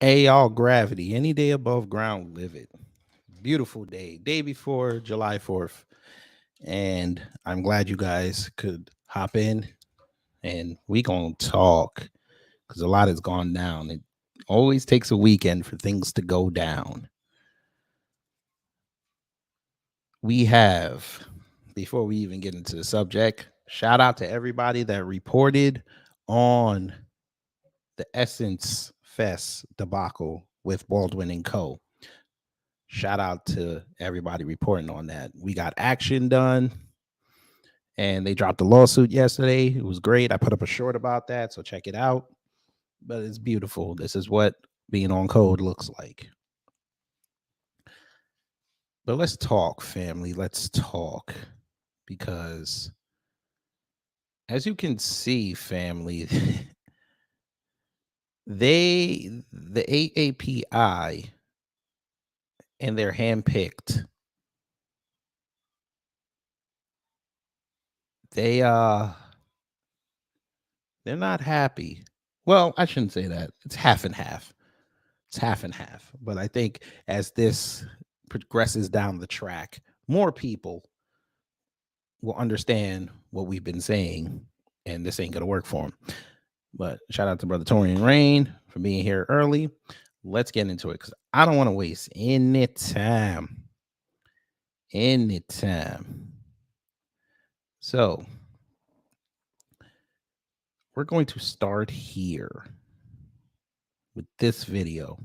Hey, y'all, gravity. Any day above ground, live it. Beautiful day. Day before July 4th. And I'm glad you guys could hop in and we going to talk because a lot has gone down. It always takes a weekend for things to go down. We have, before we even get into the subject, shout out to everybody that reported on the Essence Fest debacle with Baldwin and Co. Shout out to everybody reporting on that. We got action done and they dropped the lawsuit yesterday. It was great. I put up a short about that, so check it out. But it's beautiful. This is what being on code looks like. But let's talk, family. Let's talk because as you can see, family, the AAPI and they're handpicked. They they're not happy. Well, I shouldn't say that. It's half and half. It's half and half. But I think as this progresses down the track, more people will understand what we've been saying, and this ain't gonna work for them. But shout out to Brother Torian Rain for being here early. Let's get into it because I don't want to waste any time. Any time. So we're going to start here with this video.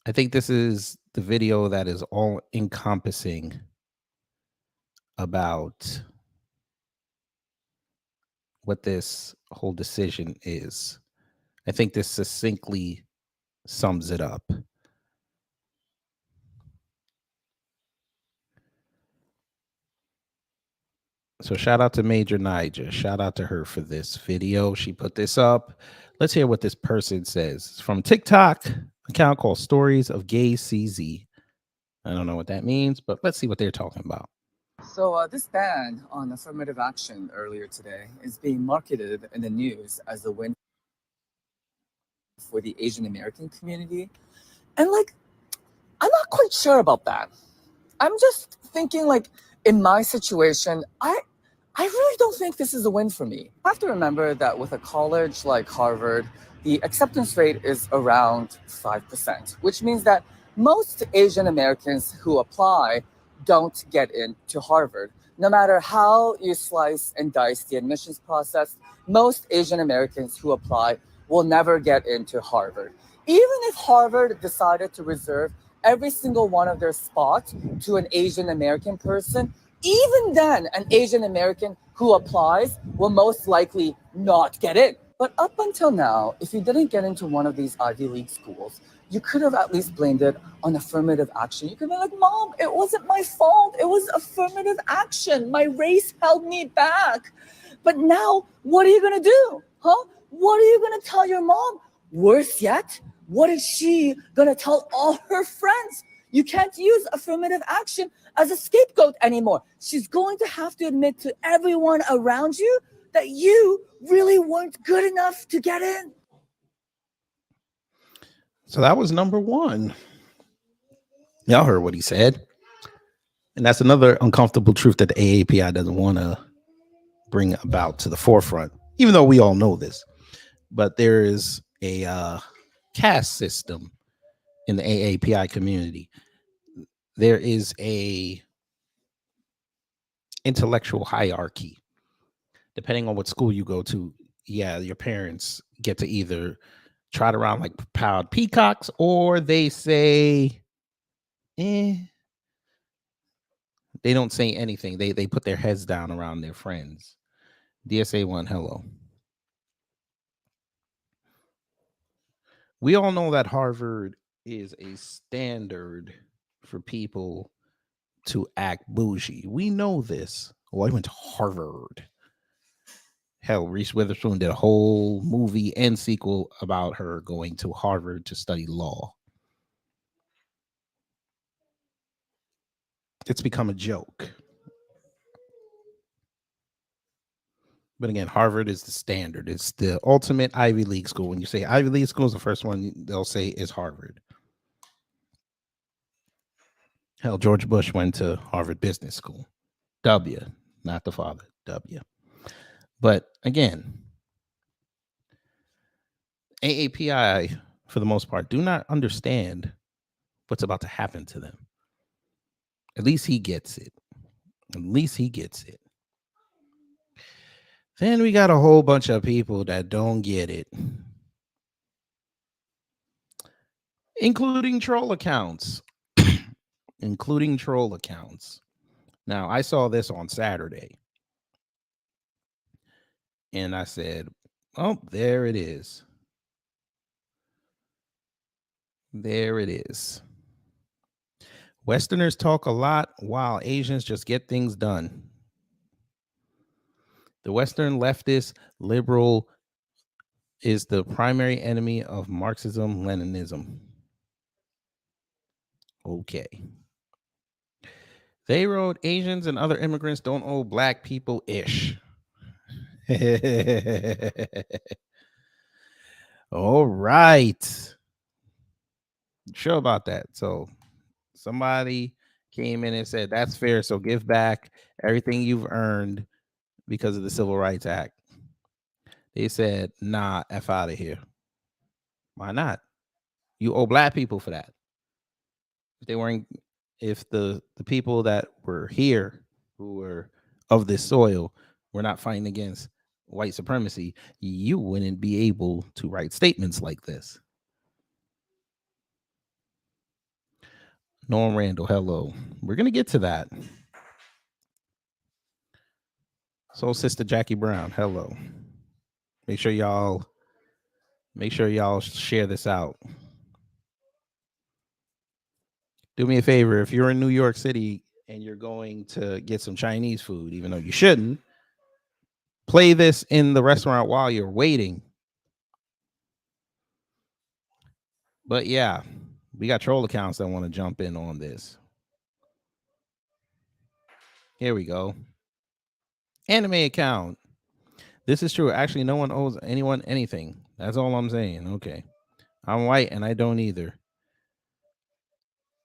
I think this is the video that is all encompassing about what this whole decision is. I think this succinctly sums it up. So shout out to Major Niger. Shout out to her for this video. She put this up. Let's hear what this person says. It's from TikTok account called Stories of Gay CZ. I don't know what that means, but let's see what they're talking about. So, this ban on affirmative action earlier today is being marketed in the news as a win for the Asian American community. And, I'm not quite sure about that. I'm just thinking, in my situation, I really don't think this is a win for me. I have to remember that with a college like Harvard, the acceptance rate is around 5%, which means that most Asian Americans who apply don't get into Harvard. No matter how you slice and dice the admissions process, most Asian Americans who apply will never get into Harvard. Even if Harvard decided to reserve every single one of their spots to an Asian American person, even then, an Asian American who applies will most likely not get in. But up until now, if you didn't get into one of these Ivy League schools, you could have at least blamed it on affirmative action. You could be like, Mom, it wasn't my fault. It was affirmative action. My race held me back. But now, what are you going to do? Huh? What are you going to tell your mom? Worse yet, what is she going to tell all her friends? You can't use affirmative action as a scapegoat anymore. She's going to have to admit to everyone around you that you really weren't good enough to get in. So that was number one. Y'all heard what he said. And that's another uncomfortable truth that the AAPI doesn't want to bring about to the forefront, even though we all know this. But there is a caste system in the AAPI community. There is a intellectual hierarchy. Depending on what school you go to, yeah, your parents get to either trot around like proud peacocks or they say, eh. They don't say anything. They put their heads down around their friends. DSA1, hello. We all know that Harvard is a standard for people to act bougie. We know this. Well, I went to Harvard. Hell, Reese Witherspoon did a whole movie and sequel about her going to Harvard to study law. It's become a joke. But again, Harvard is the standard. It's the ultimate Ivy League school. When you say Ivy League school, the first one they'll say is Harvard. Hell, George Bush went to Harvard Business School. W, not the father. W. But again, AAPI, for the most part, do not understand what's about to happen to them. At least he gets it. At least he gets it. Then we got a whole bunch of people that don't get it, including troll accounts. Including troll accounts. Now, I saw this on Saturday, and I said, oh, there it is. There it is. Westerners talk a lot while Asians just get things done. The Western leftist liberal is the primary enemy of Marxism Leninism. Okay. They wrote Asians and other immigrants don't owe black people ish. All right. Sure about that. So somebody came in and said, that's fair. So give back everything you've earned because of the Civil Rights Act. They said, nah, F out of here. Why not? You owe black people for that. If they weren't, if the people that were here who were of this soil were not fighting against white supremacy, you wouldn't be able to write statements like this. Norm Randall, hello. We're gonna get to that. Soul Sister Jackie Brown, hello. Make sure y'all share this out. Do me a favor, if you're in New York City and you're going to get some Chinese food, even though you shouldn't, play this in the restaurant while you're waiting. But yeah, we got troll accounts that want to jump in on this. Here we go. Anime account. This is true. Actually, no one owes anyone anything. That's all I'm saying. Okay. I'm white and I don't either.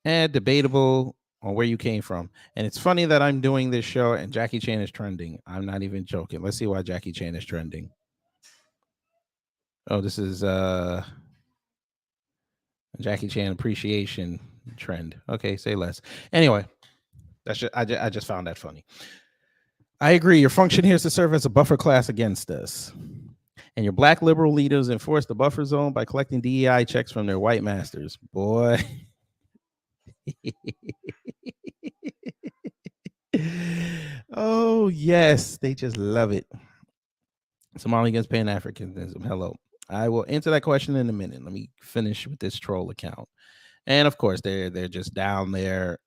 And debatable on where you came from. And it's funny that I'm doing this show and Jackie Chan is trending. I'm not even joking. Let's see why Jackie Chan is trending. Oh, this is Jackie Chan appreciation trend. Okay, say less. Anyway, that's just, I just found that funny. I agree. Your function here is to serve as a buffer class against us. And your black liberal leaders enforce the buffer zone by collecting DEI checks from their white masters. Boy. Oh, yes. They just love it. Somali against Pan-Africanism. Hello. I will answer that question in a minute. Let me finish with this troll account. And of course, they're just down there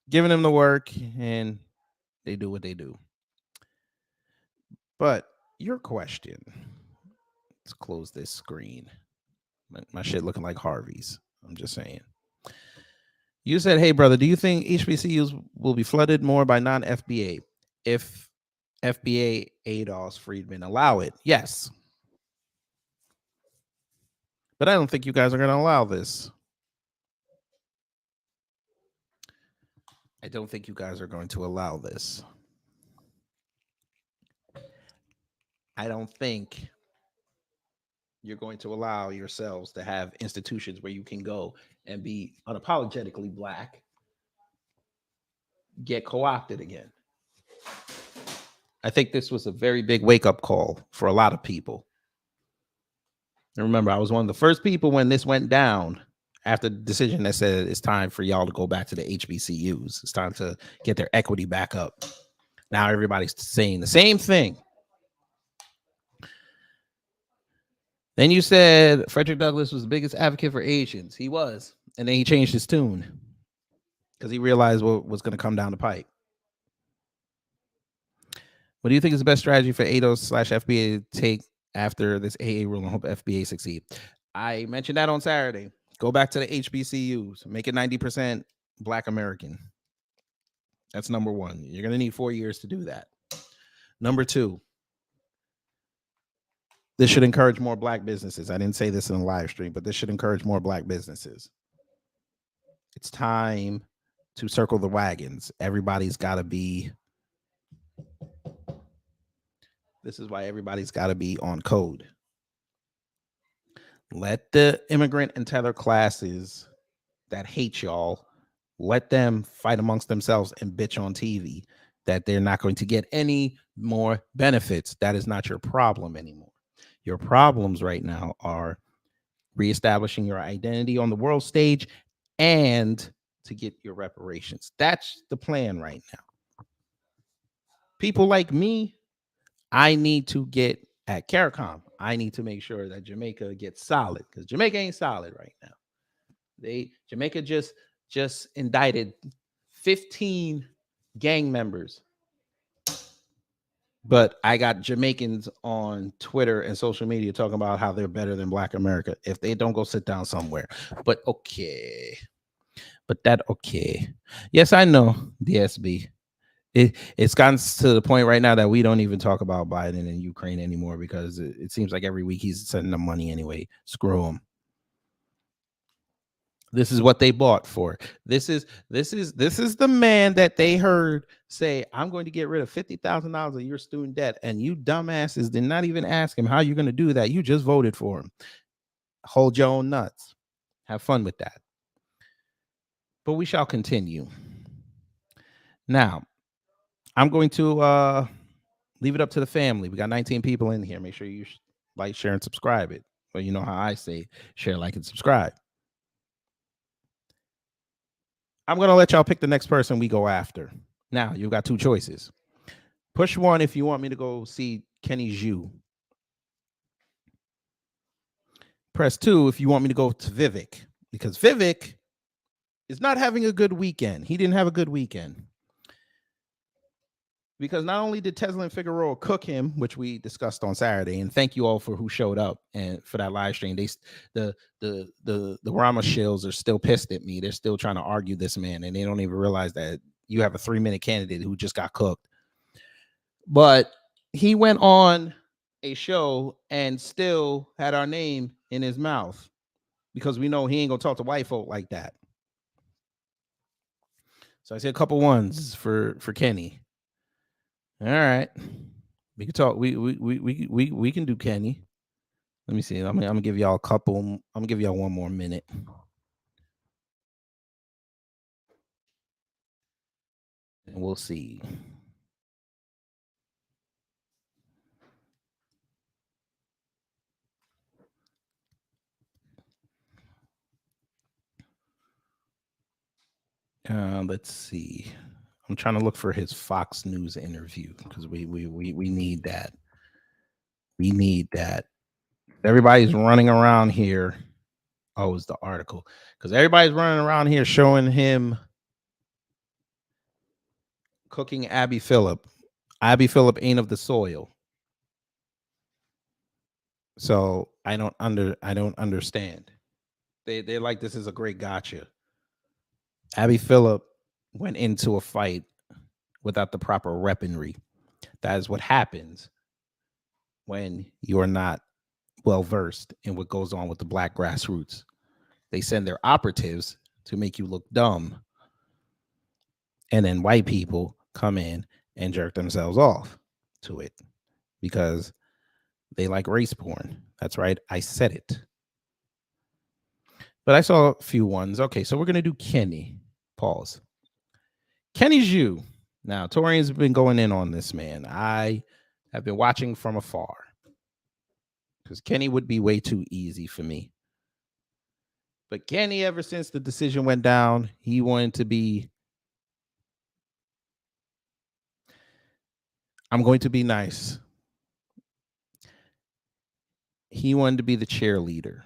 giving them the work, and they do what they do. But your question. Let's close this screen. My shit looking like Harvey's. I'm just saying. You said, hey, brother, do you think HBCUs will be flooded more by non-FBA if FBA ADOS freedmen allow it? Yes. But I don't think you guys are going to allow this. I don't think you guys are going to allow this. I don't think you're going to allow yourselves to have institutions where you can go and be unapologetically black, get co-opted again. I think this was a very big wake-up call for a lot of people. And remember, I was one of the first people when this went down after the decision that said it's time for y'all to go back to the HBCUs. It's time to get their equity back up. Now everybody's saying the same thing. Then you said Frederick Douglass was the biggest advocate for Asians. He was. And then he changed his tune because he realized what was going to come down the pipe. What do you think is the best strategy for ADOS/FBA to take after this AA rule and hope FBA succeed? I mentioned that on Saturday. Go back to the HBCUs. Make it 90% Black American. That's number one. You're going to need 4 years to do that. Number two, this should encourage more black businesses. I didn't say this in the live stream, but this should encourage more black businesses. It's time to circle the wagons. Everybody's got to be. This is why everybody's got to be on code. Let the immigrant and tether classes that hate y'all, let them fight amongst themselves and bitch on TV that they're not going to get any more benefits. That is not your problem anymore. Your problems right now are reestablishing your identity on the world stage and to get your reparations. That's the plan right now. People like me, I need to get at CARICOM. I need to make sure that Jamaica gets solid because Jamaica ain't solid right now. Jamaica just indicted 15 gang members. But I got Jamaicans on Twitter and social media talking about how they're better than Black America if they don't go sit down somewhere. But okay. Yes, I know, DSB. It's gotten to the point right now that we don't even talk about Biden and Ukraine anymore because it seems like every week he's sending them money anyway. Screw him. This is what they bought for. This is the man that they heard say, "I'm going to get rid of $50,000 of your student debt," and you dumbasses did not even ask him how you're going to do that. You just voted for him. Hold your own nuts. Have fun with that. But we shall continue. Now, I'm going to leave it up to the family. We got 19 people in here. Make sure you like, share, and subscribe it. Well, you know how I say, share, like, and subscribe. I'm going to let y'all pick the next person we go after. Now, you've got two choices. Push one if you want me to go see Kenny Zhu. Press 2 if you want me to go to Vivek, because Vivek is not having a good weekend. He didn't have a good weekend. Because not only did Tesla and Figueroa cook him, which we discussed on Saturday, and thank you all for who showed up and for that live stream. The Rama shills are still pissed at me. They're still trying to argue this man, and they don't even realize that you have a 3-minute candidate who just got cooked. But he went on a show and still had our name in his mouth because we know he ain't gonna talk to white folk like that. So I said a couple ones for Kenny. All right, we can talk. We can do Kenny. Let me see. I'm gonna give y'all a couple. I'm gonna give y'all one more minute. And we'll see. Let's see. I'm trying to look for his Fox News interview because we need that. We need that. Everybody's running around here. Oh, it's the article because everybody's running around here showing him cooking Abby Phillip. Abby Phillip ain't of the soil. So I don't understand. They're like, this is a great gotcha. Abby Phillip went into a fight without the proper weaponry. That is what happens when you're not well versed in what goes on with the black grassroots. They send their operatives to make you look dumb. And then white people come in and jerk themselves off to it because they like race porn. That's right. I said it. But I saw a few ones. Okay, so we're going to do Kenny. Pause. Kenny Zhu. Now, Torian's been going in on this man. I have been watching from afar because Kenny would be way too easy for me. But Kenny, ever since the decision went down, he wanted to be, I'm going to be nice. He wanted to be the cheerleader.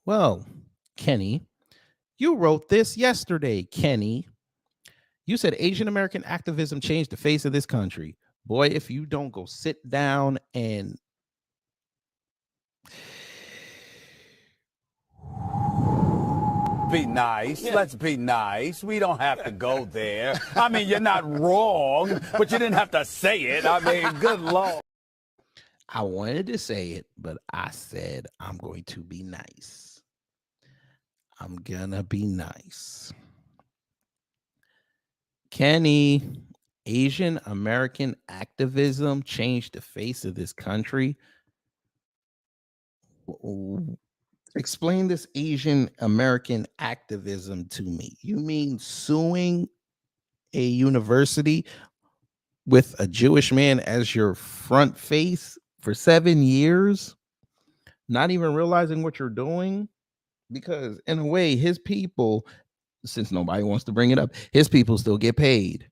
Well, Kenny, you wrote this yesterday, Kenny. You said Asian American activism changed the face of this country. Boy, if you don't go sit down and be nice. Let's be nice. We don't have to go there. I mean, you're not wrong, but you didn't have to say it. I mean, good Lord. I wanted to say it, but I said I'm going to be nice. I'm gonna be nice. Kenny, Asian American activism changed the face of this country. Explain this Asian American activism to me. You mean suing a university with a Jewish man as your front face for 7 years, not even realizing what you're doing? Because in a way, his people, since nobody wants to bring it up, his people still get paid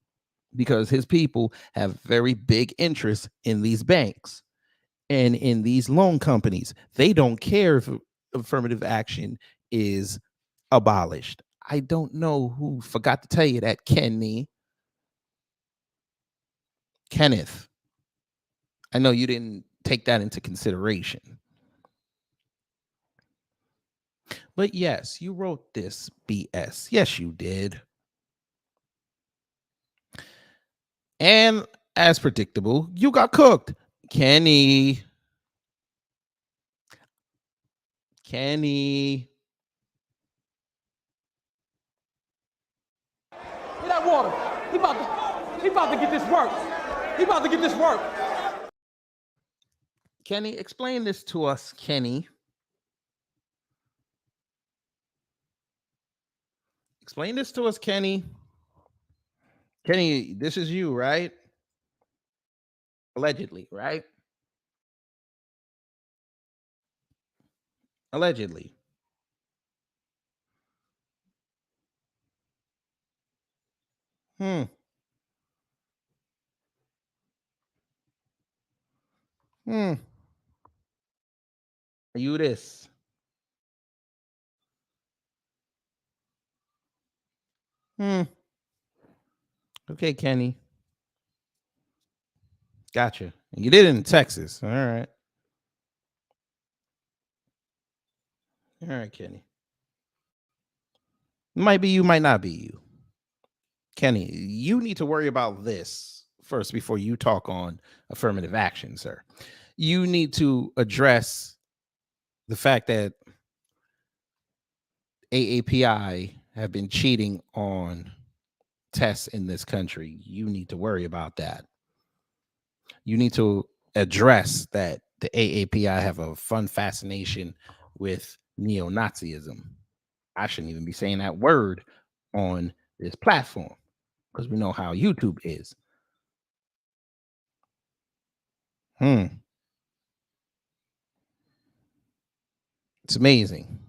because his people have very big interest in these banks and in these loan companies. They don't care if affirmative action is abolished. I don't know who forgot to tell you that, Kenneth. I know you didn't take that into consideration. But yes, you wrote this BS. Yes, you did. And as predictable, you got cooked. Kenny. Get that water. He about to get this work. He about to get this work. Kenny, explain this to us, Kenny. Explain this to us, Kenny. Kenny, this is you, right? Allegedly, right? Allegedly. Hmm. Are you this? Okay, Kenny. Gotcha. You did it in Texas. All right. All right, Kenny. Might be you, might not be you. Kenny, you need to worry about this first before you talk on affirmative action, sir. You need to address the fact that AAPI have been cheating on tests in this country. You need to worry about that. You need to address that the AAPI have a fun fascination with neo-Nazism. I shouldn't even be saying that word on this platform because we know how YouTube is. It's amazing.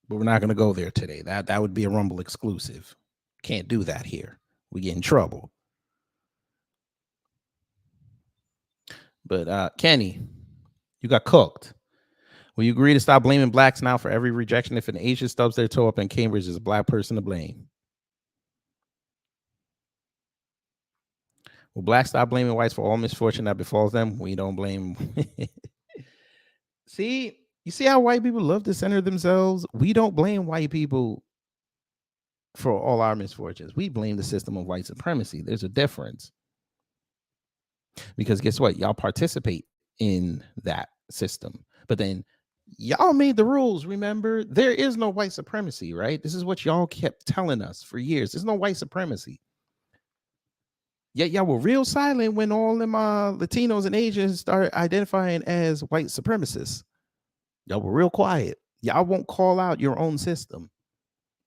But we're not going to go there today. That would be a Rumble exclusive. Can't do that here. We get in trouble. But Kenny, you got cooked. Will you agree to stop blaming blacks now for every rejection? If an Asian stubs their toe up in Cambridge, is a black person to blame? Will blacks stop blaming whites for all misfortune that befalls them? We don't blame. See, you see how white people love to center themselves? We don't blame white people for all our misfortunes. We blame the system of white supremacy. There's a difference. Because guess what? Y'all participate in that system. But then y'all made the rules, remember? There is no white supremacy, right? This is what y'all kept telling us for years. There's no white supremacy. Yet y'all were real silent when all them Latinos and Asians started identifying as white supremacists. Y'all were real quiet. Y'all won't call out your own system.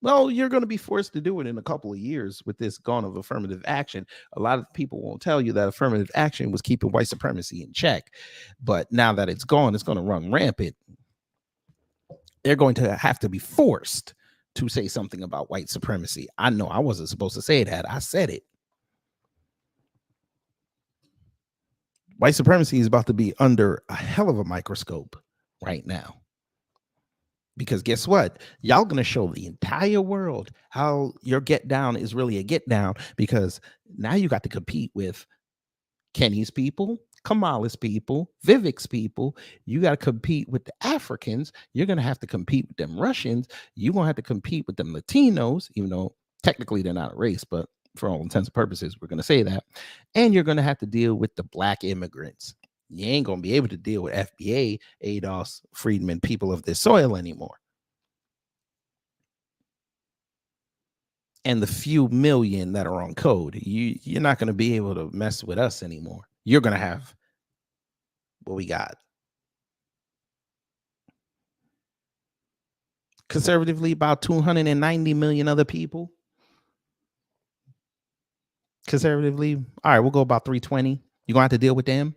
Well, you're going to be forced to do it in a couple of years with this gone of affirmative action. A lot of people won't tell you that affirmative action was keeping white supremacy in check. But now that it's gone, it's going to run rampant. They're going to have to be forced to say something about white supremacy. I know I wasn't supposed to say that. I said it. White supremacy is about to be under a hell of a microscope right now. Because guess what? Y'all going to show the entire world how your get down is really a get down, because now you got to compete with Kenny's people, Kamalis people, Vivek's people. You got to compete with the Africans. You're going to have to compete with them Russians. You're going to have to compete with them Latinos, even though technically they're not a race, but for all intents and purposes, we're going to say that. And you're going to have to deal with the black immigrants. You ain't going to be able to deal with FBA, ADOS, freedmen, people of this soil anymore. And the few million that are on code, you're not going to be able to mess with us anymore. You're going to have what we got. Conservatively, about 290 million other people. Conservatively, all right, we'll go about 320. You're going to have to deal with them.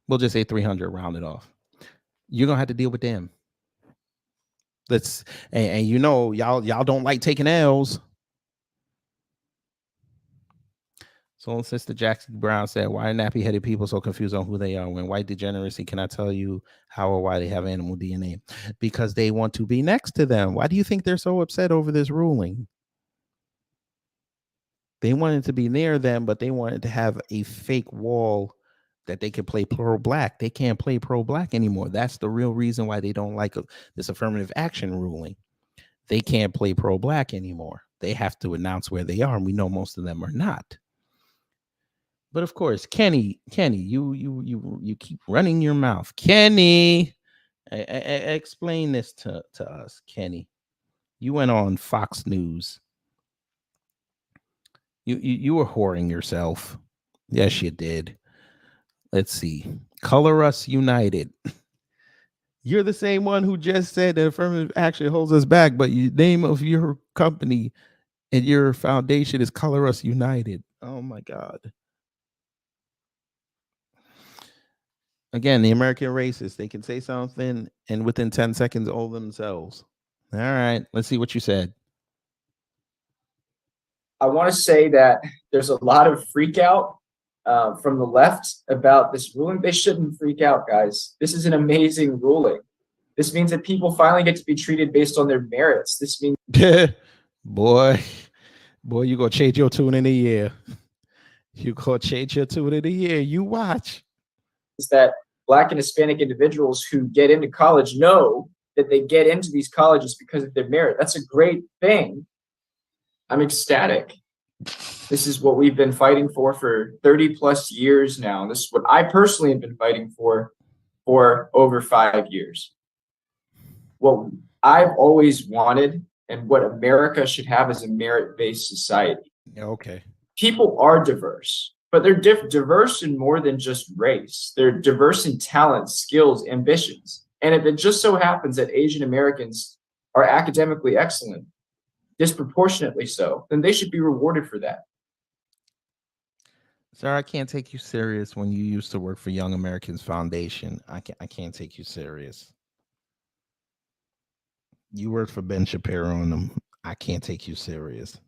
We'll just say 300, round it off. You're going to have to deal with them. And you know, y'all don't like taking L's. So Sister Jackson Brown said, why are nappy-headed people so confused on who they are? When white degeneracy cannot tell you how or why they have animal DNA. Because they want to be next to them. Why do you think they're so upset over this ruling? They wanted to be near them, but they wanted to have a fake wall that they could play pro-black. They can't play pro-black anymore. That's the real reason why they don't like this affirmative action ruling. They can't play pro-black anymore. They have to announce where they are, and we know most of them are not. But of course, Kenny, you keep running your mouth. Kenny, explain this to us, Kenny. You went on Fox News. You were whoring yourself. Yes, you did. Let's see. Color Us United. You're the same one who just said that affirmative action holds us back, but the name of your company and your foundation is Color Us United. Oh my God. Again, the American racists, they can say something and within 10 seconds owe themselves. All right, let's see what you said. I want to say that there's a lot of freak out from the left about this ruling. They shouldn't freak out, guys. This is an amazing ruling. This means that people finally get to be treated based on their merits. This means boy, you gonna change your tune in a year. You gonna change your tune in a year. You watch. Is that Black and Hispanic individuals who get into college know that they get into these colleges because of their merit. That's a great thing. I'm ecstatic. This is what we've been fighting for 30 plus years now. This is what I personally have been fighting for over 5 years. What I've always wanted and what America should have is a merit-based society. Okay. People are diverse, but they're diverse in more than just race. They're diverse in talent, skills, ambitions. And if it just so happens that Asian Americans are academically excellent, disproportionately so, then they should be rewarded for that. Sir, I can't take you serious when you used to work for Young Americans Foundation. I can't take you serious. You worked for Ben Shapiro and them. I can't take you serious.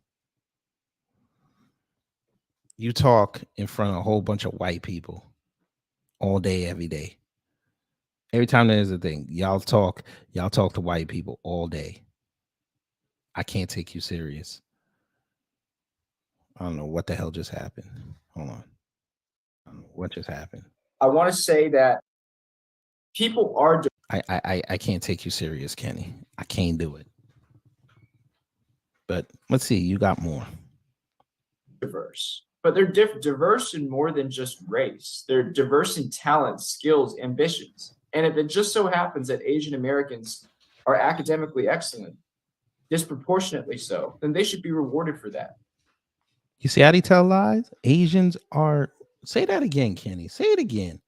You talk in front of a whole bunch of white people all day, every day. Every time there's a thing, y'all talk to white people all day. I can't take you serious. I don't know what the hell just happened. Hold on. I don't know what just happened. I want to say that people are I can't take you serious, Kenny. I can't do it. But let's see, you got more. diverse, but they're diverse in more than just race. They're diverse in talent, skills, ambitions. And if it just so happens that Asian Americans are academically excellent, disproportionately so, then they should be rewarded for that. You see how they tell lies? Asians are, say that again, Kenny. Say it again.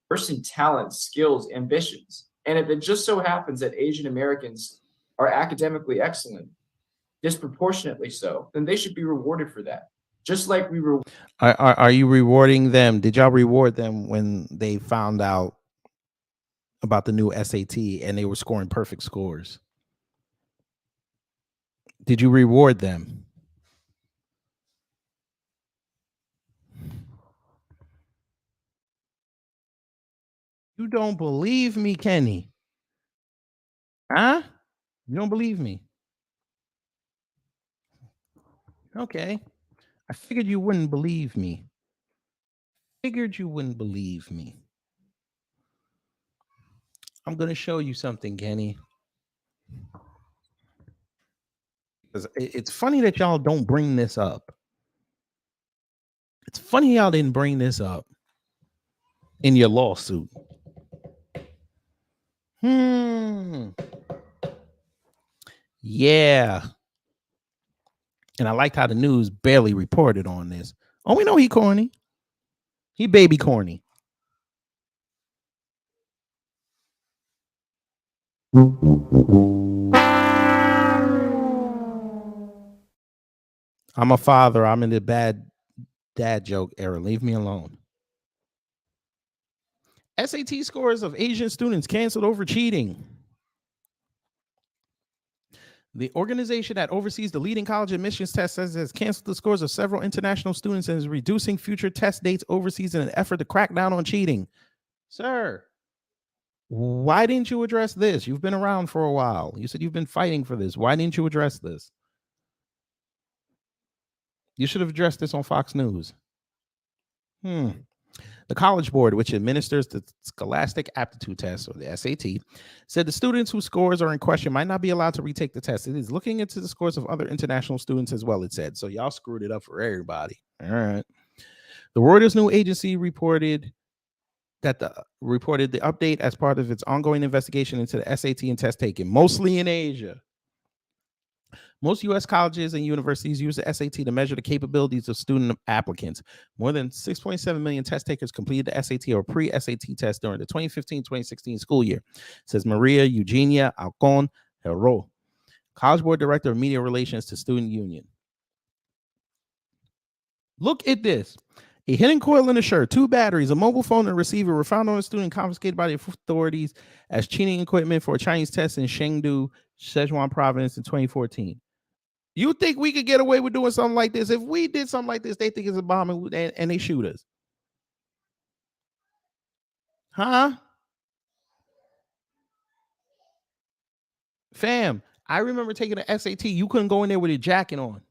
Diverse in talent, skills, ambitions. And if it just so happens that Asian Americans are academically excellent, disproportionately so, then they should be rewarded for that. Just like we were. Are you rewarding them? Did y'all reward them when they found out about the new SAT and they were scoring perfect scores? Did you reward them? You don't believe me, Kenny? Huh? You don't believe me? Okay. I figured you wouldn't believe me. Figured you wouldn't believe me. I'm going to show you something, Kenny. Because it's funny that y'all don't bring this up. It's funny y'all didn't bring this up in your lawsuit. Yeah. And I liked how the news barely reported on this. Oh, we know he corny. He baby corny. I'm a father. I'm in the bad dad joke era. Leave me alone. SAT scores of Asian students canceled over cheating. The organization that oversees the leading college admissions test says it has canceled the scores of several international students and is reducing future test dates overseas in an effort to crack down on cheating. Sir, why didn't you address this? You've been around for a while. You said you've been fighting for this. Why didn't you address this? You should have addressed this on Fox News. The College Board, which administers the Scholastic Aptitude Test, or the SAT, said the students whose scores are in question might not be allowed to retake the test. It is looking into the scores of other international students as well, it said. So y'all screwed it up for everybody. All right. The Reuters news agency reported the update as part of its ongoing investigation into the SAT and test taken, mostly in Asia. Most U.S. colleges and universities use the SAT to measure the capabilities of student applicants. More than 6.7 million test takers completed the SAT or pre-SAT test during the 2015-2016 school year, says Maria Eugenia Alcon Hero, College Board Director of Media Relations to Student Union. Look at this. A hidden coil in a shirt, 2 batteries, a mobile phone, and a receiver were found on a student confiscated by the authorities as cheating equipment for a Chinese test in Chengdu, Sichuan province in 2014. You think we could get away with doing something like this? If we did something like this, they think it's a bomb and they shoot us. Huh? Fam, I remember taking an SAT. You couldn't go in there with a jacket on.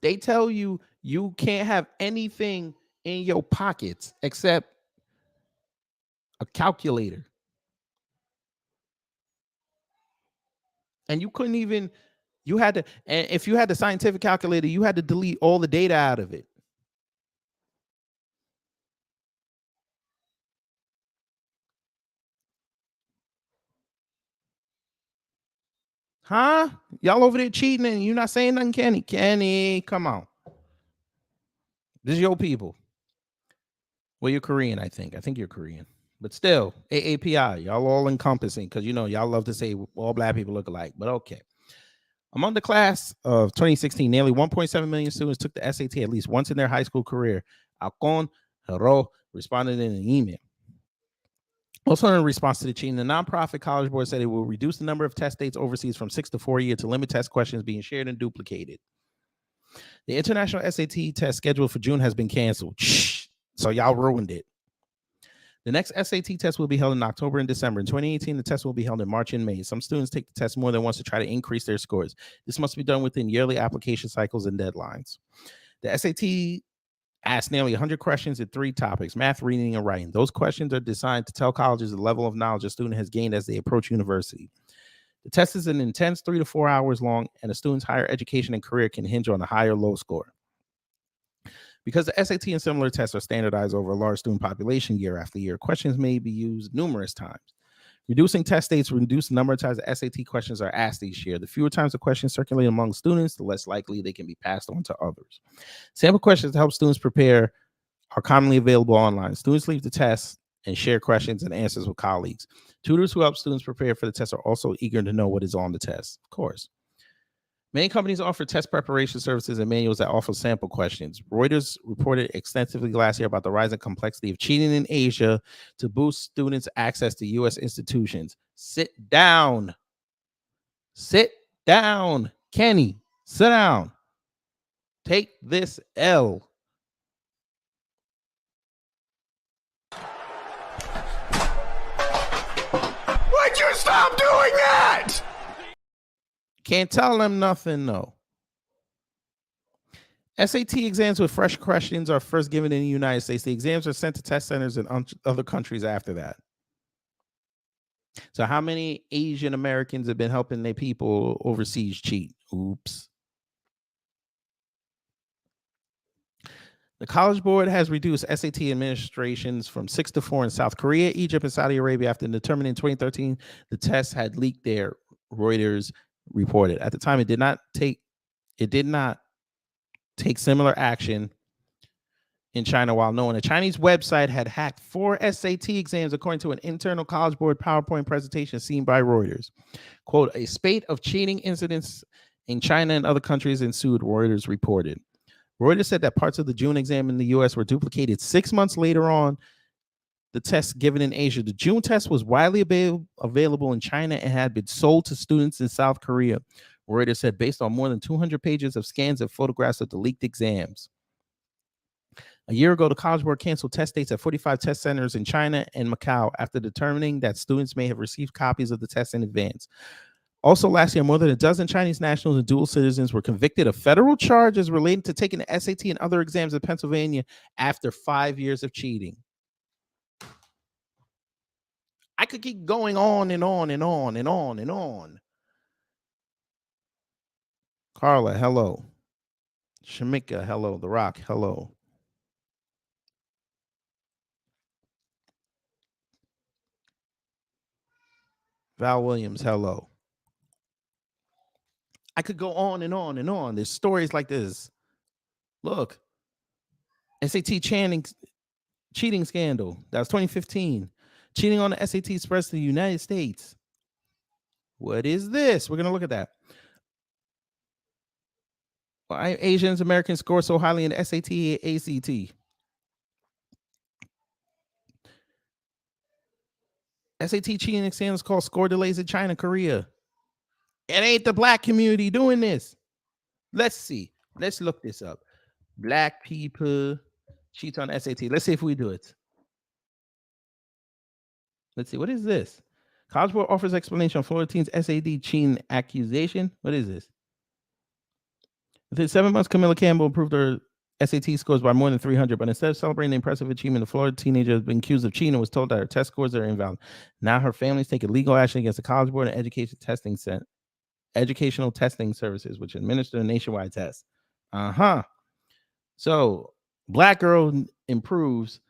They tell you you can't have anything in your pockets except a calculator. And you couldn't even, you had to, and if you had the scientific calculator, you had to delete all the data out of it. Huh? Y'all over there cheating and you're not saying nothing, Kenny? Kenny, come on. This is your people. Well, you're Korean, I think. I think you're Korean. But still, AAPI, y'all all encompassing because, you know, y'all love to say all black people look alike. But okay. Among the class of 2016, nearly 1.7 million students took the SAT at least once in their high school career. Alcon Hero responded in an email. Also, in response to the cheating, the nonprofit College Board said it will reduce the number of test dates overseas from 6 to 4 a year to limit test questions being shared and duplicated. The international SAT test scheduled for June has been canceled. Shh. So y'all ruined it. The next SAT test will be held in October and December. In 2018, the test will be held in March and May. Some students take the test more than once to try to increase their scores. This must be done within yearly application cycles and deadlines. The SAT asked nearly 100 questions in 3 topics: math, reading, and writing. Those questions are designed to tell colleges the level of knowledge a student has gained as they approach university. The test is an intense 3 to 4 hours long, and a student's higher education and career can hinge on a high or low score. Because the SAT and similar tests are standardized over a large student population year after year, questions may be used numerous times. Reducing test dates will reduce the number of times the SAT questions are asked each year. The fewer times the questions circulate among students, the less likely they can be passed on to others. Sample questions to help students prepare are commonly available online. Students leave the test and share questions and answers with colleagues. Tutors who help students prepare for the test are also eager to know what is on the test, of course. Many companies offer test preparation services and manuals that offer sample questions. Reuters reported extensively last year about the rising complexity of cheating in Asia to boost students' access to U.S. institutions. Sit down. Sit down. Kenny, sit down. Take this L. Would you stop doing that? Can't tell them nothing, though. SAT exams with fresh questions are first given in the United States. The exams are sent to test centers in other countries after that. So how many Asian Americans have been helping their people overseas cheat? Oops. The College Board has reduced SAT administrations from 6 to 4 in South Korea, Egypt, and Saudi Arabia after determining in 2013 the tests had leaked there, Reuters reported. At the time, it did not take similar action in China, while knowing a Chinese website had hacked 4 SAT exams, according to an internal College Board PowerPoint presentation seen by Reuters. Quote, a spate of cheating incidents in China and other countries ensued, Reuters reported. Reuters said that parts of the June exam in the U.S. were duplicated 6 months later on the tests given in Asia. The June test was widely available in China and had been sold to students in South Korea, Reuters said, based on more than 200 pages of scans and photographs of the leaked exams. A year ago, the College Board canceled test dates at 45 test centers in China and Macau after determining that students may have received copies of the test in advance. Also, last year, more than a dozen Chinese nationals and dual citizens were convicted of federal charges relating to taking the SAT and other exams in Pennsylvania after 5 years of cheating. I could keep going on and on and on and on and on. Carla, hello. Shamika, hello. The Rock, hello. Val Williams, hello. I could go on and on and on. There's stories like this. Look, SAT cheating scandal. That was 2015. Cheating on the SAT spreads to the United States. What is this? We're going to look at that. Why Asians Americans score so highly in the SAT and ACT? SAT cheating exams called score delays in China, Korea. It ain't the black community doing this. Let's see. Let's look this up. Black people cheat on SAT. Let's see if we do it. Let's see. What is this? College Board offers explanation on Florida teens SAT cheating accusation. What is this? Within 7 months, Camilla Campbell improved her SAT scores by more than 300, but instead of celebrating the impressive achievement, the Florida teenager has been accused of cheating and was told that her test scores are invalid. Now her family's taking legal action against the College Board and Educational Testing Services, which administer a nationwide test. So, black girl improves,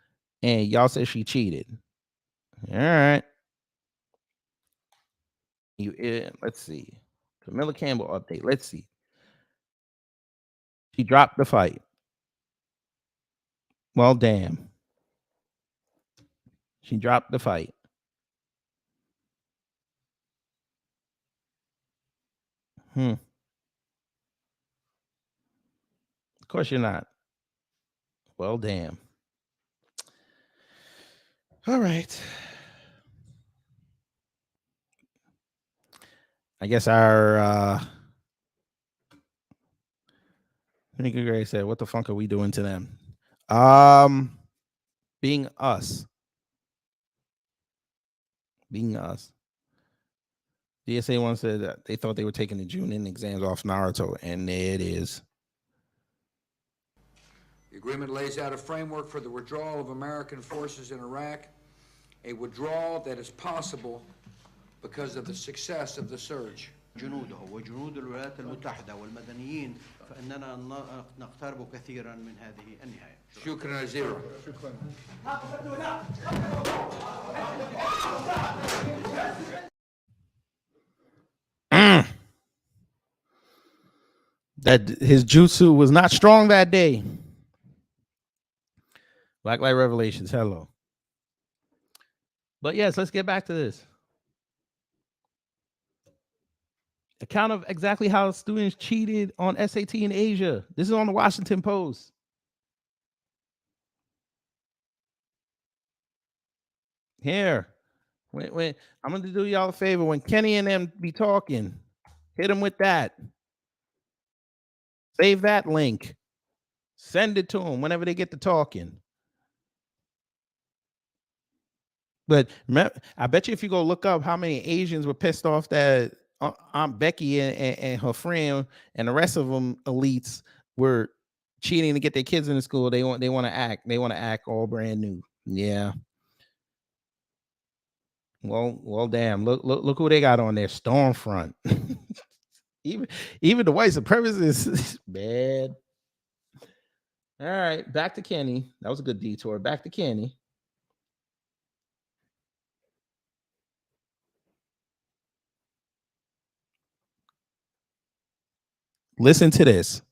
and y'all say she cheated. All right. Let's see. Camilla Campbell update. Let's see. She dropped the fight. Well, damn. She dropped the fight. Of course you're not. Well, damn. All right. I guess our Nigga Gray said, what the fuck are we doing to them? Being us. Being us. DSA one said that they thought they were taking the June exams off Naruto, and there it is. The agreement lays out a framework for the withdrawal of American forces in Iraq, a withdrawal that is possible because of the success of the surge. جنوده وجنود الولايات المتحدة والمدنيين فإننا نقترب كثيرا من هذه النهاية. شكرا جزيلا. That his jutsu was not strong that day. Black Light Revelations, hello. But yes, let's get back to this. Account of exactly how students cheated on SAT in Asia. This is on the Washington Post. Here, when I'm going to do y'all a favor. When Kenny and them be talking, hit them with that. Save that link. Send it to them whenever they get to talking. But remember, I bet you if you go look up how many Asians were pissed off that Aunt Becky and her friend and the rest of them elites were cheating to get their kids into school. They want to act all brand new. Yeah. Well, damn. Look who they got on there. Stormfront. even the white supremacists, bad. All right, back to Kenny. That was a good detour. Back to Kenny. Listen to this.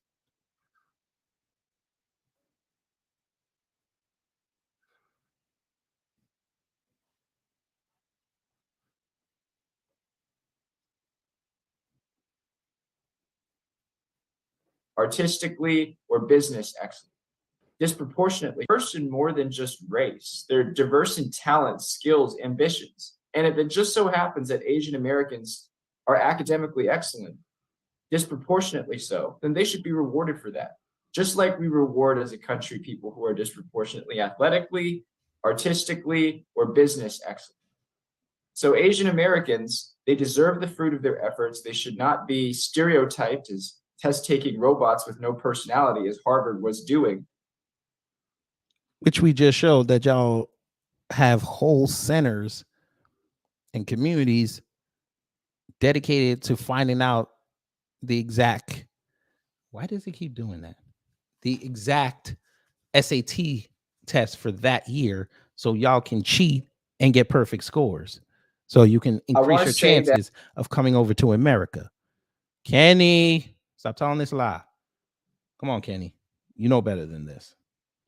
Artistically or business excellence. Disproportionately, person more than just race. They're diverse in talent, skills, ambitions. And if it just so happens that Asian Americans are academically excellent, disproportionately so, then they should be rewarded for that. Just like we reward as a country people who are disproportionately athletically, artistically, or business excellent. So Asian Americans, they deserve the fruit of their efforts. They should not be stereotyped as test-taking robots with no personality, as Harvard was doing. Which we just showed that y'all have whole centers and communities dedicated to finding out the exact. Why does he keep doing that? The exact SAT test for that year, so y'all can cheat and get perfect scores, so you can increase your chances of coming over to America. Kenny, stop telling this lie. Come on, Kenny. You know better than this.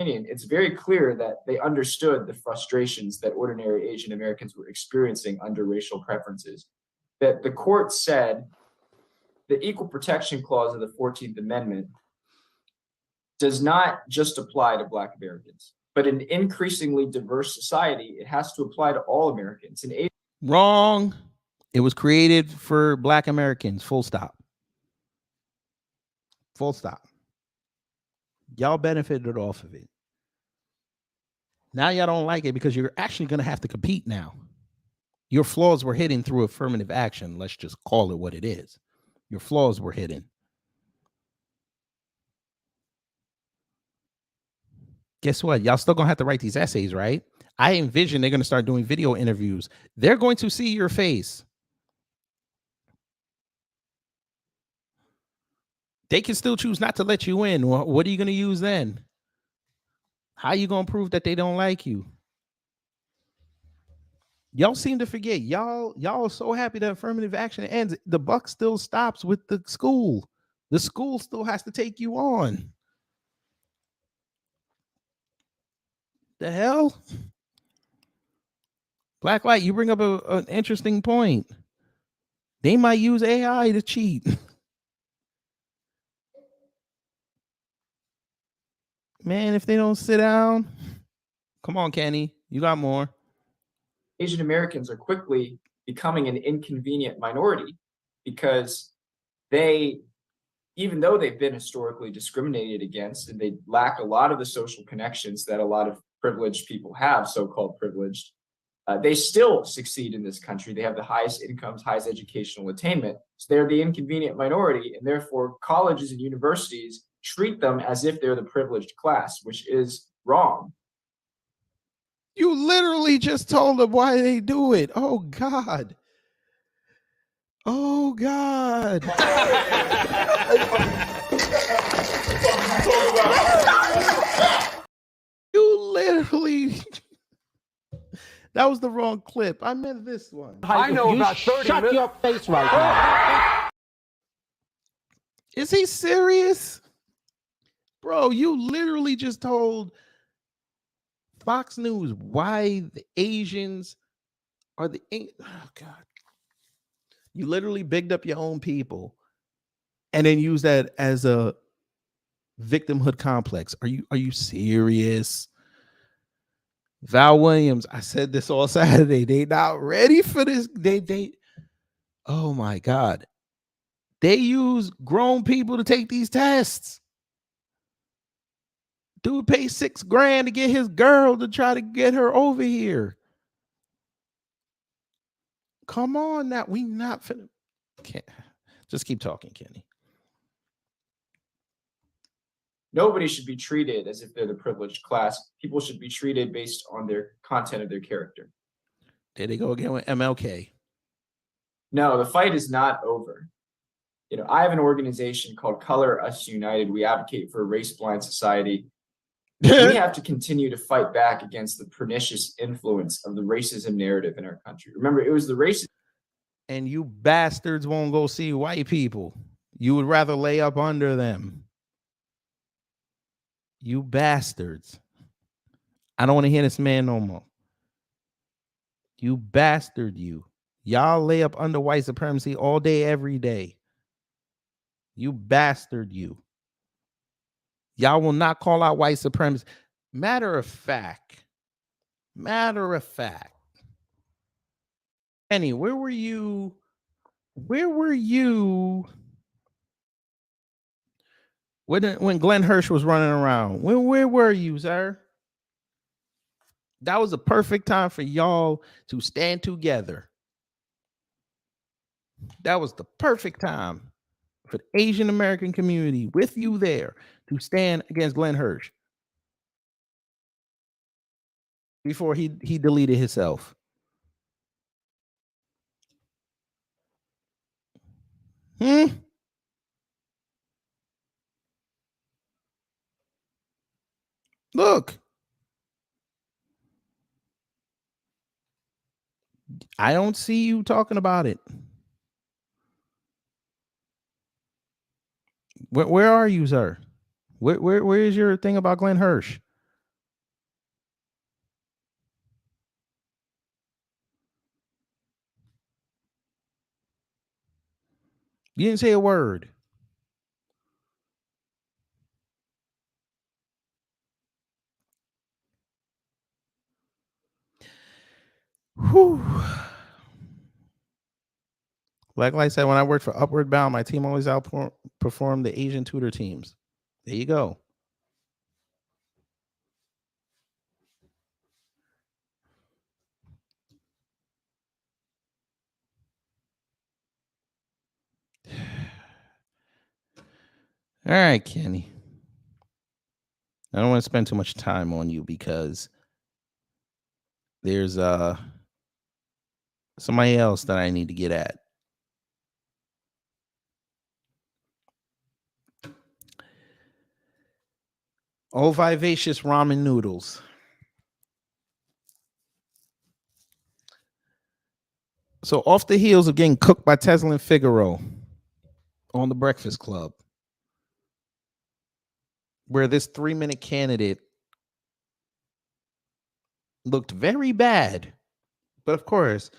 It's very clear that they understood the frustrations that ordinary Asian Americans were experiencing under racial preferences. That the court said the Equal Protection Clause of the 14th Amendment does not just apply to Black Americans, but in an increasingly diverse society, it has to apply to all Americans. Wrong. It was created for Black Americans. Full stop. Full stop. Y'all benefited off of it. Now y'all don't like it because you're actually going to have to compete now. Your flaws were hidden through affirmative action. Let's just call it what it is. Your flaws were hidden. Guess what? Y'all still going to have to write these essays, right? I envision they're going to start doing video interviews. They're going to see your face. They can still choose not to let you in. What are you going to use then? How are you going to prove that they don't like you? Y'all seem to forget. Y'all are so happy that affirmative action ends. The buck still stops with the school. The school still has to take you on. The hell? Blacklight, you bring up an interesting point. They might use AI to cheat. Man, if they don't sit down. Come on, Kenny. You got more. Asian Americans are quickly becoming an inconvenient minority because they, even though they've been historically discriminated against and they lack a lot of the social connections that a lot of privileged people have, so-called privileged, they still succeed in this country. They have the highest incomes, highest educational attainment. So they're the inconvenient minority, and therefore colleges and universities treat them as if they're the privileged class, which is wrong. You literally just told them why they do it. Oh, God. Oh, God. You literally... That was the wrong clip. I meant this one. I know about 30 Shut minutes. your face right now. Is he serious? Bro, you literally just told Fox News why the Asians are the... Oh, God. You literally bigged up your own people and then use that as a victimhood complex. Are you serious? Val Williams, I said this all Saturday. They not ready for this. They oh my God. They use grown people to take these tests. Dude paid $6,000 to get his girl to try to get her over here. Come on now. We not finna. Can't. Just keep talking, Kenny. Nobody should be treated as if they're the privileged class. People should be treated based on their content of their character. There they go again with MLK. No, the fight is not over. You know, I have an organization called Color Us United. We advocate for a race-blind society. We have to continue to fight back against the pernicious influence of the racism narrative in our country. Remember, it was the racism. And you bastards won't go see white people. You would rather lay up under them. You bastards. I don't want to hear this man no more. You bastard, you. Y'all lay up under white supremacy all day, every day. You bastard, you. Y'all will not call out white supremacy. Matter of fact. Kenny, where were you? When Glenn Hirsch was running around? Where were you, sir? That was a perfect time for y'all to stand together. That was the perfect time for the Asian American community with you there to stand against Glenn Hirsch before he deleted himself. Look. I don't see you talking about it. Where are you, sir? Where is your thing about Glenn Hirsch? You didn't say a word. Whew. Like I said, when I worked for Upward Bound, my team always outperformed the Asian tutor teams. There you go. All right, Kenny. I don't want to spend too much time on you because there's somebody else that I need to get at. Oh, vivacious ramen noodles. So off the heels of getting cooked by Tesla and Figaro on The Breakfast Club, where this 3-minute candidate looked very bad. But of course,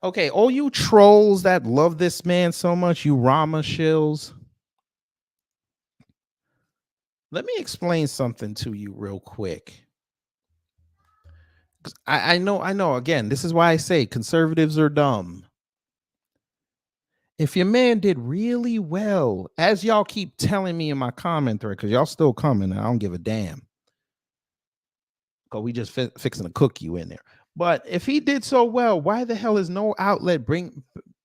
okay, all you trolls that love this man so much, you Rama shills, let me explain something to you real quick. I know. Again, this is why I say conservatives are dumb. If your man did really well, as y'all keep telling me in my comment thread, because y'all still coming, and I don't give a damn. Because we just fixing to cook you in there. But if he did so well, why the hell is no outlet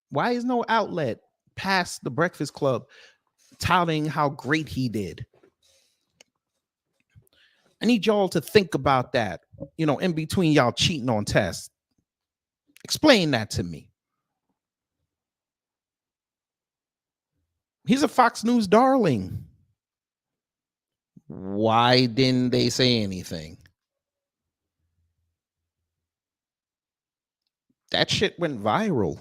why is no outlet past The Breakfast Club touting how great he did? I need y'all to think about that, in between y'all cheating on tests. Explain that to me. He's a Fox News darling. Why didn't they say anything? That shit went viral.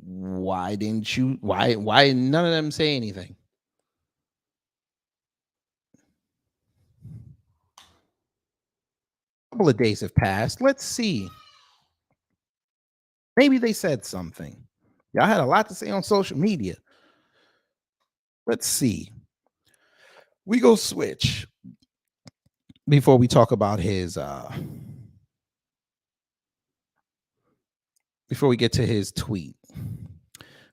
Why didn't you? Why none of them say anything? A couple of days have passed. Let's see. Maybe they said something. Y'all had a lot to say on social media. Let's see. We go switch before we talk about his before we get to his tweet.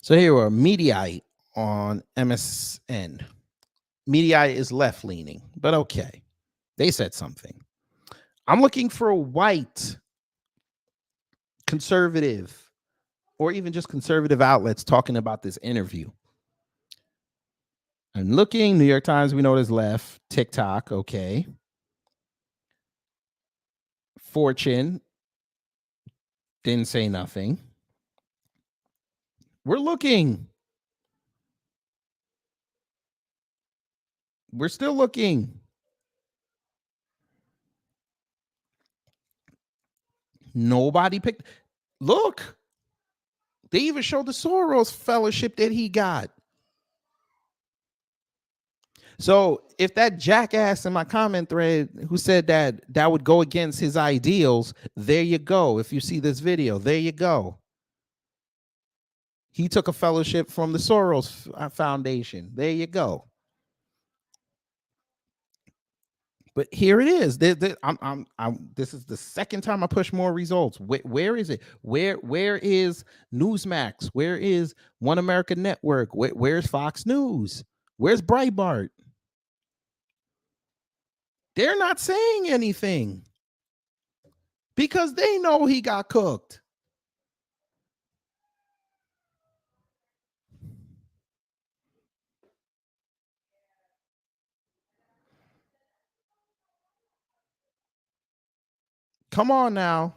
So here are Mediaite on MSN. Mediaite is left-leaning, but okay. They said something. I'm looking for a white conservative or even just conservative outlets talking about this interview. I'm looking, New York Times, we know there's left, TikTok, okay. Fortune didn't say nothing. We're looking. We're still looking. Nobody picked. Look, they even showed the Soros fellowship that he got. So if that jackass in my comment thread who said that would go against his ideals, there you go. If you see this video, there you go. He took a fellowship from the Soros Foundation. There you go. But here it is. This is the second time I push more results. Where is it? Where is Newsmax? Where is One America Network? Where's Fox News? Where's Breitbart? They're not saying anything because they know he got cooked. Come on now.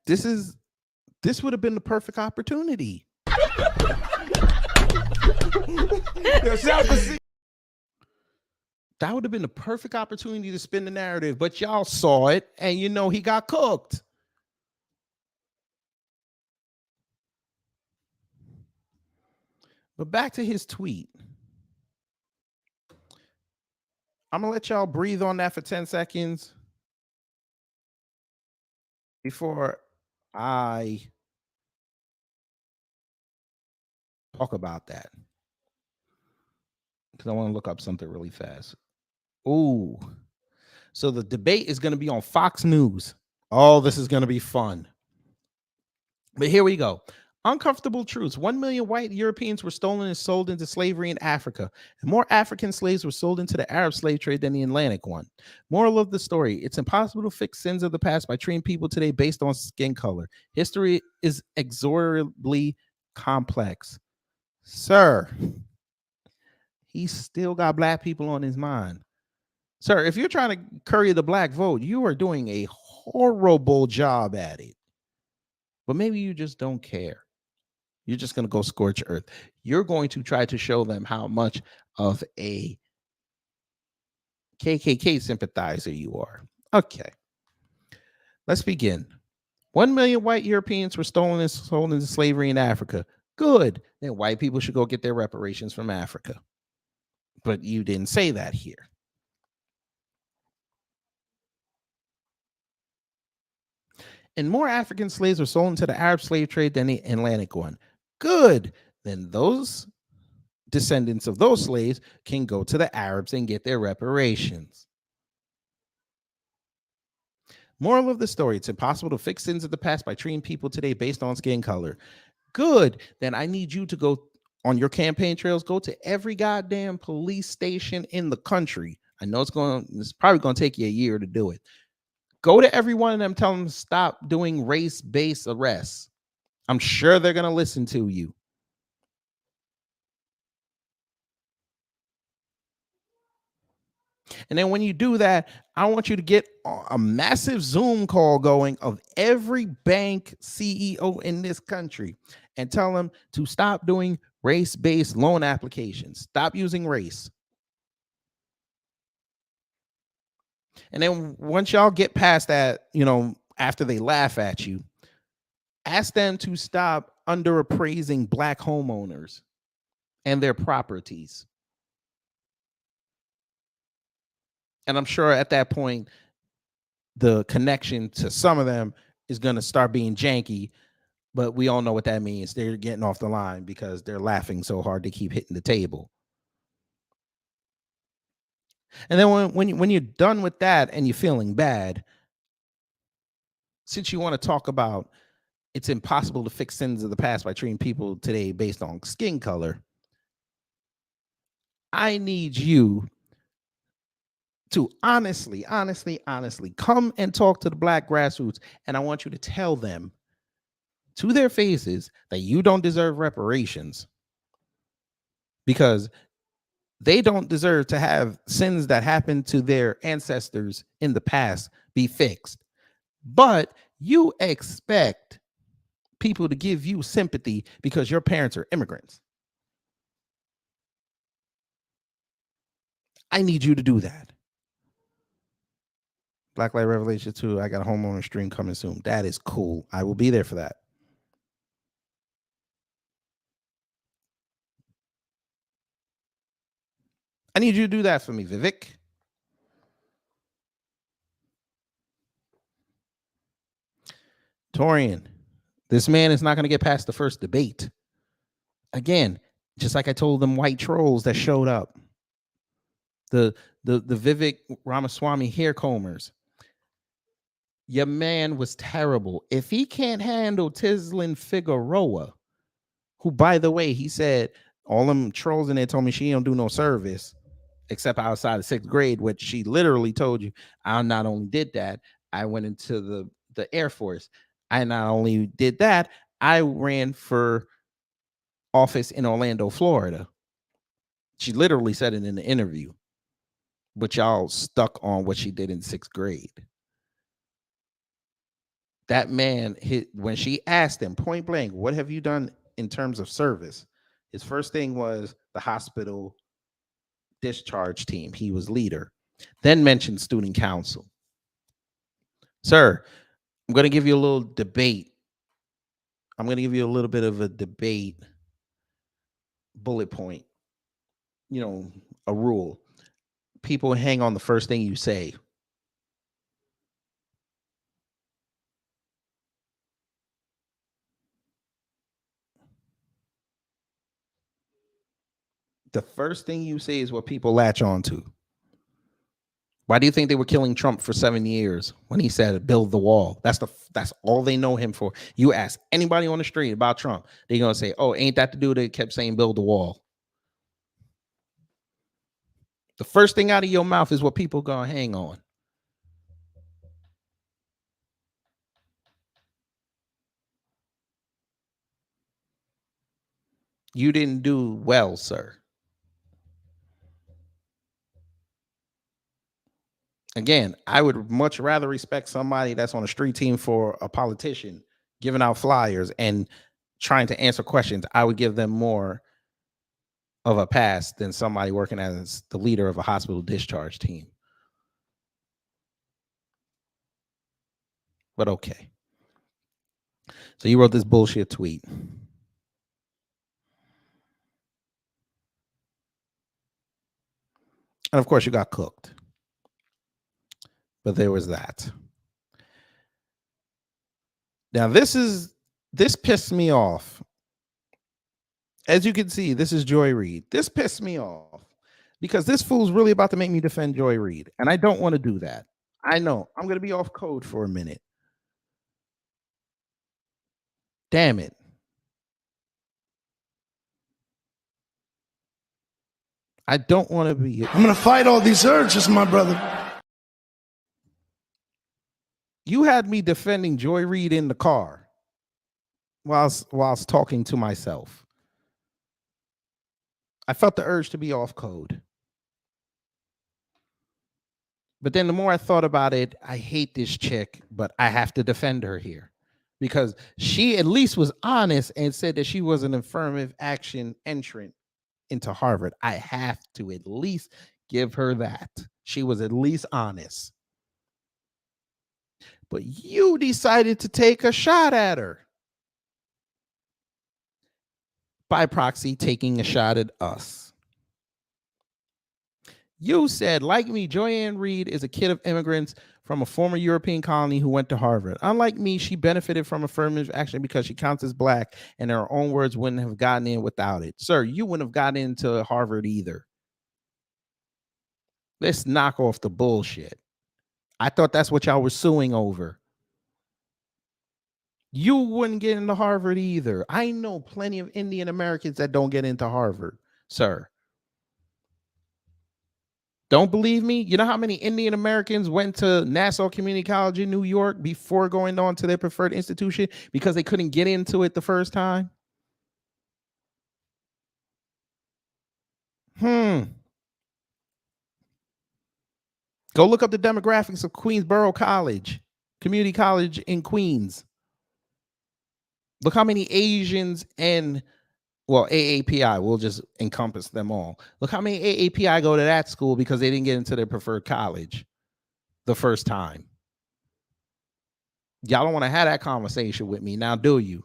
This would have been the perfect opportunity. That would have been the perfect opportunity to spin the narrative, but y'all saw it and you know he got cooked. But back to his tweet. I'm going to let y'all breathe on that for 10 seconds before I talk about that. Because I want to look up something really fast. Ooh. So the debate is going to be on Fox News. Oh, this is going to be fun. But here we go. Uncomfortable truths. 1 million white Europeans were stolen and sold into slavery in Africa. And more African slaves were sold into the Arab slave trade than the Atlantic one. Moral of the story. It's impossible to fix sins of the past by treating people today based on skin color. History is inexorably complex. Sir, he's still got black people on his mind. Sir, if you're trying to curry the black vote, you are doing a horrible job at it. But maybe you just don't care. You're just going to go scorch earth. You're going to try to show them how much of a KKK sympathizer you are. Okay. Let's begin. 1 million white Europeans were stolen and sold into slavery in Africa. Good. Then white people should go get their reparations from Africa. But you didn't say that here. And more African slaves were sold into the Arab slave trade than the Atlantic one. Good. Then those descendants of those slaves can go to the Arabs and get their reparations. Moral of the story, it's impossible to fix sins of the past by treating people today based on skin color. Good. Then I need you to go on your campaign trails, go to every goddamn police station in the country. I know it's probably going to take you a year to do it. Go to every one of them, tell them to stop doing race-based arrests. I'm sure they're going to listen to you. And then when you do that, I want you to get a massive Zoom call going of every bank CEO in this country and tell them to stop doing race-based loan applications. Stop using race. And then once y'all get past that, after they laugh at you, ask them to stop underappraising black homeowners and their properties. And I'm sure at that point, the connection to some of them is going to start being janky, but we all know what that means. They're getting off the line because they're laughing so hard they keep hitting the table. And then when you're done with that and you're feeling bad, since you want to talk about it's impossible to fix sins of the past by treating people today based on skin color, I need you to honestly come and talk to the Black grassroots. And I want you to tell them to their faces that you don't deserve reparations because they don't deserve to have sins that happened to their ancestors in the past be fixed. But you expect people to give you sympathy because your parents are immigrants. I need you to do that. Black Light Revelation 2, I got a homeowner stream coming soon. That is cool. I will be there for that. I need you to do that for me, Vivek. Torian, this man is not going to get past the first debate. Again, just like I told them white trolls that showed up. The Vivek Ramaswamy hair combers. Your man was terrible. If he can't handle Tislin Figueroa, who, by the way, he said all them trolls in there told me she don't do no service except outside of 6th grade, which she literally told you, I not only did that, I went into the Air Force. I not only did that, I ran for office in Orlando, Florida. She literally said it in the interview, but y'all stuck on what she did in 6th grade. That man, when she asked him point blank, what have you done in terms of service? His first thing was the hospital discharge team. He was leader. Then mentioned student council. Sir, I'm going to give you a little debate. I'm going to give you a little bit of a debate bullet point. You know, a rule. People hang on the first thing you say. The first thing you say is what people latch on to. Why do you think they were killing Trump for 7 years when he said build the wall? That's all they know him for. You ask anybody on the street about Trump, they're gonna say, "Oh, ain't that the dude that kept saying build the wall?" The first thing out of your mouth is what people gonna hang on. You didn't do well, sir. Again, I would much rather respect somebody that's on a street team for a politician giving out flyers and trying to answer questions. I would give them more of a pass than somebody working as the leader of a hospital discharge team. But okay. So you wrote this bullshit tweet. And of course you got cooked. But there was that. Now this pissed me off. As you can see, this is Joy Reid. This pissed me off because this fool's really about to make me defend Joy Reid. And I don't want to do that. I know. I'm going to be off code for a minute. Damn it. I don't want to be. I'm going to fight all these urges, my brother. You had me defending Joy Reid in the car whilst talking to myself. I felt the urge to be off code. But then the more I thought about it, I hate this chick, but I have to defend her here because she at least was honest and said that she was an affirmative action entrant into Harvard. I have to at least give her that. She was at least honest. But you decided to take a shot at her. By proxy, taking a shot at us. You said, like me, Joy Reid is a kid of immigrants from a former European colony who went to Harvard. Unlike me, she benefited from affirmative action because she counts as Black, and in her own words, wouldn't have gotten in without it. Sir, you wouldn't have gotten into Harvard either. Let's knock off the bullshit. I thought that's what y'all were suing over. You wouldn't get into Harvard either. I know plenty of Indian Americans that don't get into Harvard, sir. Don't believe me? You know how many Indian Americans went to Nassau Community College in New York before going on to their preferred institution because they couldn't get into it the first time? Go look up the demographics of Queensborough College, community college in Queens. Look how many Asians and, well, AAPI, we'll just encompass them all. Look how many AAPI go to that school because they didn't get into their preferred college the first time. Y'all don't want to have that conversation with me now, do you?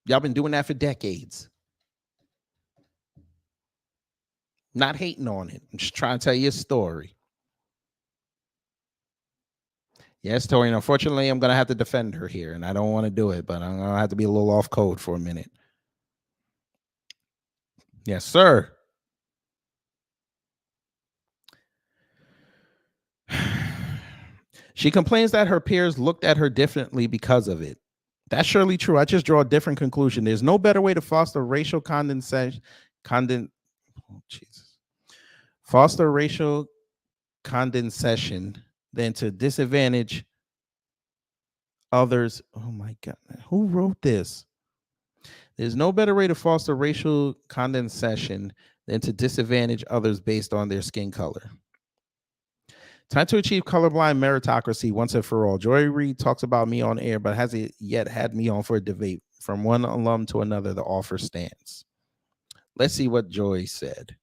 Y'all been doing that for decades. Not hating on it. I'm just trying to tell you a story. Yes, Tori, unfortunately, I'm going to have to defend her here, and I don't want to do it, but I'm going to have to be a little off code for a minute. Yes, sir. She complains that her peers looked at her differently because of it. That's surely true. I just draw a different conclusion. There's no better way to foster racial foster racial condensation than to disadvantage others. Oh my God, who wrote this? There's no better way to foster racial condensation than to disadvantage others based on their skin color. Time to achieve colorblind meritocracy once and for all. Joy Reid talks about me on air, but hasn't yet had me on for a debate. From one alum to another, the offer stands. Let's see what Joy said.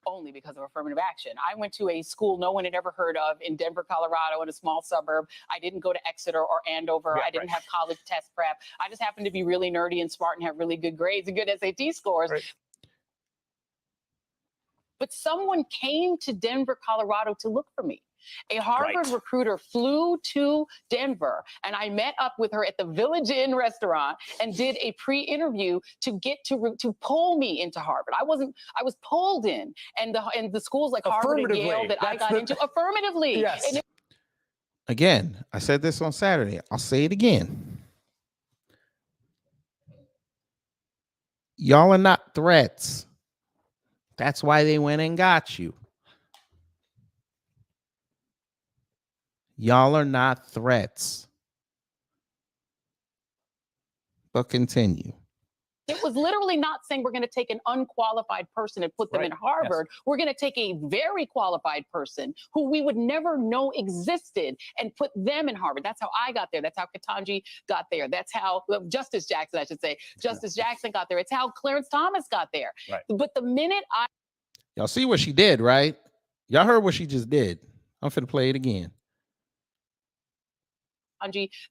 Only because of affirmative action. I went to a school no one had ever heard of in Denver, Colorado, in a small suburb. I didn't go to Exeter or Andover. I didn't have college test prep. I just happened to be really nerdy and smart and have really good grades and good SAT scores. Right. But someone came to Denver, Colorado to look for me. A Harvard recruiter flew to Denver, and I met up with her at the Village Inn restaurant and did a pre-interview to get to pull me into Harvard. I was pulled in, and the schools like Harvard and Yale that I got into affirmatively. Yes. Again, I said this on Saturday. I'll say it again. Y'all are not threats. That's why they went and got you. Y'all are not threats. But continue. It was literally not saying we're going to take an unqualified person and put them in Harvard. Yes. We're going to take a very qualified person who we would never know existed and put them in Harvard. That's how I got there. That's how Ketanji got there. That's how Justice Jackson, I should say. Justice Jackson got there. It's how Clarence Thomas got there. Right. But the minute y'all see what she did, right? Y'all heard what she just did. I'm finna play it again.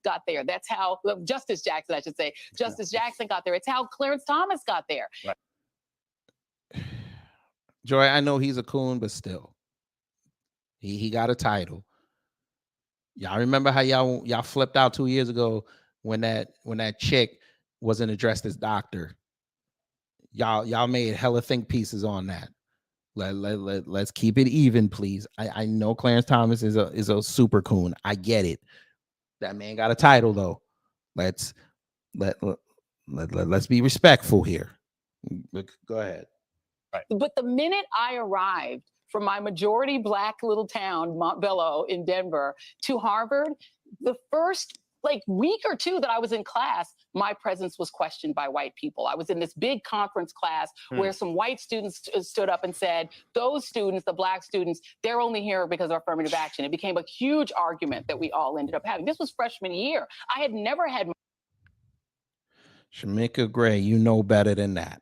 Got there. That's how Justice Jackson, I should say. Justice Jackson got there. It's how Clarence Thomas got there. Right. Joy, I know he's a coon, but still, he got a title. Y'all remember how y'all flipped out 2 years ago when that chick wasn't addressed as doctor? Y'all made hella think pieces on that. Let's keep it even, please. I know Clarence Thomas is a super coon. I get it. That man got a title though. Let's be respectful here. Go ahead. Right. But the minute I arrived from my majority Black little town, Montbello in Denver, to Harvard, the first week or two that I was in class, my presence was questioned by white people. I was in this big conference class where some white students stood up and said, those students, the Black students, they're only here because of affirmative action. It became a huge argument that we all ended up having. This was freshman year. I had never had. Shamika Gray, you know better than that.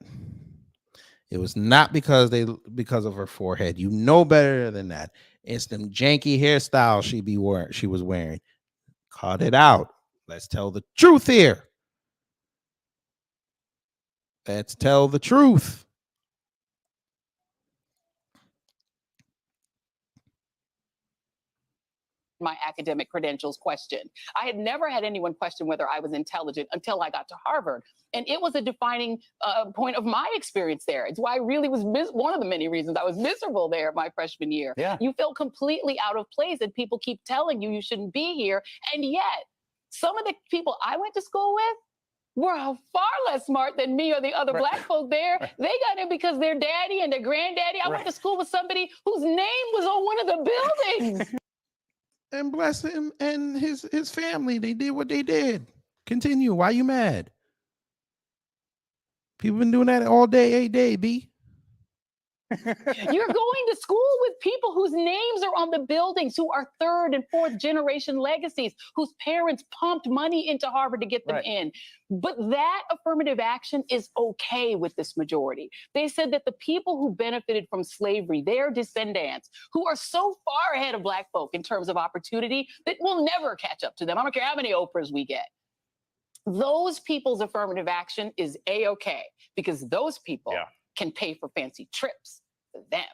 It was not because of her forehead. You know better than that. It's them janky hairstyles she was wearing. Caught it out. Let's tell the truth here. Let's tell the truth. My academic credentials questioned. I had never had anyone question whether I was intelligent until I got to Harvard. And it was a defining point of my experience there. It's why I really was one of the many reasons I was miserable there my freshman year. Yeah. You feel completely out of place and people keep telling you you shouldn't be here. And yet, some of the people I went to school with, were far less smart than me or the other black folk there. They got in because their daddy and their granddaddy. I went to school with somebody whose name was on one of the buildings. And bless him and his family. They did what they did. Continue. Why you mad? People been doing that all day, 8 day, B. You're going to school with people whose names are on the buildings, who are third and fourth generation legacies, whose parents pumped money into Harvard to get them in. But that affirmative action is okay with this majority. They said that the people who benefited from slavery, their descendants, who are so far ahead of black folk in terms of opportunity that we'll never catch up to them. I don't care how many Oprahs we get. Those people's affirmative action is A-okay because those people can pay for fancy trips for them.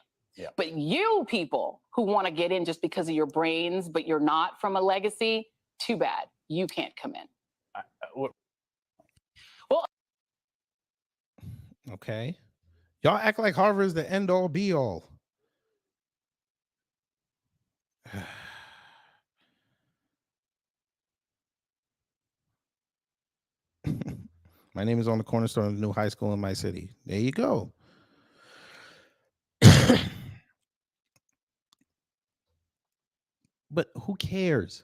But you people who want to get in just because of your brains, but you're not from a legacy, too bad. You can't come in. Well, okay. Y'all act like Harvard is the end all be all. My name is on the cornerstone of the new high school in my city. There you go. But who cares?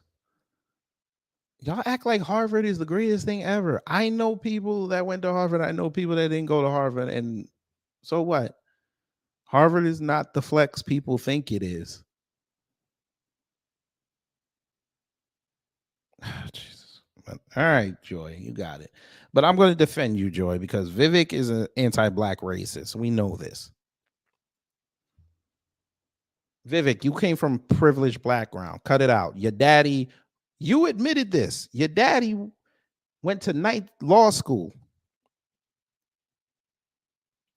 Y'all act like Harvard is the greatest thing ever. I know people that went to Harvard. I know people that didn't go to Harvard. And so what? Harvard is not the flex people think it is. Jesus. All right, Joy, you got it. But I'm going to defend you, Joy, because Vivek is an anti-black racist. We know this. Vivek, you came from a privileged background. Cut it out. Your daddy, you admitted this. Your daddy went to night law school.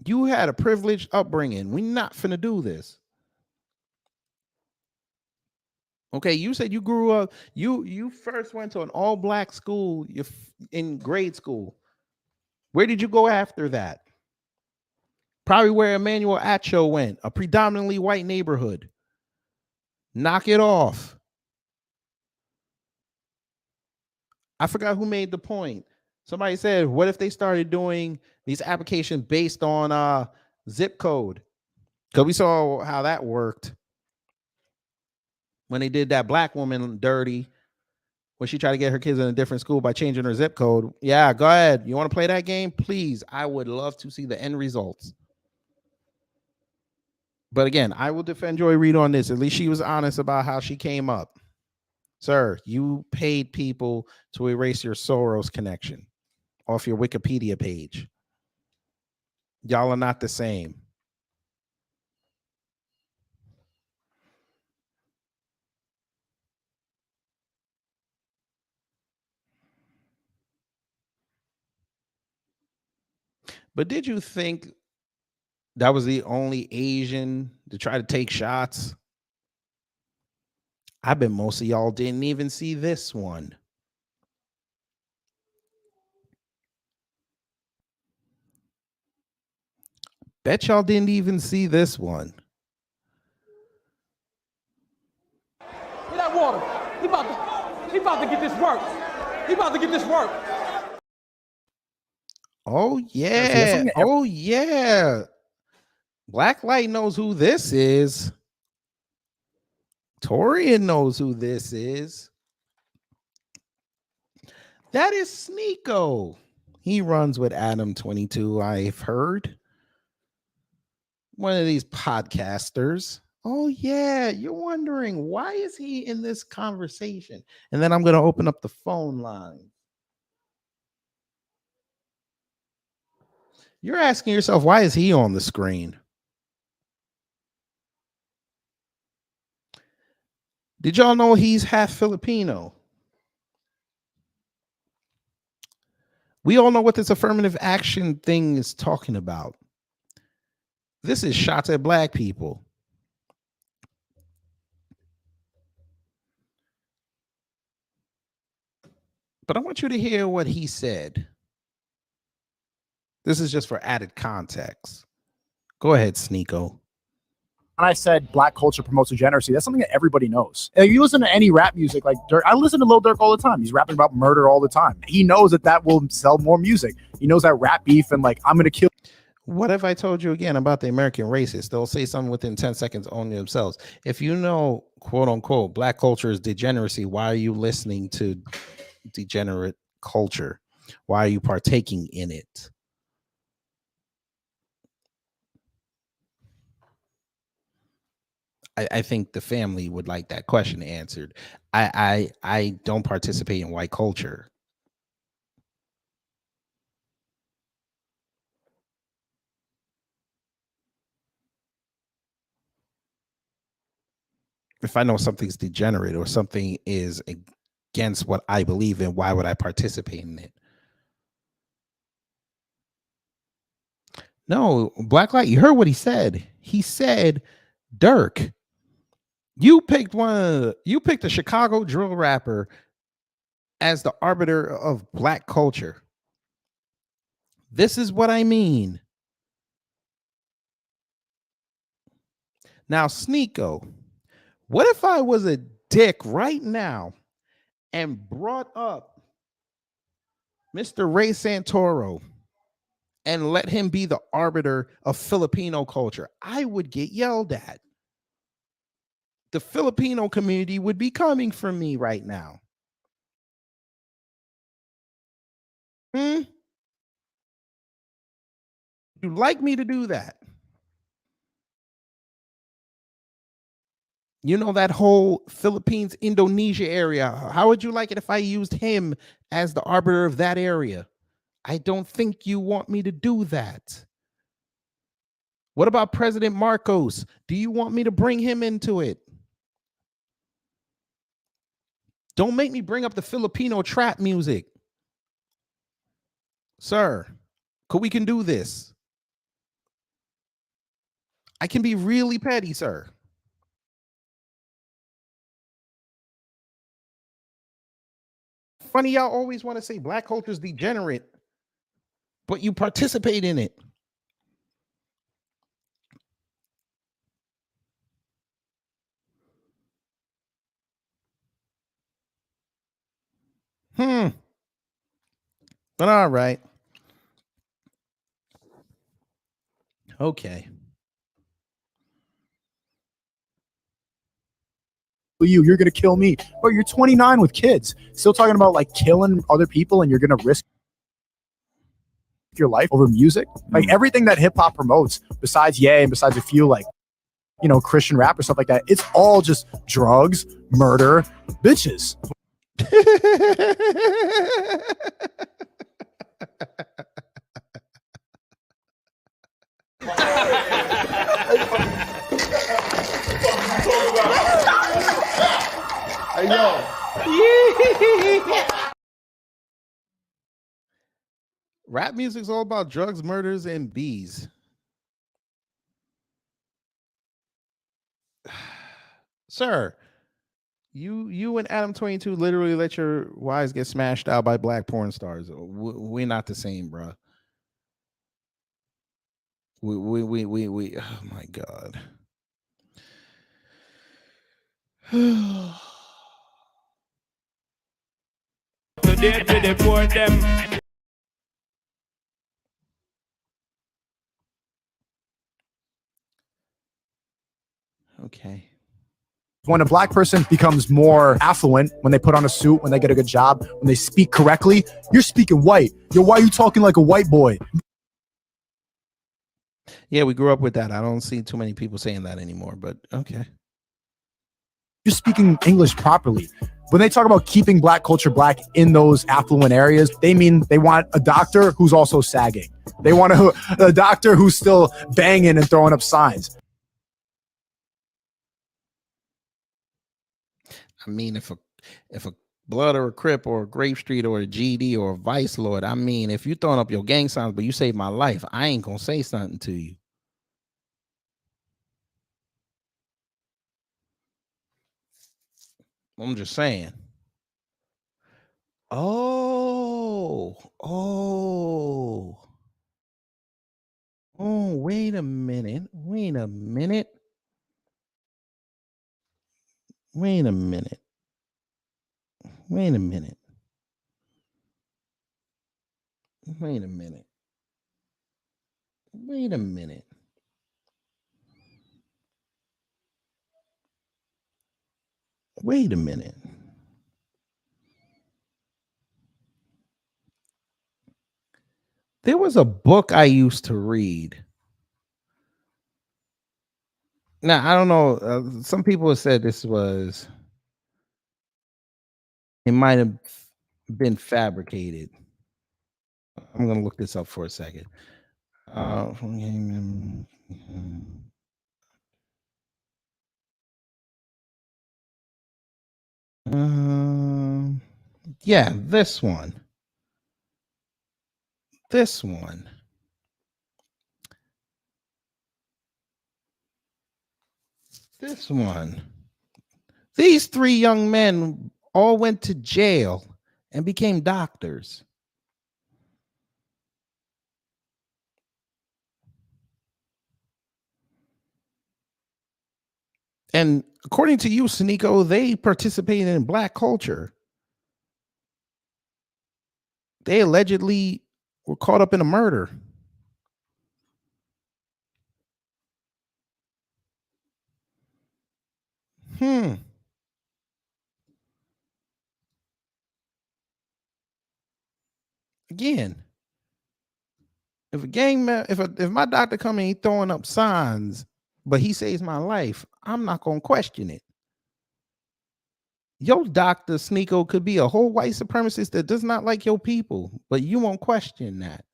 You had a privileged upbringing. We're not finna do this. Okay, you said you grew up, you first went to an all-black school in grade school. Where did you go after that? Probably where Emmanuel Acho went, a predominantly white neighborhood. Knock it off. I forgot who made the point. Somebody said, what if they started doing these applications based on zip code? Because we saw how that worked when they did that black woman dirty when she tried to get her kids in a different school by changing her zip code. Yeah, go ahead. You want to play that game? Please. I would love to see the end results. But again, I will defend Joy Reid on this. At least she was honest about how she came up. Sir, you paid people to erase your Soros connection off your Wikipedia page. Y'all are not the same. But did you think that was the only Asian to try to take shots? I bet most of y'all didn't even see this one. Bet y'all didn't even see this one. Get that water. He about to get this work. He about to get this work. Oh yeah. Oh yeah. Blacklight knows who this is. Torian knows who this is. That is Sneeko. He runs with Adam 22, I've heard. One of these podcasters. Oh yeah, you're wondering why is he in this conversation? And then I'm going to open up the phone line. You're asking yourself, why is he on the screen? Did y'all know he's half Filipino? We all know what this affirmative action thing is talking about. This is shots at black people. But I want you to hear what he said. This is just for added context. Go ahead, Sneeko. When I said black culture promotes degeneracy, that's something that everybody knows. If you listen to any rap music, like Durk, I listen to Lil Durk all the time. He's rapping about murder all the time. He knows that will sell more music. He knows that rap beef and like, I'm going to kill. What if I told you again about the American racists? They'll say something within 10 seconds on themselves. If you know, quote unquote, black culture is degeneracy, why are you listening to degenerate culture? Why are you partaking in it? I think the family would like that question answered. I don't participate in white culture. If I know something's degenerate or something is against what I believe in, why would I participate in it? No, Blacklight, you heard what he said. He said, Durk, you picked a Chicago drill rapper as the arbiter of black culture. This is what I mean. Now, Sneeko, what if I was a dick right now and brought up Mr. Ray Santoro and let him be the arbiter of Filipino culture? I would get yelled at. The Filipino community would be coming for me right now. You'd like me to do that? You know, that whole Philippines, Indonesia area. How would you like it if I used him as the arbiter of that area? I don't think you want me to do that. What about President Marcos? Do you want me to bring him into it? Don't make me bring up the Filipino trap music. Sir, we can do this. I can be really petty, sir. Funny, y'all always want to say black culture is degenerate, but you participate in it. But all right. Okay. You're going to kill me. But you're 29 with kids, still talking about like killing other people, and you're going to risk your life over music. Like everything that hip hop promotes, besides and besides a few like, you know, Christian rap or stuff like that, it's all just drugs, murder, bitches. Hey, yo. Rap music's all about drugs, murders, and bees. Sir, you and Adam 22 literally let your wives get smashed out by black porn stars. We're not the same, bro. We oh my God. Okay. When a black person becomes more affluent, when they put on a suit, when they get a good job, when they speak correctly, you're speaking white. Yo, why are you talking like a white boy? Yeah, we grew up with that. I don't see too many people saying that anymore, but okay. You're speaking English properly. When they talk about keeping black culture black in those affluent areas, they mean they want a doctor who's also sagging. They want a doctor who's still banging and throwing up signs. I mean, if a Blood or a Crip or a Grape Street or a GD or a Vice Lord, I mean, if you throwing up your gang signs, but you saved my life, I ain't gonna say something to you. I'm just saying. Oh, wait a minute. Wait a minute. Wait a minute. Wait a minute. Wait a minute. Wait a minute. There was a book I used to read. Now, I don't know. Some people have said this was, it might have been fabricated. I'm going to look this up for a second. Yeah, this one. This one. This one. These three young men all went to jail and became doctors. And according to you, Sneeko, they participated in Black culture. They allegedly were caught up in a murder. Again, if if my doctor come and he throwing up signs, but he saves my life, I'm not gonna question it. Your doctor, Sneeko, could be a whole white supremacist that does not like your people, but you won't question that.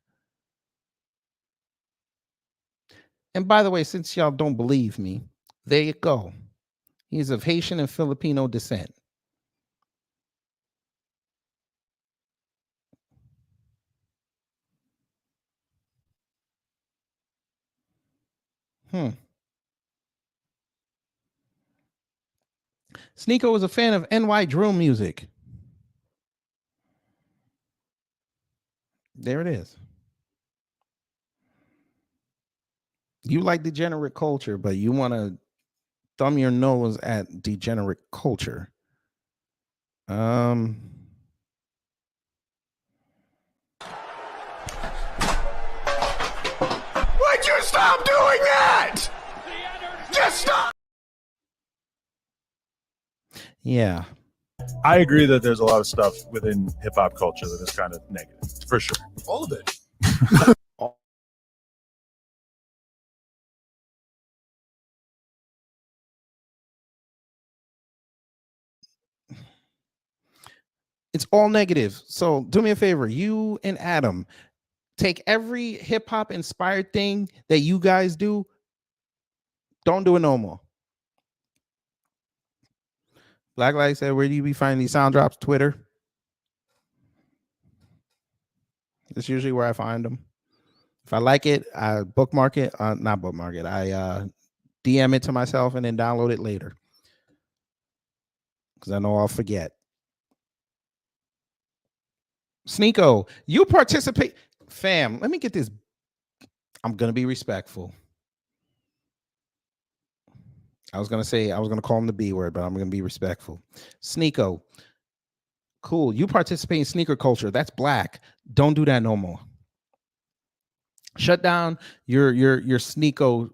And by the way, since y'all don't believe me, there you go. He's of Haitian and Filipino descent. Sneeko was a fan of NY drill music. There it is. You like degenerate culture, but you want to thumb your nose at degenerate culture. Would you stop doing that? Just stop. Yeah. I agree that there's a lot of stuff within hip hop culture that is kind of negative, for sure. All of it. It's all negative. So do me a favor, you and Adam, take every hip hop inspired thing that you guys do. Don't do it no more. Black Light said, where do you be finding these sound drops? Twitter. That's usually where I find them. If I like it, I bookmark it. Not bookmark it. I DM it to myself and then download it later. Because I know I'll forget. Sneeko, you participate. Fam, let me get this. I'm going to be respectful. I was going to call him the B word, but I'm going to be respectful. Sneeko, cool. You participate in sneaker culture. That's black. Don't do that no more. Shut down your Sneeko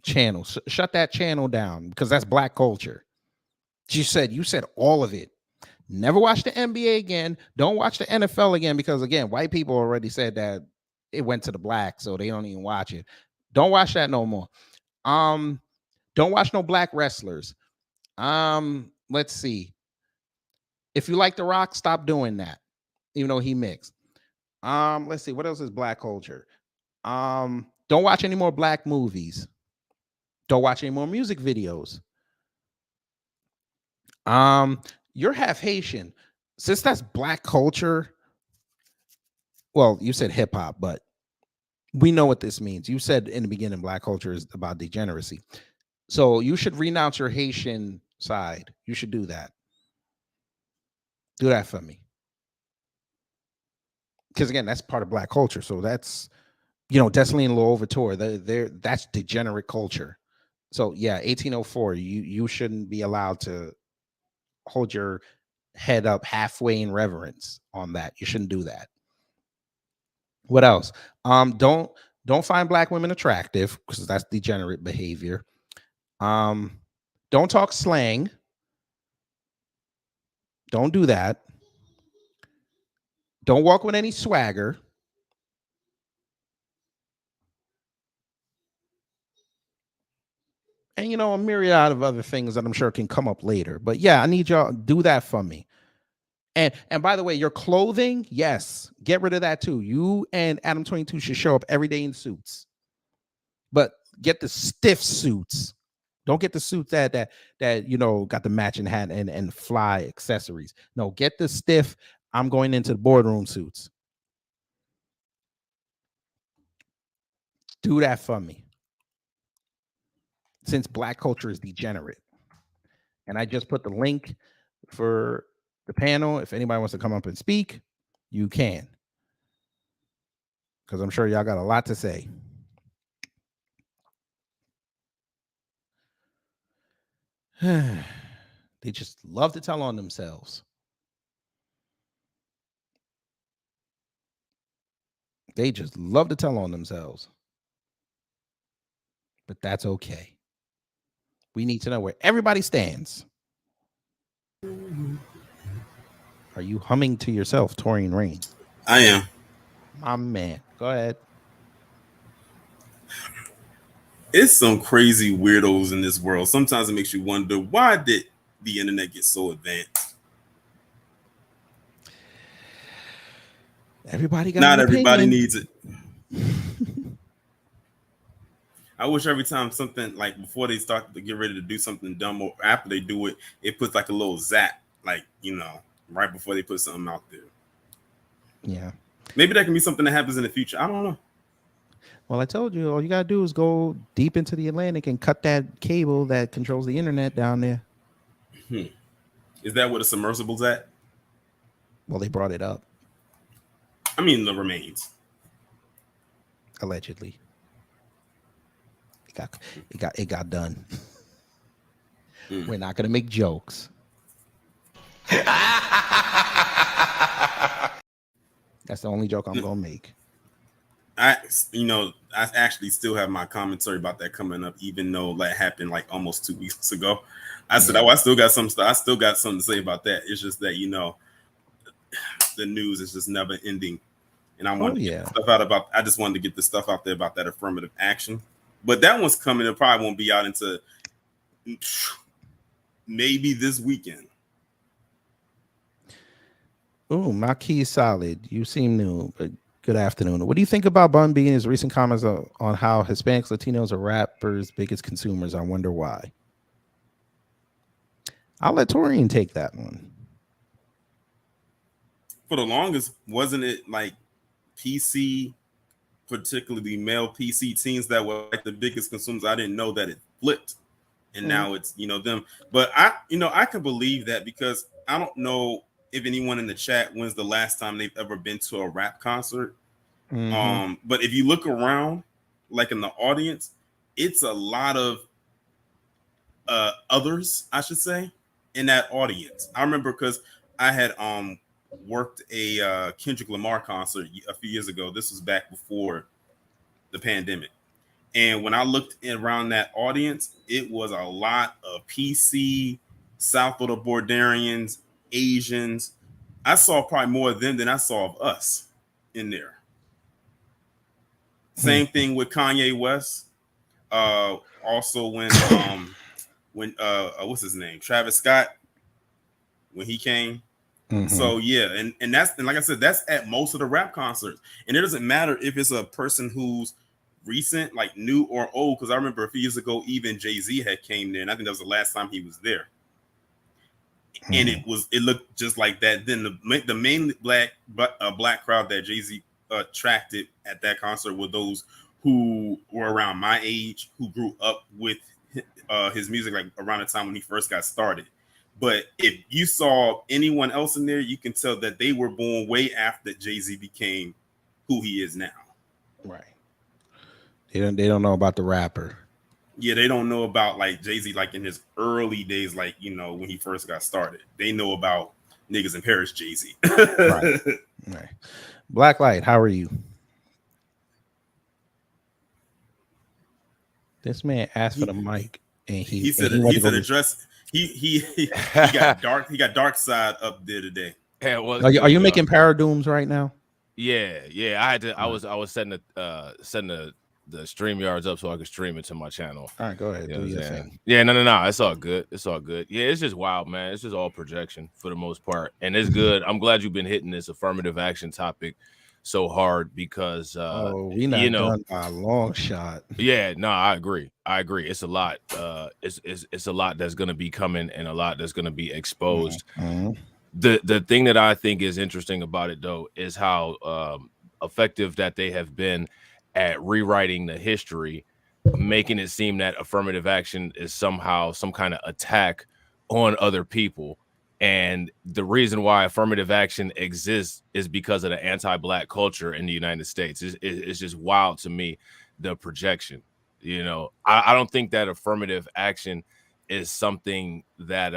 channel. Shut that channel down because that's black culture. You said all of it. Never watch the NBA again. Don't watch the NFL again because, again, white people already said that it went to the black, so they don't even watch it. Don't watch that no more. Don't watch no black wrestlers. Let's see. If you like The Rock, stop doing that, even though he mixed. Let's see. What else is black culture? Don't watch any more black movies. Don't watch any more music videos. You're half Haitian. Since that's black culture, well, you said hip hop, but we know what this means. You said in the beginning, black culture is about degeneracy. So you should renounce your Haitian side. You should do that. Do that for me. Because again, that's part of black culture. So that's, Destiny and Lil Overture. That's degenerate culture. So yeah, 1804. You shouldn't be allowed to hold your head up halfway in reverence on that. You shouldn't do that. What else? Don't find black women attractive because that's degenerate behavior. Don't talk slang. Don't do that. Don't walk with any swagger. And a myriad of other things that I'm sure can come up later. But yeah, I need y'all to do that for me. And by the way, your clothing, yes, get rid of that too. You and Adam 22 should show up every day in suits. But get the stiff suits. Don't get the suits that got the matching hat and fly accessories. No, get the stiff. I'm going into the boardroom suits. Do that for me. Since black culture is degenerate. And I just put the link for the panel. If anybody wants to come up and speak, you can. Because I'm sure y'all got a lot to say. They just love to tell on themselves. They just love to tell on themselves. But that's okay. We need to know where everybody stands. Are you humming to yourself, Torian Rain? I am. My man. Go ahead. It's some crazy weirdos in this world. Sometimes it makes you wonder, why did the internet get so advanced? Everybody got Not an everybody opinion. needs it. I wish every time something, like before they start to get ready to do something dumb, or after they do it, it puts like a little zap, like, right before they put something out there. Yeah. Maybe that can be something that happens in the future. I don't know. Well, I told you, all you got to do is go deep into the Atlantic and cut that cable that controls the internet down there. Is that what a submersible's at? Well, they brought it up. I mean, the remains. Allegedly. It got done. We're not going to make jokes. That's the only joke I'm going to make. I actually still have my commentary about that coming up, even though that happened like almost 2 weeks ago. I said, I still got some stuff. I still got something to say about that. It's just that, the news is just never ending. And I wanted to get stuff out about, I just wanted to get the stuff out there about that affirmative action. But that one's coming. It probably won't be out until maybe this weekend. Oh, my key is solid. You seem new, but good afternoon. What do you think about Bun B and his recent comments on how Hispanics, Latinos are rappers' biggest consumers? I wonder why. I'll let Torian take that one. For the longest, wasn't it like PC, particularly male PC teens that were like the biggest consumers? I didn't know that it flipped. And now it's, them. But I can believe that, because I don't know if anyone in the chat, when's the last time they've ever been to a rap concert. But if you look around, like in the audience, it's a lot of others, I should say, in that audience. I remember because I had worked a Kendrick Lamar concert a few years ago. This was back before the pandemic. And when I looked around that audience, it was a lot of PC, South of the Borderians, Asians. I saw probably more of them than I saw of us in there. Same thing with Kanye West. Also when what's his name? Travis Scott, when he came. So yeah, and like I said, that's at most of the rap concerts. And it doesn't matter if it's a person who's recent, like new or old, because I remember a few years ago, even Jay-Z had came there, and I think that was the last time he was there. And it looked just like that. Then the main black crowd that Jay-Z attracted at that concert were those who were around my age, who grew up with his music, like around the time when he first got started. But if you saw anyone else in there, you can tell that they were born way after Jay-Z became who he is now. Right. They don't know about the rapper. Yeah, they don't know about like Jay-Z, like in his early days, like, you know, when he first got started. They know about niggas in Paris Jay-Z. Right. Right. Blacklight, how are you? This man asked for the mic, and he said address. He got dark side up there today. Yeah, well, are you making paradooms right now? Yeah. I had to. I was setting the StreamYards up so I could stream it to my channel. All right, go ahead. You know do your thing. Yeah, no. It's all good. It's all good. Yeah, it's just wild, man. It's just all projection for the most part, and it's good. I'm glad you've been hitting this affirmative action topic so hard because we not done by a long shot. Yeah, no, I agree. It's a lot. It's a lot that's gonna be coming and a lot that's gonna be exposed. Mm-hmm. The thing that I think is interesting about it though is how effective that they have been at rewriting the history, making it seem that affirmative action is somehow some kind of attack on other people. And the reason why affirmative action exists is because of the anti-Black culture in the United States. It's just wild to me, the projection. You know, I don't think that affirmative action is something that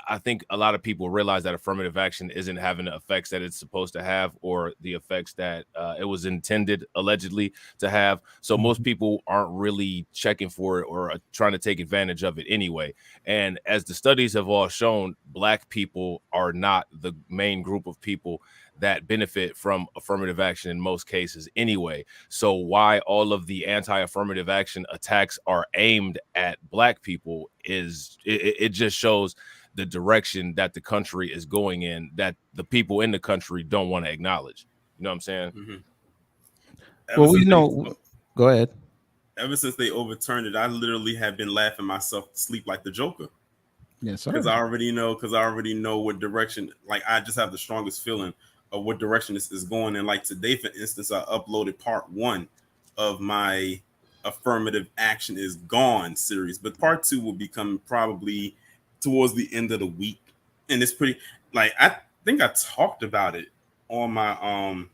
I think a lot of people realize that affirmative action isn't having the effects that it's supposed to have, or the effects that it was intended allegedly to have. So most people aren't really checking for it or trying to take advantage of it anyway. And as the studies have all shown, Black people are not the main group of people that benefit from affirmative action in most cases anyway. So why all of the anti-affirmative action attacks are aimed at Black people is it just shows the direction that the country is going in, that the people in the country don't want to acknowledge. You know what I'm saying? Mm-hmm. Well, we know. Go ahead. Ever since they overturned it, I literally have been laughing myself to sleep like the Joker. Yes, sir. Because I already know what direction. Like, I just have the strongest feeling of what direction this is going. And like today, for instance, I uploaded part 1 of my affirmative action is gone series, but part 2 will become probably towards the end of the week. And it's pretty, like, I think I talked about it on my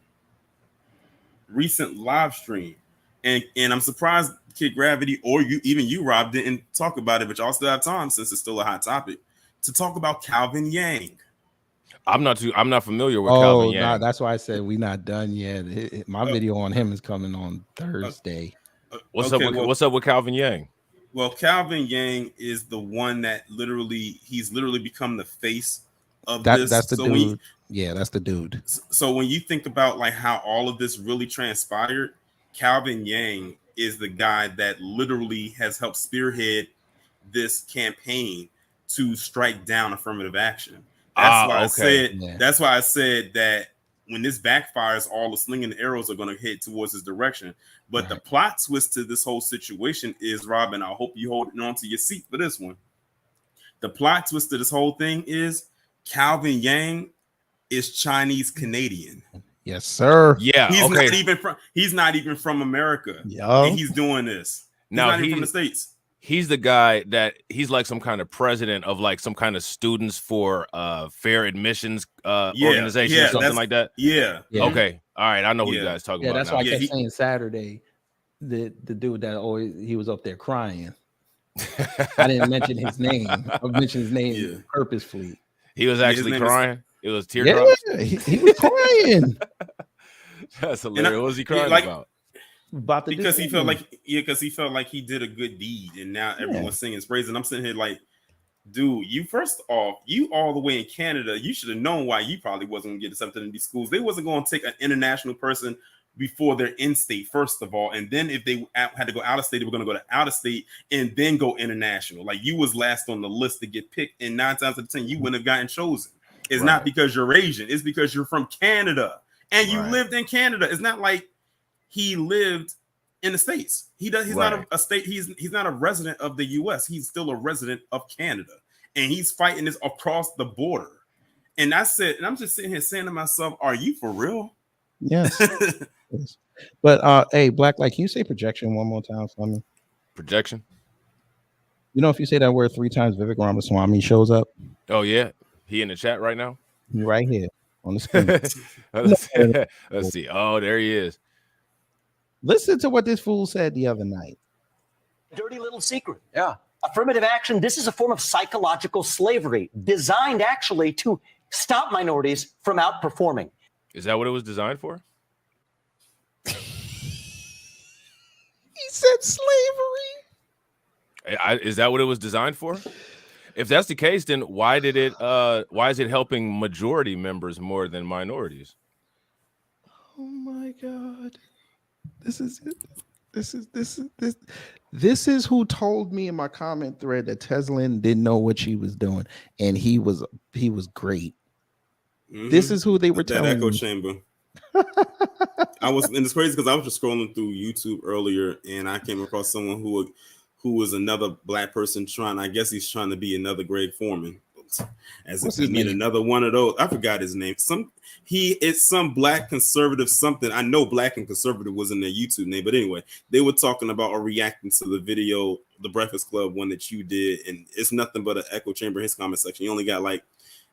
recent live stream, and I'm surprised Kid Gravity or you Rob didn't talk about it, but y'all still have time, since it's still a hot topic, to talk about Calvin Yang. I'm not familiar with Calvin Yang. Nah, that's why I said we not done yet. My video on him is coming on Thursday. What's up with Calvin Yang? Well, Calvin Yang is the one that he's literally become the face of this. That's the dude. That's the dude. So when you think about like how all of this really transpired, Calvin Yang is the guy that literally has helped spearhead this campaign to strike down affirmative action. That's why I said that when this backfires, all the slinging arrows are going to hit towards his direction. But the plot twist to this whole situation is, Robin, I hope you holding on to your seat for this one. The plot twist to this whole thing is Calvin Yang is Chinese Canadian. Yes, sir. Yeah, he's not even from America. Yeah, and he's doing this. He's not even from the States. He's the guy that he's like some kind of president of like some kind of students for fair admissions organization or something like that. Yeah. Okay. All right. I know who you guys talking about. That's now. why I kept saying Saturday. The dude that he was up there crying. I didn't mention his name. I mentioned his name purposefully. He was actually crying. It was teardrops. Yeah, he was crying. That's hilarious. What was he crying about? Because he felt like he did a good deed, and now everyone's singing his praise. And I'm sitting here like, dude, you all the way in Canada, you should have known why you probably wasn't gonna get accepted in these schools. They wasn't gonna take an international person before they're in state, first of all, and then if they had to go out of state, they were gonna go to out of state and then go international. Like, you was last on the list to get picked, and 9 times out of 10 you wouldn't have gotten chosen. It's not because you're Asian, it's because you're from Canada and you lived in Canada. It's not like he lived in the States. He's not a state. He's not a resident of the U.S. He's still a resident of Canada, and he's fighting this across the border. And I'm just sitting here saying to myself, "Are you for real?" Yes. Yes. But hey, Blacklight, can you say projection one more time for me? Projection. You know, if you say that word 3 times, Vivek Ramaswamy shows up. Oh yeah, he in the chat right now. Right here on the screen. Let's see. Oh, there he is. Listen to what this fool said the other night. Dirty little secret. Yeah. Affirmative action, this is a form of psychological slavery designed actually to stop minorities from outperforming. Is that what it was designed for? He said slavery. Is that what it was designed for? If that's the case, then why is it helping majority members more than minorities? Oh my God. This is it. This is who told me in my comment thread that Teslin didn't know what she was doing, and he was great. This is who they were that telling echo me. chamber. And it's crazy because I was just scrolling through YouTube earlier, and I came across someone who was another black person I guess he's trying to be another Greg Foreman. As if we need another one of those. I forgot his name. It's some black conservative something. I know black and conservative was in their YouTube name, but anyway, they were talking about or reacting to the video, the Breakfast Club one that you did, and it's nothing but an echo chamber in his comment section. He only got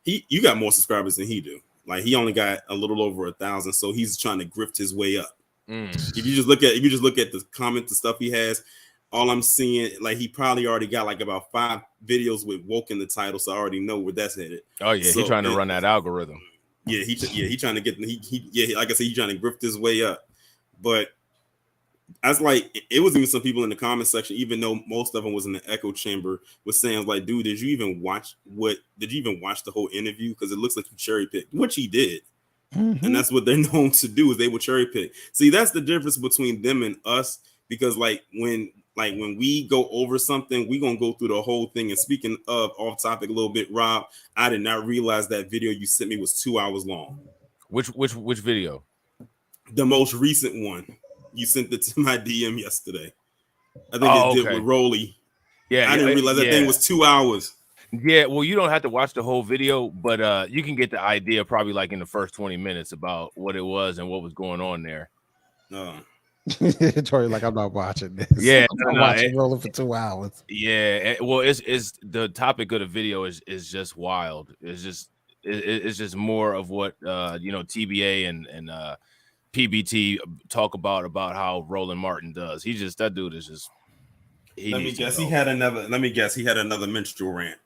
you got more subscribers than he do. Like he only got a little over 1,000, so he's trying to grift his way up. If you just look at the comment, the stuff he has, all I'm seeing, like he probably already got like about 5 videos with woke in the title, so I already know where that's headed. Oh yeah, he's trying to run that algorithm. Yeah, he trying to get like I said, he's trying to grift his way up. But I was like, it was even some people in the comment section, even though most of them was in the echo chamber, was saying like, dude, did you even watch the whole interview? Because it looks like you cherry picked, which he did. And that's what they're known to do, is they will cherry pick. See, that's the difference between them and us, because when we go over something, we're gonna go through the whole thing. And speaking of off topic a little bit, Rob, I did not realize that video you sent me was 2 hours long. Which video? The most recent one. You sent it to my DM yesterday. I think it did with Rolly. Yeah, I didn't realize that thing was 2 hours. Yeah, well, you don't have to watch the whole video, but you can get the idea probably like in the first 20 minutes about what it was and what was going on there. Tori, like, I'm not watching this. Yeah, I'm watching Rolling for 2 hours. Yeah, well, it's the topic of the video is just wild. It's just more of what TBA and PBT talk about how Roland Martin does. That dude is just. Let me guess. He had another menstrual rant.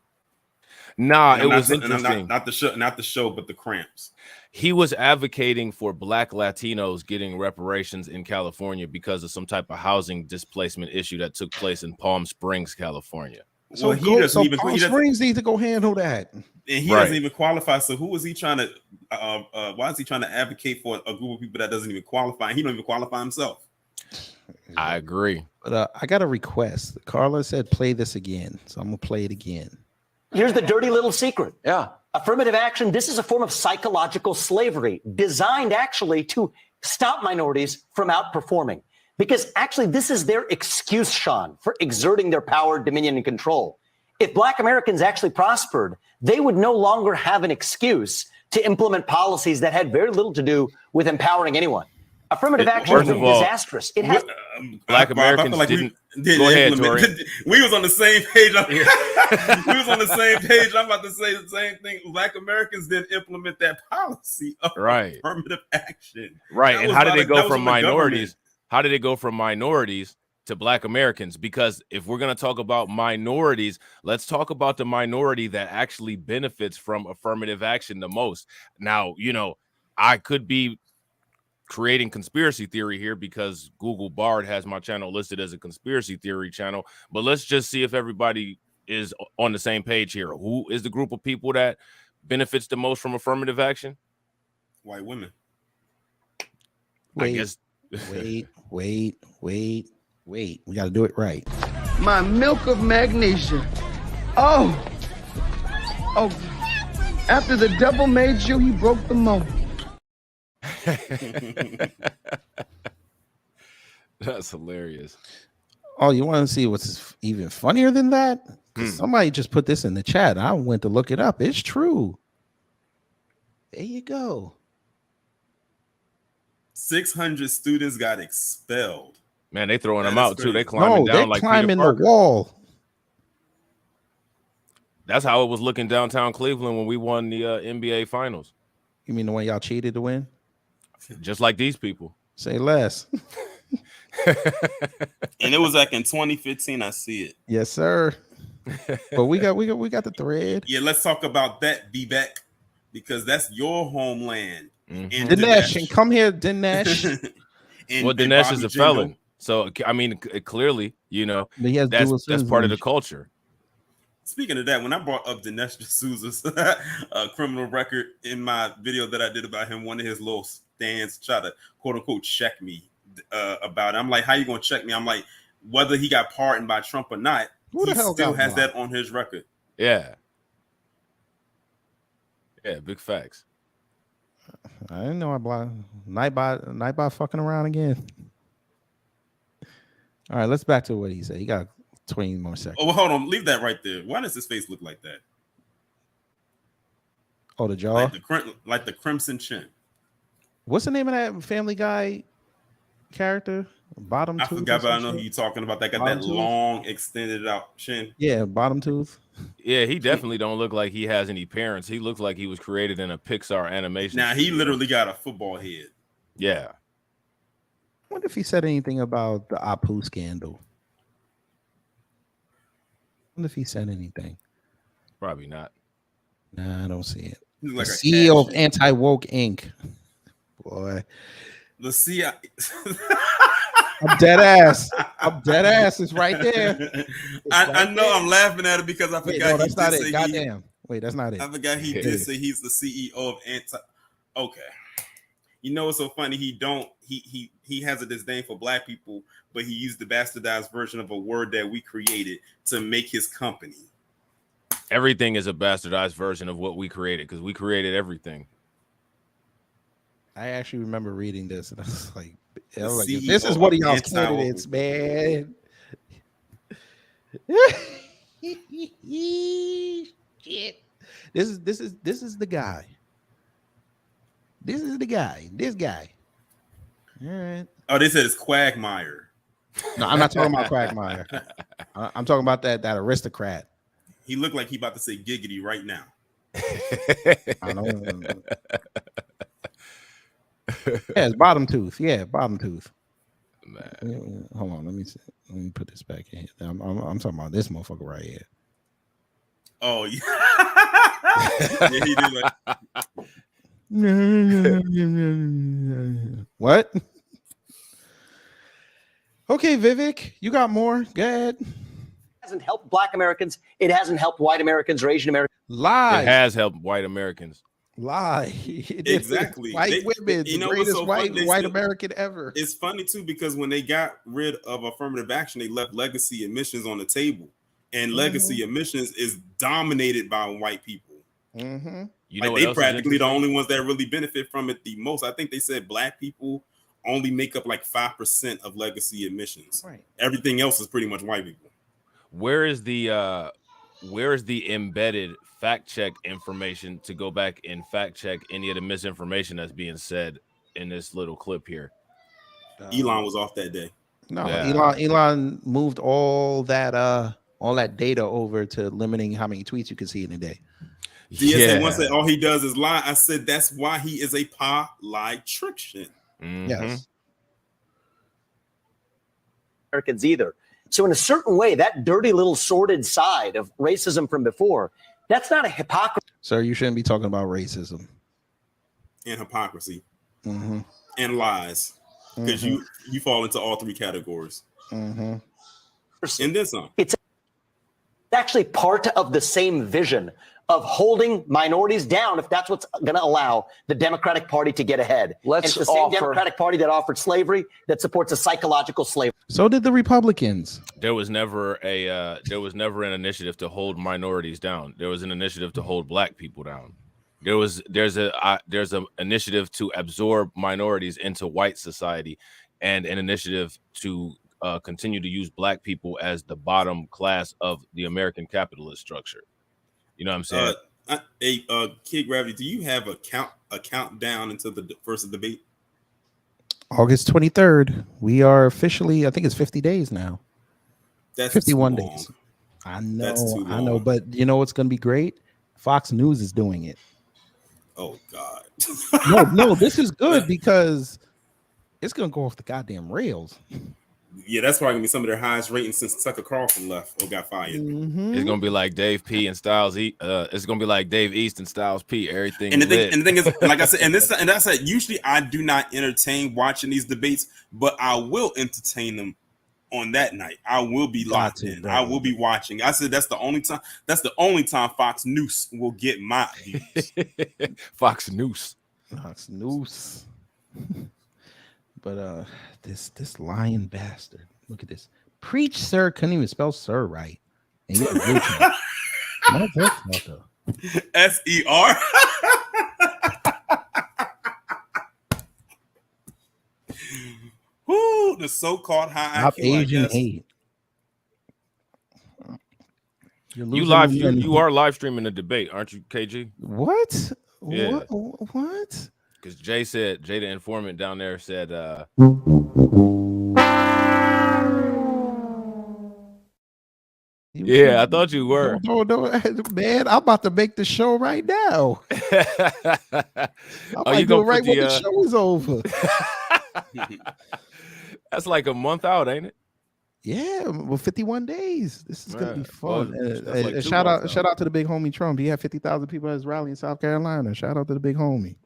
Nah, it was interesting. Not the show, but the cramps. He was advocating for Black Latinos getting reparations in California because of some type of housing displacement issue that took place in Palm Springs, California. So Palm Springs need to go handle that. And he doesn't even qualify. So who is he trying to? Why is he trying to advocate for a group of people that doesn't even qualify? He don't even qualify himself. I agree. But I got a request. Carla said play this again, so I'm gonna play it again. Here's the dirty little secret. Yeah. Affirmative action, this is a form of psychological slavery designed actually to stop minorities from outperforming. Because actually, this is their excuse, Sean, for exerting their power, dominion, and control. If Black Americans actually prospered, they would no longer have an excuse to implement policies that had very little to do with empowering anyone. Affirmative action is disastrous. It has Black Americans didn't. Go ahead, Tori. We was on the same page. We was on the same page. I'm about to say the same thing. Black Americans didn't implement that policy of affirmative action. Right. And how did it go from minorities? How did it go from minorities to Black Americans? Because if we're going to talk about minorities, let's talk about the minority that actually benefits from affirmative action the most. Now, I could be creating conspiracy theory here because Google Bard has my channel listed as a conspiracy theory channel, but let's just see if everybody is on the same page here. Who is the group of people that benefits the most from affirmative action? White women. Wait, I guess. wait. We got to do it right. My milk of magnesia. Oh. After the devil made you, he broke the mold. That's hilarious. Oh, you want to see what's even funnier than that? Somebody just put this in the chat. I went to look it up. It's true. There you go. 600 students got expelled. Man, they throwing them out too. They climbing down like climbing the wall. That's how it was looking downtown Cleveland when we won the NBA Finals. You mean the one y'all cheated to win? Just like these people. Say less. And it was like in 2015. I see it. Yes, sir. But we got the thread. Yeah, let's talk about that, Vivek, because that's your homeland. Mm-hmm. Dinesh, and come here, Dinesh. Well, Dinesh is Bobby a Jindal. felon, so I mean, clearly, you know, But he has that's dual part of the citizenship. culture. Speaking of that, when I brought up Dinesh D'Souza's criminal record in my video that I did about him, one of his little stands try to quote unquote check me about it. I'm like, how you gonna check me? I'm like, whether he got pardoned by Trump or not, Who the he hell still got has blocked? that on his record. Yeah, big facts. I didn't know I blocked Nightbot fucking around again. All right, let's back to what he said. He got 20 more seconds. Oh, well, hold on, leave that right there. Why does his face look like that? Oh, the jaw. Like the crimson chin. What's the name of that Family Guy character? Bottom I tooth. forgot, or but I some know who shit? you're talking about. That got Bottom that tooth? long, extended out chin. Yeah, bottom tooth. Yeah, he definitely don't look like he has any parents. He looks like he was created in a Pixar animation. Now he studio. literally got a football head. Yeah. I wonder if he said anything about the Apu scandal. I wonder if he said anything. Probably not. Nah, I don't see it. He The look like a CEO of cashew. Anti-Woke Inc. Boy, The CIA. I'm dead ass. I'm dead ass. It's right there. I know I'm laughing at it because I Wait, forgot no, that's he not did it. say Goddamn. Wait, that's not it. I forgot he did say he's the CEO of Anti. Okay. You know what's so funny? He has a disdain for black people, but he used the bastardized version of a word that we created to make his company. Everything is a bastardized version of what we created because we created everything. I actually remember reading this, and I was like, CEO this is one of y'all's of Anti-Woke. candidates, man. Shit. This is the guy. This is the guy. This guy. All right. Oh, they said it's Quagmire. No, I'm not talking about Quagmire. I'm talking about that aristocrat. He looked like he about to say giggity right now. I don't know. Yeah, it's bottom tooth. Yeah, bottom tooth. Man. Hold on, let me put this back in. I'm talking about this motherfucker right here. Oh yeah. Yeah, he did like What? Okay, Vivek, you got more. Go ahead. It hasn't helped Black Americans. It hasn't helped white Americans or Asian Americans. Lie. It has helped white Americans. Lie. Exactly. White women, you know the what's greatest so funny? white American ever. It's funny too because when they got rid of affirmative action, they left legacy emissions on the table, and legacy emissions is dominated by white people. Mm-hmm. You know Like what they else is practically the interesting? only ones that really benefit from it the most. I think they said black people only make up like 5% of legacy emissions. Right. Everything else is pretty much white people. Where is the embedded fact check information to go back and fact check any of the misinformation that's being said in this little clip here? Elon was off that day. No, Yeah. Elon moved all that data over to limiting how many tweets you can see in a day. DSA once said all he does is lie. I said that's why he is a politician. Mm-hmm. Yes. Americans either. So in a certain way, that dirty little sordid side of racism from before, that's not a hypocrisy. Sir, you shouldn't be talking about racism And hypocrisy mm-hmm. and lies. Because you fall into all three categories. Mm-hmm. And then some. It's actually part of the same vision of holding minorities down if that's what's going to allow the Democratic Party to get ahead. Let's and it's the same Democratic Party that offered slavery that supports a psychological slavery. So did the Republicans. There was never an initiative to hold minorities down. There was an initiative to hold black people down. There's an initiative to absorb minorities into white society, and an initiative to continue to use black people as the bottom class of the American capitalist structure. You know what I'm saying? Kid Gravity, do you have a countdown until the first debate? August 23rd. We are officially, I think it's 50 days now. That's 51 too long. days. I know, That's too I know, long. but you know what's going to be great? Fox News is doing it. Oh God. No, this is good because it's gonna go off the goddamn rails. Yeah, that's probably gonna be some of their highest ratings since Tucker Carlson left or got fired. Mm-hmm. It's gonna be like Dave P and Styles E. It's gonna be like Dave East and Styles P. Everything. And the thing is, like I said, and that's it. Usually, I do not entertain watching these debates, but I will entertain them on that night. I will be locked in. Bro. I will be watching. I said that's the only time. That's the only time Fox News will get my views. Fox News. Fox News. But this lying bastard. Look at this. Preach, sir. Couldn't even spell sir right. And you S-E-R. Whoo, the so-called high Top IQ, Asian hate. You are live streaming the debate, aren't you, KG? What? Yeah. What? Because Jay the informant down there said yeah, I thought you were. No, man, I'm about to make the show right now. I might do it right when the show is over. That's like a month out, ain't it? Yeah, well, 51 days. This is gonna be fun. Well, like shout out to the big homie Trump. He had 50,000 people at his rally in South Carolina. Shout out to the big homie.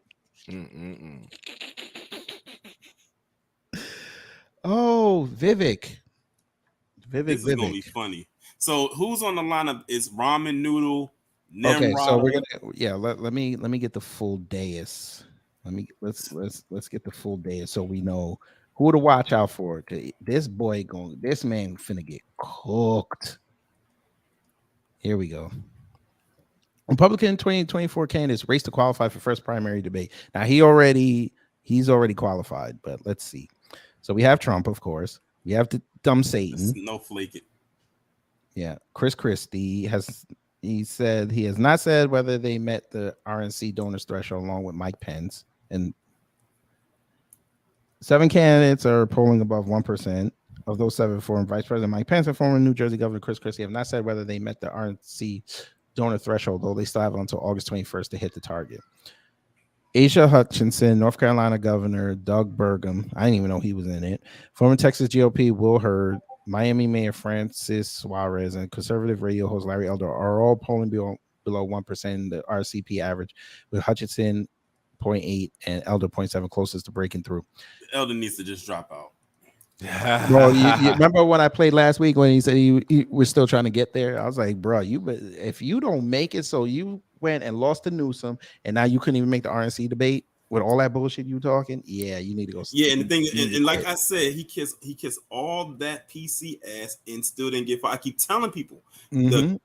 Oh, Vivek. This is gonna be funny. So who's on the lineup? Is Ramen Noodle? Nimrod? Okay, so we're gonna let me get the full dais. Let's get the full dais so we know who to watch out for. This man finna get cooked. Here we go. Republican 2024 candidates race to qualify for first primary debate. Now he's already qualified, but let's see. So we have Trump, of course. We have the dumb Satan. No flake it. Yeah, Chris Christie he said he has not said whether they met the RNC donors threshold along with Mike Pence, and 7 candidates are polling above 1%. Of those 7, former Vice President Mike Pence and former New Jersey Governor Chris Christie have not said whether they met the RNC donor threshold, though they still have until August 21st to hit the target. Asia Hutchinson, North Carolina Governor Doug Burgum, I didn't even know he was in it. Former Texas GOP Will Hurd, Miami Mayor Francis Suarez, and conservative radio host Larry Elder are all polling below 1% in the RCP average, with Hutchinson 0.8 and Elder 0.7 closest to breaking through. Elder needs to just drop out. Bro, you remember when I played last week when he said he was still trying to get there? I was like, bro, if you don't make it, so you went and lost to Newsom, and now you couldn't even make the RNC debate with all that bullshit you talking. Yeah, you need to go. Yeah, and the thing, and like I said, he kissed all that PC ass and still didn't get fired. I keep telling people the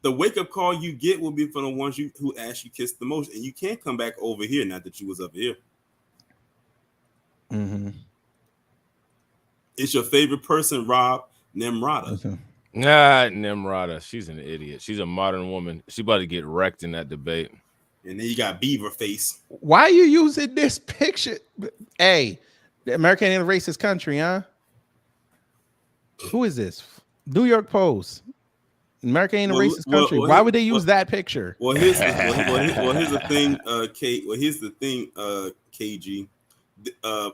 wake up call you get will be for the ones who ask you kiss the most, and you can't come back over here. Not that you was up here. Mm-hmm. It's your favorite person, Rob Nimrata. Nah, Nimrata. She's an idiot. She's a modern woman. She about to get wrecked in that debate. And then you got Beaver Face. Why are you using this picture? Hey, the American in a racist country, huh? Who is this? New York Post. America ain't a racist country. Why would they use that picture? Well, here's the thing, Kate. Well, here's the thing, KG.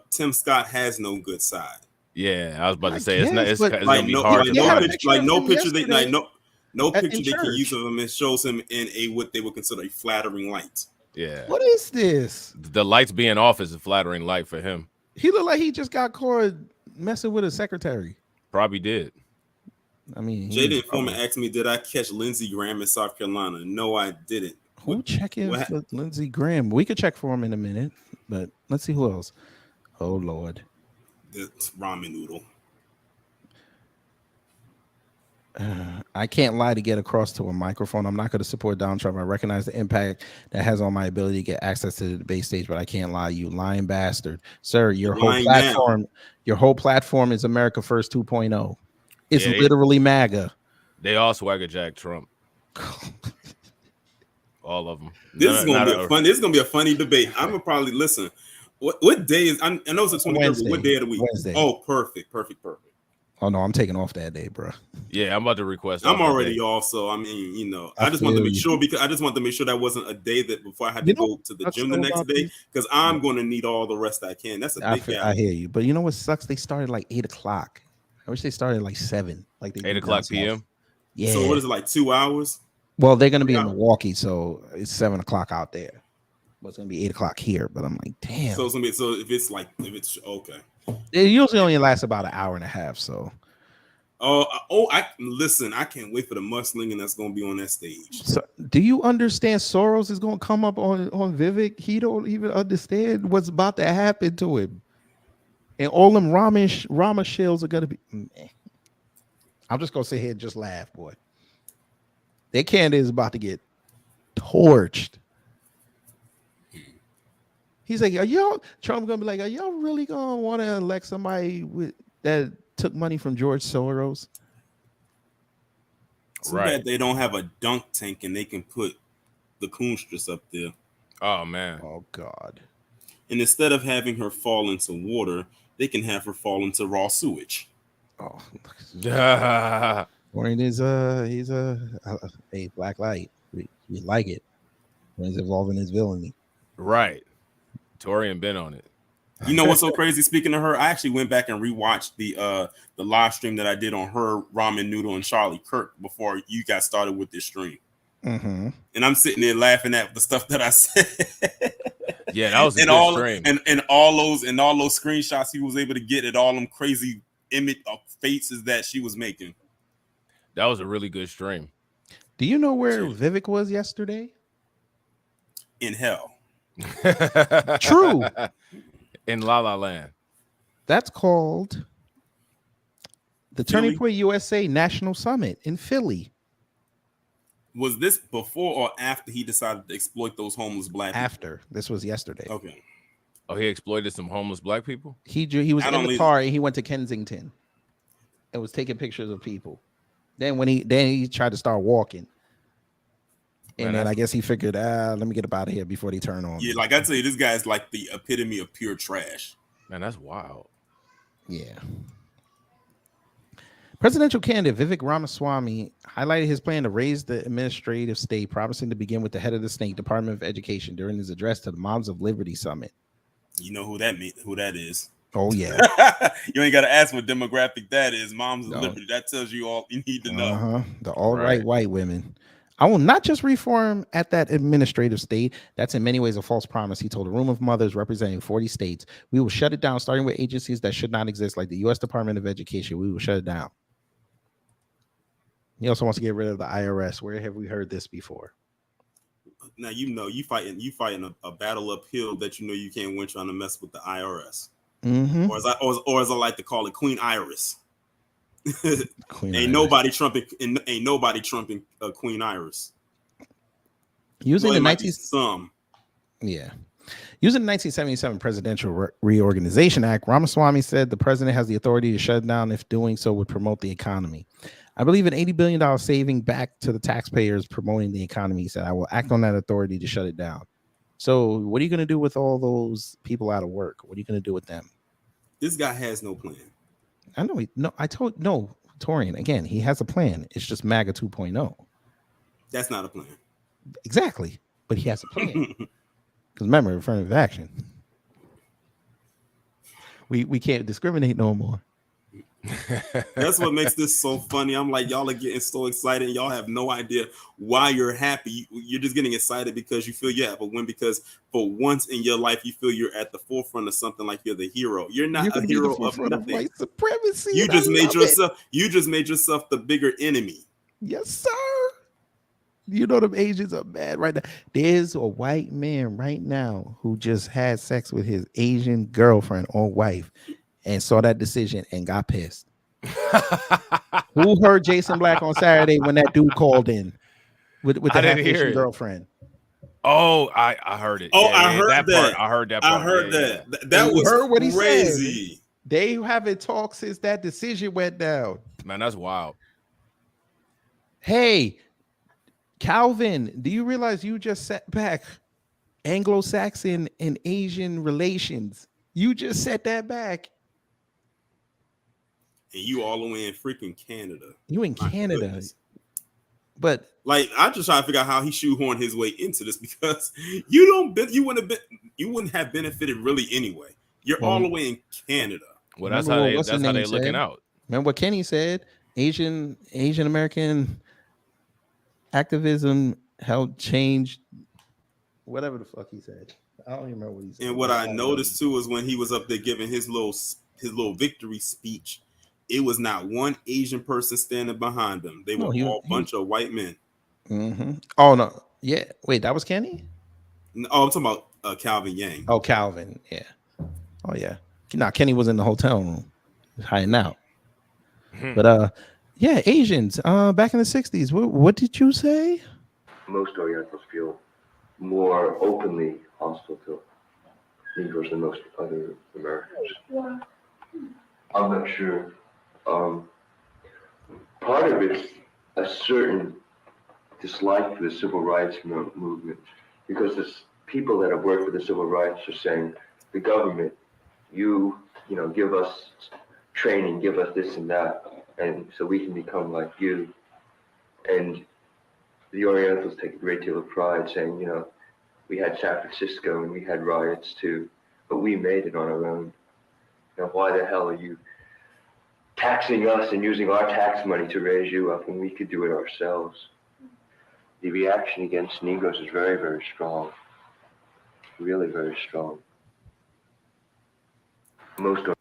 Tim Scott has no good side. Yeah, I was about to say it's gonna be hard. No picture they can use of him and shows him in what they would consider a flattering light. Yeah. What is this? The lights being off is a flattering light for him. He looked like he just got caught messing with a secretary. Probably did. I mean, Jaden Foreman asked me, did I catch Lindsey Graham in South Carolina? No, I didn't. Who checking for Lindsey Graham? We could check for him in a minute, but let's see who else. Oh Lord. The ramen noodle. I can't lie to get across to a microphone. I'm not going to support Donald Trump. I recognize the impact that has on my ability to get access to the debate stage, but I can't lie. You lying bastard, sir. Your whole platform is America First 2.0. It's literally MAGA. They all swagger jack Trump. All of them. This is gonna be a funny debate. I'm gonna probably listen. What day is? I know it's the 23rd. What day of the week? Wednesday. Oh, perfect. Oh, Oh no, I'm taking off that day, bro. Yeah, I'm about to request. I'm off that already day. off, so I mean, I just wanted to make sure because I just wanted to make sure that wasn't a day that before I had to go to the gym the next day because I'm going to need all the rest I can. That's a big gap. I hear you, but you know what sucks? They started like 8 o'clock. I wish they started like 7, like they 8 o'clock p.m. Yeah. So what is it, like 2 hours? Well, they're gonna be in Milwaukee, so it's 7 o'clock out there. Well, it's gonna be 8 o'clock here, but I'm like, damn. So it's gonna be if it's okay. It usually only lasts about an hour and a half. So. I listen. I can't wait for the mudslinging that's gonna be on that stage. So, do you understand? Soros is gonna come up on Vivek. He don't even understand what's about to happen to him, and all them Rama shells are gonna be. I'm just gonna sit here and just laugh, boy. Their candidate is about to get torched. He's like, "Are y'all?" Trump gonna be like, "Are y'all really gonna want to elect somebody that took money from George Soros?" Too bad they don't have a dunk tank and they can put the Coonstress up there. Oh man. Oh God. And instead of having her fall into water, they can have her fall into raw sewage. Oh. Warren is he's a black light. We like it when he's involved in his villainy. Right. Torian been on it. You know what's so crazy? Speaking of her, I actually went back and rewatched the live stream that I did on her, Ramen Noodle, and Charlie Kirk before you got started with this stream. Mm-hmm. And I'm sitting there laughing at the stuff that I said. Yeah, that was a good stream. And all those screenshots he was able to get at all them crazy image of faces that she was making. That was a really good stream. Do you know where Vivek was yesterday? In hell. True. In La La Land. That's called the Philly? Turning Point USA National Summit in Philly. Was this before or after he decided to exploit those homeless black people? After. This was yesterday. Okay. Oh, he exploited some homeless black people? He was in the car and he went to Kensington and was taking pictures of people. Then he tried to start walking. And then I guess he figured, let me get up out of here before they turn on. Yeah, like I tell you, this guy's like the epitome of pure trash. Man, that's wild. Yeah. Presidential candidate Vivek Ramaswamy highlighted his plan to raise the administrative state, promising to begin with the head of the state Department of Education during his address to the Moms of Liberty Summit. You know who that is. Oh, yeah. You ain't got to ask what demographic that is. Moms of Liberty. That tells you all you need to know. The all-right white women. I will not just reform at that administrative state. That's in many ways a false promise. He told a room of mothers representing 40 states. We will shut it down, starting with agencies that should not exist, like the U.S. Department of Education. We will shut it down. He also wants to get rid of the IRS. Where have we heard this before? Now you fighting a battle uphill that you know you can't win trying to mess with the IRS. Mm-hmm. Or as I like to call it, Queen Iris. Ain't nobody trumping Queen Iris. Using the 1977 Presidential Reorganization Act, Ramaswamy said the president has the authority to shut down if doing so would promote the economy. I believe an $80 billion saving back to the taxpayers promoting the economy. He said, I will act on that authority to shut it down. So what are you going to do with all those people out of work? What are you going to do with them? This guy has no plan. I know. Torian, again, he has a plan. It's just MAGA 2.0. That's not a plan. Exactly. But he has a plan. Because remember, affirmative action. We can't discriminate no more. That's what makes this so funny. I'm like, y'all are getting so excited. Y'all have no idea why you're happy. You're just getting excited because you feel you have a win, because for once in your life you feel you're at the forefront of something, like you're the hero. You're not a hero of nothing. White supremacy. You just made yourself the bigger enemy. Yes, sir. You know them Asians are mad right now. There's a white man right now who just had sex with his Asian girlfriend or wife and saw that decision and got pissed. Who heard Jason Black on Saturday when that dude called in with the Asian girlfriend? Oh, I heard it. Oh, yeah, I heard that. Part. I heard that part. I heard that. That was heard what crazy. He said. They haven't talked since that decision went down. Man, that's wild. Hey, Calvin, do you realize you just set back Anglo-Saxon and Asian relations? You just set that back. and you all the way in freaking Canada. You in My Canada. goodness. But like, I'm just trying to figure out how he shoehorned his way into this, because you wouldn't have benefited really anyway. You're all the way in Canada. Well, that's how they looking out. Remember what Kenny said? Asian American activism helped change whatever the fuck he said. I don't even remember what he said. And what I noticed too is when he was up there giving his little victory speech, it was not one Asian person standing behind him. They were all a bunch of white men. Mm-hmm. Oh no, yeah. Wait, that was Kenny? Oh, I'm talking about Calvin Yang. Oh, Calvin, yeah. Oh yeah. Now Kenny was in the hotel room, hiding out. But yeah, Asians. Back in the '60s. What did you say? Most Orientals feel more openly hostile to Negroes than most other Americans. I'm not sure. Part of it's a certain dislike for the civil rights movement, because the people that have worked for the civil rights are saying, the government, you know, give us training, give us this and that, and so we can become like you. And the Orientals take a great deal of pride saying, you know, we had San Francisco and we had riots too, but we made it on our own. Now, why the hell are you taxing us and using our tax money to raise you up when we could do it ourselves? The reaction against Negroes is very, very strong. Really very strong.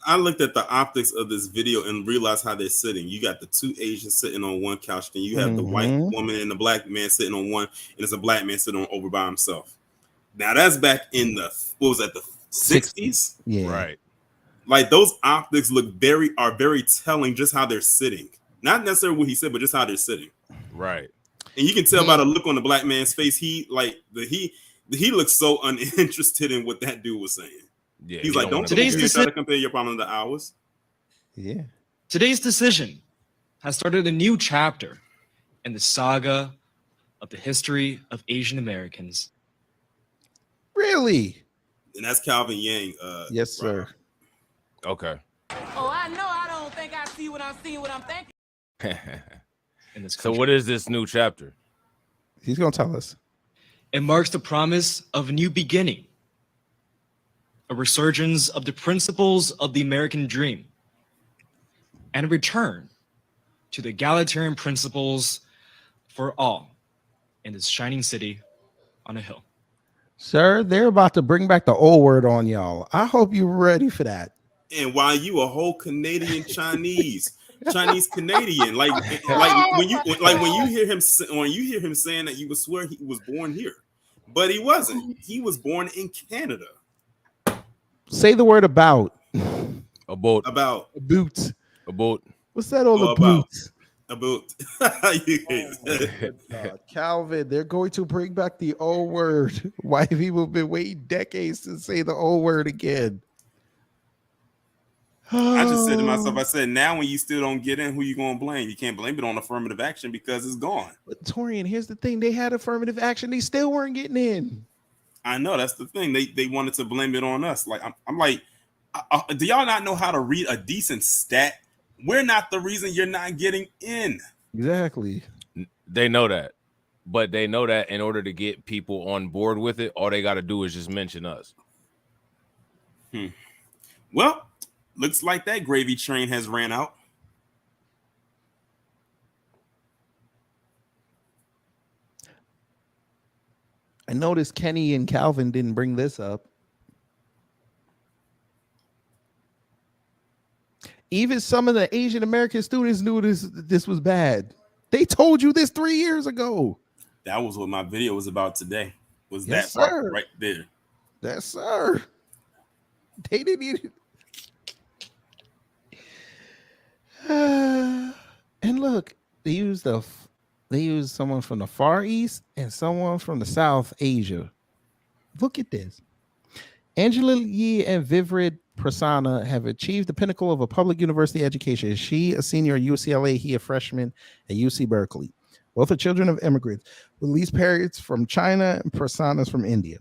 I looked at the optics of this video and realized how they're sitting. You got the two Asians sitting on one couch, then you have the white woman and the black man sitting on one, and it's a black man sitting over by himself. Now that's back in the the 60s? Yeah. Right. Like, those optics are very telling, just how they're sitting. Not necessarily what he said, but just how they're sitting. Right. And you can tell by the look on the black man's face, he looks so uninterested in what that dude was saying. Yeah, he's like, don't try to compare your problem to ours. Yeah. Today's decision has started a new chapter in the saga of the history of Asian Americans. Really? And that's Calvin Yang. Yes, sir. Okay. Oh, I know I don't think I see what I'm seeing, what I'm thinking. So what is this new chapter? He's going to tell us. It marks the promise of a new beginning, a resurgence of the principles of the American dream, and a return to the egalitarian principles for all in this shining city on a hill. Sir, they're about to bring back the old word on y'all. I hope you're ready for that. And while you a whole Canadian Chinese Canadian, like when you hear him saying that, you would swear he was born here, but he wasn't. He was born in Canada. Say the word about. About. What's that all about? About. Calvin, they're going to bring back the old word. White people have been waiting decades to say the old word again. I just said to myself, I said, now when you still don't get in, who you gonna blame? You can't blame it on affirmative action because it's gone. But Torian, here's the thing: they had affirmative action, they still weren't getting in. I know, that's the thing. They wanted to blame it on us. Like I'm like, do y'all not know how to read a decent stat? We're not the reason you're not getting in. Exactly. They know that, but they know that in order to get people on board with it, all they got to do is just mention us. Well, looks like that gravy train has ran out. I noticed Kenny and Calvin didn't bring this up. Even some of the Asian American students knew this was bad. They told you this 3 years ago. That was what my video was about today. Was Yes, that part sir. right there? Yes, sir. They didn't even. And look, they used someone from the Far East and someone from the South Asia. Look at this. Angela Yee and Vivrid Prasanna have achieved the pinnacle of a public university education. She, a senior at UCLA, he, a freshman at UC Berkeley. Both are children of immigrants, with Lee's parents from China and Prasanna's from India.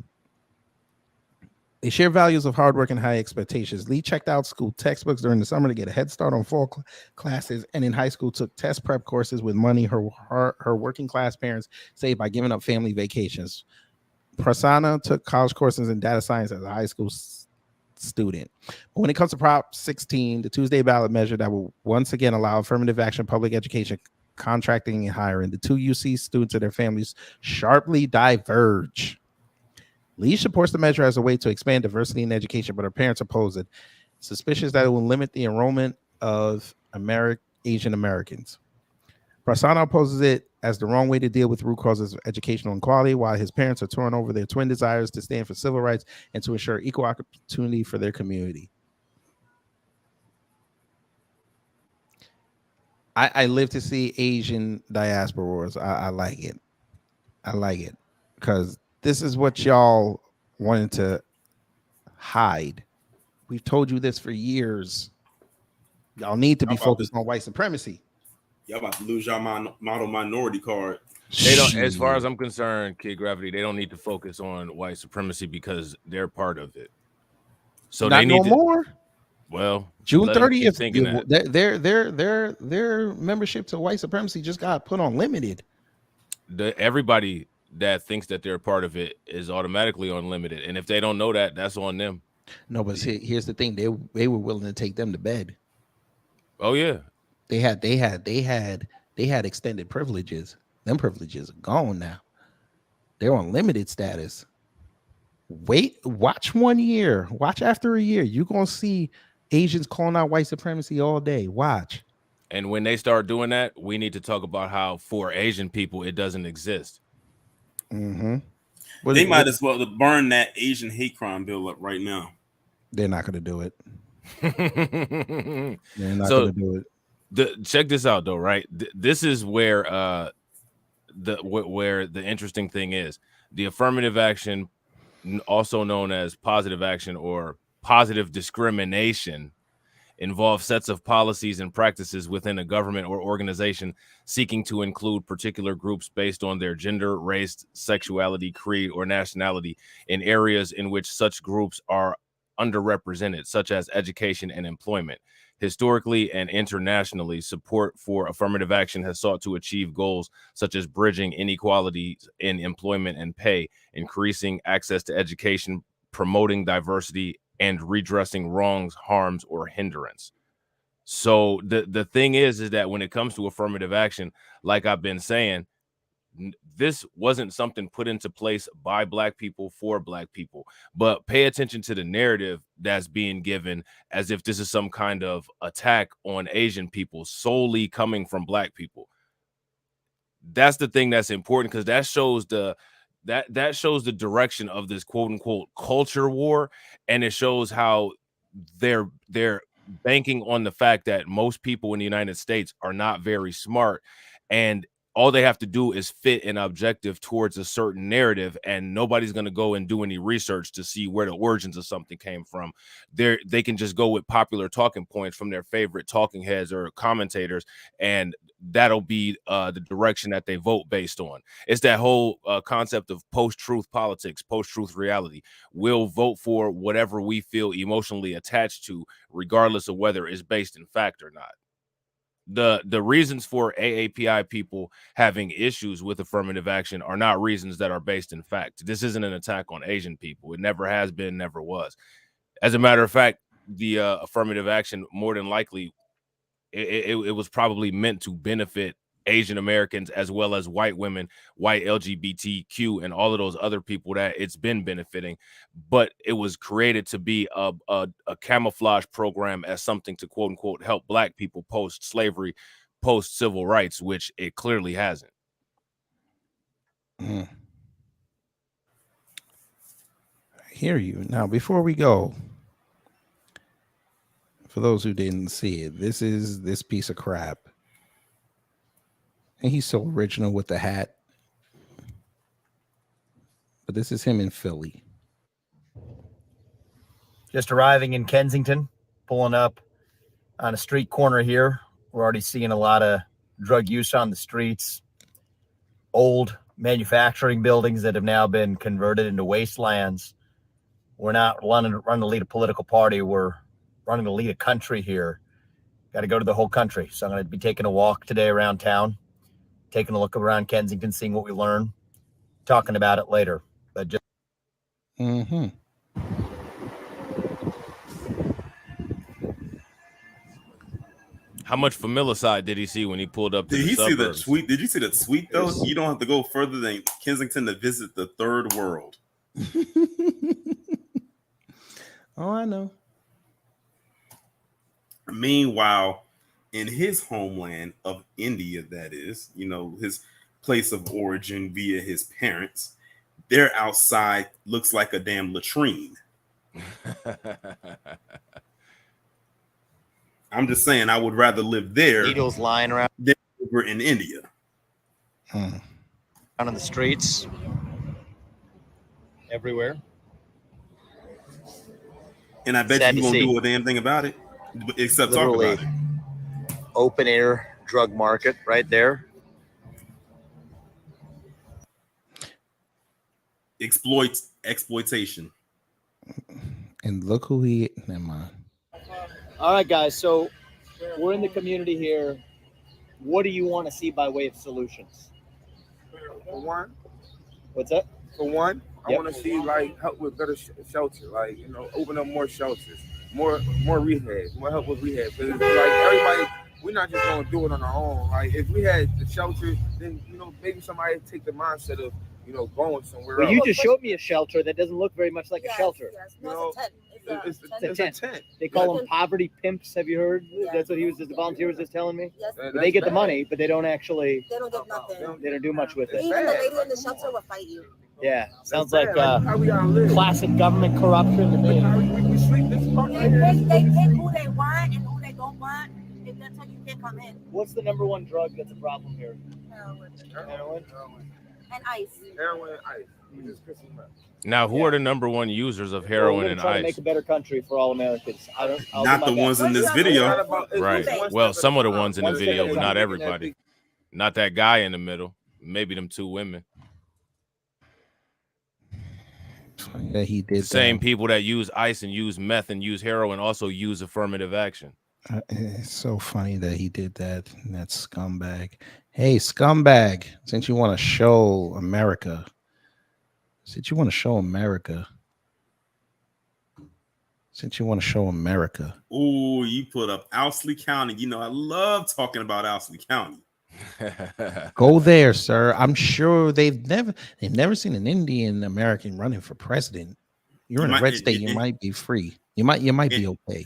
They share values of hard work and high expectations. Lee checked out school textbooks during the summer to get a head start on fall classes, and in high school took test prep courses with money her working class parents saved by giving up family vacations. Prasanna took college courses in data science as a high school student. But when it comes to Prop 16, the Tuesday ballot measure that will once again allow affirmative action, public education, contracting, and hiring, the two UC students and their families sharply diverge. Lee supports the measure as a way to expand diversity in education, but her parents oppose it, suspicious that it will limit the enrollment of Asian Americans. Prasanna opposes it as the wrong way to deal with root causes of educational inequality, while his parents are torn over their twin desires to stand for civil rights and to ensure equal opportunity for their community. I live to see Asian diaspora wars. I like it. I like it because this is what y'all wanted to hide. We've told you this for years. Y'all need to be focused on white supremacy. Y'all about to lose y'all model minority card. They don't, as far as I'm concerned, Kid Gravity, they don't need to focus on white supremacy because they're part of it. So Not they need no more. Well, June let 'em keep 30th, thinking that. their membership to white supremacy just got put on limited. Everybody that thinks that they're part of it is automatically on limited, and if they don't know that, that's on them. No, but here's the thing: they were willing to take them to bed. Oh yeah, they had extended privileges. Them privileges are gone now. They're on limited status. Watch 1 year. Watch after a year. You're gonna see Asians calling out white supremacy all day. Watch. And when they start doing that, we need to talk about how for Asian people it doesn't exist. Mm-hmm. They might as well burn that Asian hate crime bill up right now. They're not going to do it. They're not So going to do it. check this out, though, right? This is where the interesting thing is. The affirmative action, also known as positive action or positive discrimination, involve sets of policies and practices within a government or organization seeking to include particular groups based on their gender, race, sexuality, creed, or nationality in areas in which such groups are underrepresented, such as education and employment. Historically and internationally, support for affirmative action has sought to achieve goals such as bridging inequalities in employment and pay, increasing access to education, promoting diversity, and redressing wrongs, harms, or hindrance. So the thing is that when it comes to affirmative action, like I've been saying, this wasn't something put into place by Black people for Black people, but pay attention to the narrative that's being given as if this is some kind of attack on Asian people solely coming from Black people. That's the thing that's important, because that shows that shows the direction of this quote unquote culture war, and it shows how they're banking on the fact that most people in the United States are not very smart, and all they have to do is fit an objective towards a certain narrative, and nobody's going to go and do any research to see where the origins of something came from. They can just go with popular talking points from their favorite talking heads or commentators, and that'll be the direction that they vote based on. It's that whole concept of post-truth politics, post-truth reality. We'll vote for whatever we feel emotionally attached to, regardless of whether it's based in fact or not. The reasons for AAPI people having issues with affirmative action are not reasons that are based in fact. This isn't an attack on Asian people. It never has been, never was. As a matter of fact, the affirmative action, more than likely, it was probably meant to benefit Asian Americans as well as white women, white LGBTQ, and all of those other people that it's been benefiting. But it was created to be a camouflage program as something to quote unquote help Black people post slavery, post civil rights, which it clearly hasn't. I hear you. Now, before we go, for those who didn't see it, this is this piece of crap. And he's so original with the hat. But this is him in Philly. Just arriving in Kensington, pulling up on a street corner here. We're already seeing a lot of drug use on the streets. Old manufacturing buildings that have now been converted into wastelands We're not running to lead a political party. We're running to lead a country here. Got to go to the whole country. So I'm going to be taking a walk today around town, taking a look around Kensington, seeing what we learn, talking about it later. But just How much familicide did he see when he pulled up to Did the he see the suburbs? tweet? Did you see the tweet though? You don't have to go further than Kensington to visit the third world. Oh, I know. Meanwhile, in his homeland of India, that is, his place of origin via his parents, their outside looks like a damn latrine. I'm just saying, I would rather live there needles lying around than over in India. Out on the streets, everywhere. And I bet Sad you to won't see. do a damn thing about it, except Literally talk about it. Open air drug market right there. Exploitation. And look who he. Never mind. All right, guys. So we're in the community here. What do you want to see by way of solutions? For one, What's that? for one, I Yep. want to see like help with better shelter, like open up more shelters, more rehab, more help with rehab. Because like everybody, we're not just gonna do it on our own. Like if we had the shelter, then maybe somebody would take the mindset of going somewhere Well, else. you just showed me a shelter that doesn't look very much like a shelter. It's It's a a tent. tent. They call them poverty pimps. Have you heard? That's what the volunteer was just telling me. Yes. But they get the money, but they don't actually. They don't get nothing. They don't do much with it. Even the lady in the shelter will fight you. Yeah, sounds That's like bad. How we gotta live. classic government corruption. We sleep this part right here. They pick who they want and who they don't want. If they tell you you can't come in. What's the number one drug that's a problem here? Heroin. Heroin. And ice. Heroin and ice. We just piss them up. Now, who are the number one users of heroin and try to ice? make a better country for all Americans. I'll Not do the my ones best. in this video. Right. Well, some of the ones in the One step video, at a but not time. everybody. Not that guy in the middle. Maybe them two women. That he did. Same people that use ice and use meth and use heroin also use affirmative action. It's so funny that he did that. That scumbag. Hey, scumbag! Since you want to show America, Oh, you put up Owsley County. I love talking about Owsley County. Go there, sir. I'm sure they've never seen an Indian American running for president. You're in a red state. You might be free. You might be okay.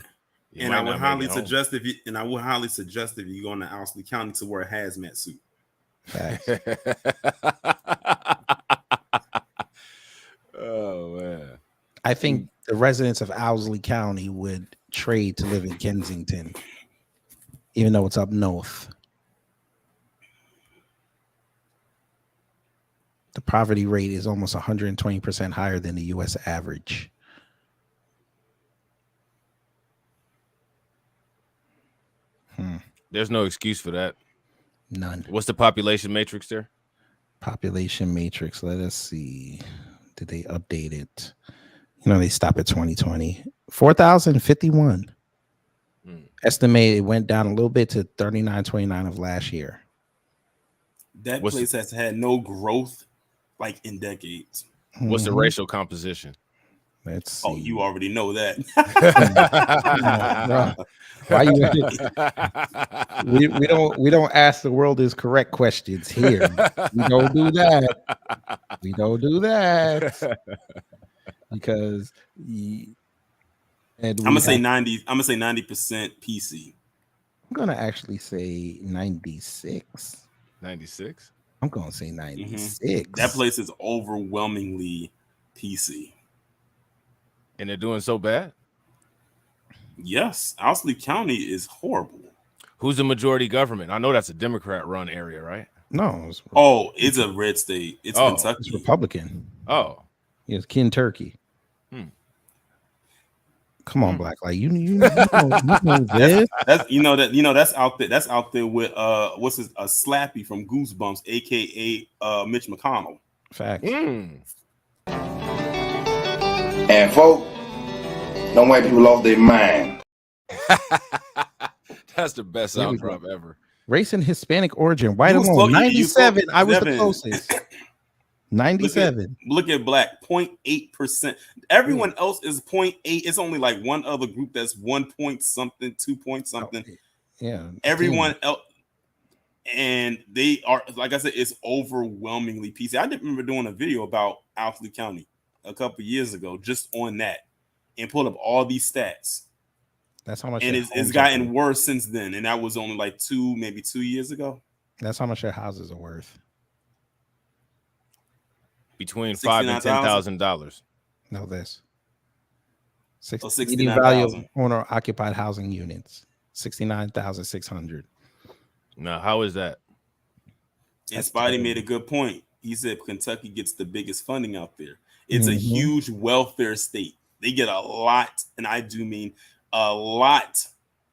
And I would highly suggest if you go into Owsley County to wear a hazmat suit. Oh man. I think the residents of Owsley County would trade to live in Kensington, even though it's up north. The poverty rate is almost 120% higher than the U.S. average. There's no excuse for that. None. What's the population matrix there? Population matrix. Let us see. Did they update it? They stop at 2020. 4,051. Estimated it went down a little bit to 3,929 of last year. That place has had no growth like in decades. What's the racial composition? Let's see. Oh, you already know that. Why we don't ask the world is correct questions here. We don't do that. Because I'm gonna say 90. I'm gonna say 90% PC. I'm gonna actually say 96. 96. I'm gonna say 96. That place is overwhelmingly PC. And they're doing so bad? Yes. Owsley County is horrible. Who's the majority government? I know that's a Democrat-run area, right? No. It's a red state. It's Kentucky. It's Republican. Oh. It's Kentucky. Come on, Black Light. You know this. That's out there. That's out there with a Slappy from Goosebumps, aka Mitch McConnell. Facts. And folk, them white people lost their mind. That's the best There we sound drop go. ever. Race and Hispanic origin, white You was alone, close- you was close. 97. I was the Devin. closest. 97. Look at black, 0.8%. Everyone else is 0.8. It's only like one other group that's 1 point something, 2 point something. Yeah. Everyone else, and they are, like I said, it's overwhelmingly PC. I did remember doing a video about Owsley County a couple years ago, just on that, and pulled up all these stats. That's how much. And their it's homes are gotten worth. worse since then, and that was only like maybe 2 years ago. That's how much their houses are worth. Between $5,000 and $10,000. No, this. So Median value of 69,000. owner occupied housing units, 69,600. Now, how is that? And Spidey made a good point. He said Kentucky gets the biggest funding out there. It's a huge welfare state. They get a lot, and I do mean a lot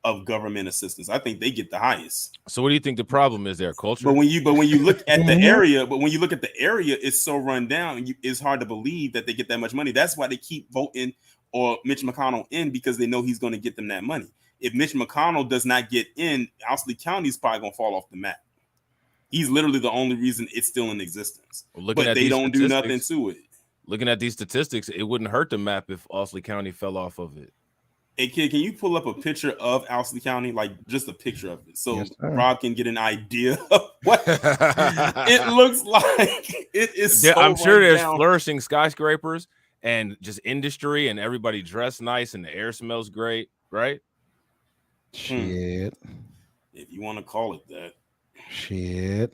of government assistance. I think they get the highest. So what do you think the problem is there? Culture? But when you look at the area, it's so run down. It's hard to believe that they get that much money. That's why they keep voting or Mitch McConnell in, because they know he's going to get them that money. If Mitch McConnell does not get in, Owsley County is probably going to fall off the map. He's literally the only reason it's still in existence. Well, but they don't do nothing to it. Looking at these statistics, it wouldn't hurt the map if Owsley County fell off of it. Hey kid, can you pull up a picture of Owsley County, like just a picture of it, so Yes, sir. Rob can get an idea of what it looks like? It is. I'm sure there's down. flourishing skyscrapers and just industry, and everybody dressed nice, and the air smells great, right? Shit. If you want to call it that. Shit.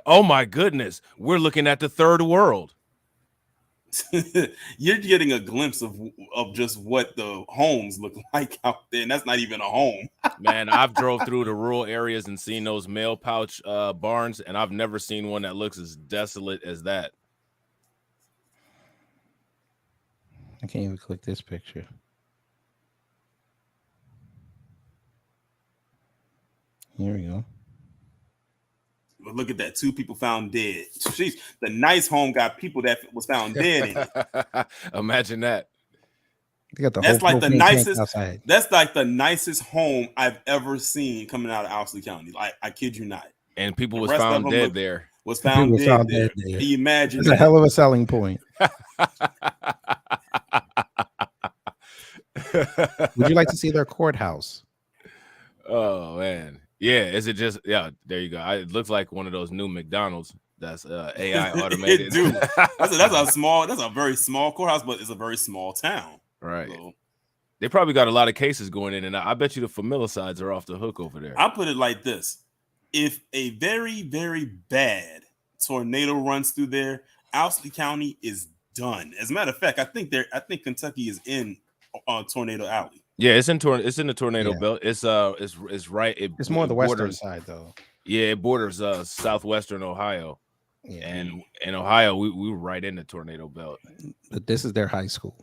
Oh my goodness, we're looking at the third world. You're getting a glimpse of just what the homes look like out there, and that's not even a home. Man, I've drove through the rural areas and seen those mail pouch barns, and I've never seen one that looks as desolate as that. I can't even click this picture. Here we go. But look at that, 2 people found dead. Jeez, the nice home got people that was found dead in it. Imagine that. They got the That's whole like the propane tank nicest. outside. That's like the nicest home I've ever seen coming out of Owsley County. Like, I kid you not. And people The was rest of found them dead look- there. Was found People dead found there. dead there. Can you imagine? It's a that? hell of a selling point. Would you like to see their courthouse? Oh man, yeah. Is it just there you go. It looks like one of those new McDonald's that's AI automated. It do. That's a very small courthouse, but it's a very small town. Right. So, They probably got a lot of cases going in and out. I bet you the familicides are off the hook over there. I'll put it like this: if a very, very bad tornado runs through there, Owsley County is done. As a matter of fact, I think Kentucky is in Tornado Alley. Yeah, it's in the tornado Yeah. belt. It's right. It's more the western borders, side, though. Yeah, it borders southwestern Ohio. Yeah. And in Ohio, we were right in the tornado belt. But this is their high school.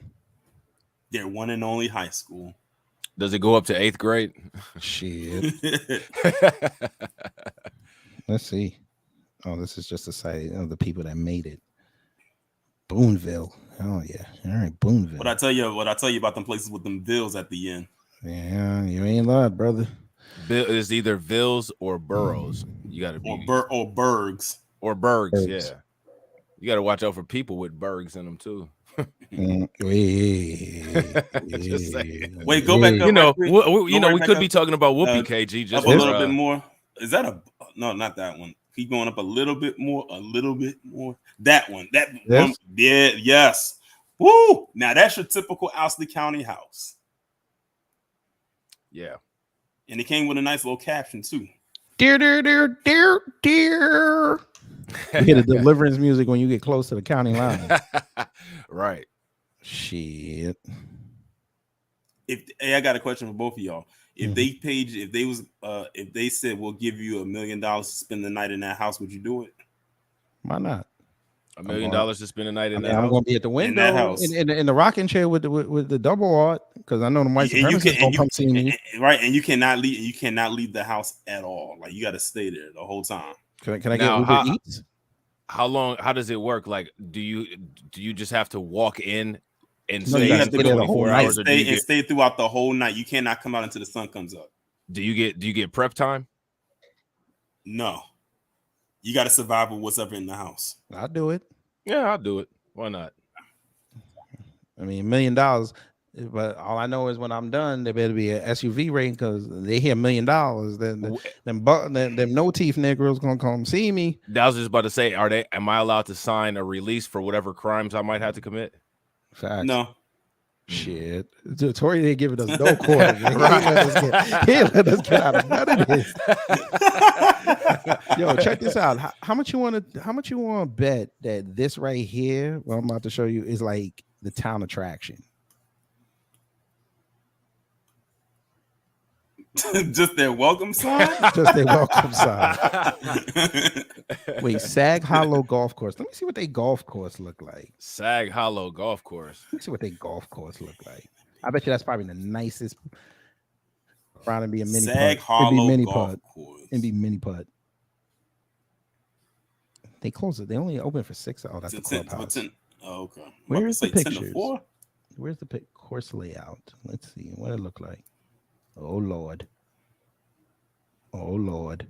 Their one and only high school. Does it go up to 8th grade? Shit. Let's see. Oh, this is just a site of the people that made it. Boonville. Oh yeah. All right, Boonville. What I tell you about them places with them bills at the end. Yeah, you ain't lied, brother. It's either Vills or Burrows. You got to be or Bergs. Or Bergs, Bergs. yeah. You got to watch out for people with Bergs in them too. Just saying. Wait, go back up. You know, right quick. we Go right could back be up. talking about Whoopi KG. Just Up a little bit more. Is that no? Not that one. Keep going up a little bit more. That one. That Yes? one. Yeah. Yes. Woo! Now that's your typical Owsley County house, Yeah. and it came with a nice little caption too. Dear, dear, dear, dear, dear. You hear the deliverance music when you get close to the county line. Right. Shit. Hey, I got a question for both of y'all. If if they said we'll give you $1 million to spend the night in that house, would you do it? Why not? $1 million to spend a night in that I'm house? gonna be at the window that house. in the rocking chair with the double art because I know the white supremacists gonna come see me. Right, and you cannot leave. You cannot leave the house at all. Like you got to stay there the whole time. Can I get Now, Uber Eats? How long? How does it work? Like, do you just have to walk in and So stay you have to go 24 hours, or and stay throughout the whole night. You cannot come out until the sun comes up. Do you get prep time? No, you got to survive with what's up in the house. I'll do it. Yeah, I'll do it. Why not? I mean, $1 million, but all I know is when I'm done, there better be an SUV rating because they hear $1 million. Then them no teeth Negroes gonna come see me. I was just about to say, am I allowed to sign a release for whatever crimes I might have to commit? Facts. No. Shit. Tory didn't give us no quarter. He let us get out of none of this. Yo, check this out. How much you want to bet that this right here, what I'm about to show you, is like the town attraction? Just their welcome sign? Just their welcome sign. Wait, Sag Hollow Golf Course. Let me see what their golf course look like. Sag Hollow Golf Course. Let me see what their golf course look like. I bet you that's probably the nicest. Probably be a mini Sag putt. Hollow It'd be mini Golf putt. Course. It'd be mini putt. They closed it. They only open for 6. Oh, that's the clubhouse. Oh, okay. Where's the 10 to pictures? 4? Where's the course layout? Let's see what it look like. Oh Lord. Oh Lord.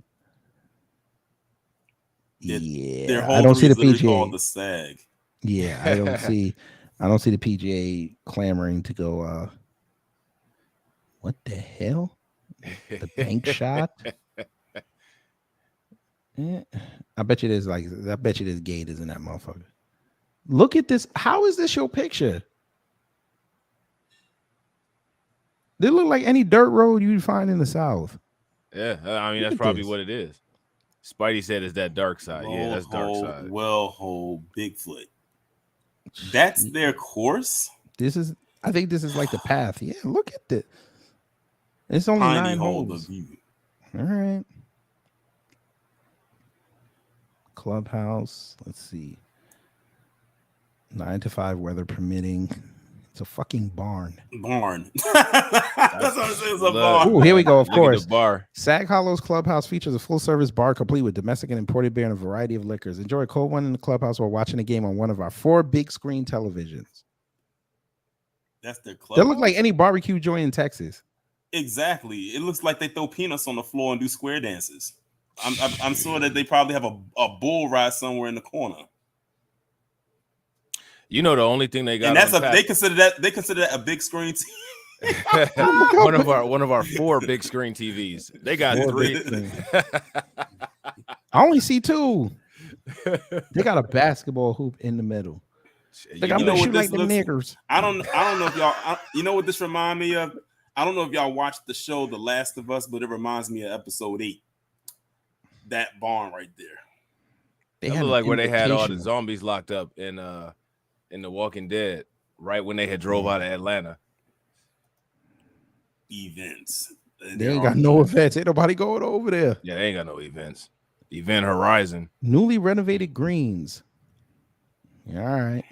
Their whole I don't see the literally PGA. called the Sag. Yeah, I don't see. I don't see the PGA clamoring to go. What the hell? The bank shot. I bet you there's gate is in that motherfucker. Look at this. How is this your picture? They look like any dirt road you'd find in the South. Yeah, I mean, that's probably what it is. Spidey said it's that dark side. Yeah, that's dark side. Wellhole, Bigfoot. That's their course? I think this is like the path. Yeah, look at this. It's only Piney 9 hole holes. of you. All right. Clubhouse. Let's see. 9 to 5 weather permitting. It's a fucking barn. That's what I'm saying. It's a barn. Ooh, here we go. Of course. Bar. Sag Hollow's Clubhouse features a full-service bar complete with domestic and imported beer and a variety of liquors. Enjoy a cold one in the clubhouse while watching the game on one of our 4 big screen televisions. That's their club. They look like any barbecue joint in Texas. Exactly. It looks like they throw peanuts on the floor and do square dances. I'm sure that they probably have a bull ride somewhere in the corner. You know, the only thing they got, and that's they consider that a big screen one of our 4 big screen TVs. They got 3. I only see 2. They got a basketball hoop in the middle. They got to shoot like the niggers. I don't know if y'all. You know what this remind me of? I don't know if y'all watched the show The Last of Us, but it reminds me of episode 8. That barn right there. They look like where they had all the zombies locked up in The Walking Dead, right when they had drove out of Atlanta. Events. They ain't got no events. Ain't nobody going over there. Yeah, they ain't got no events. Event Horizon. Newly renovated greens. All right.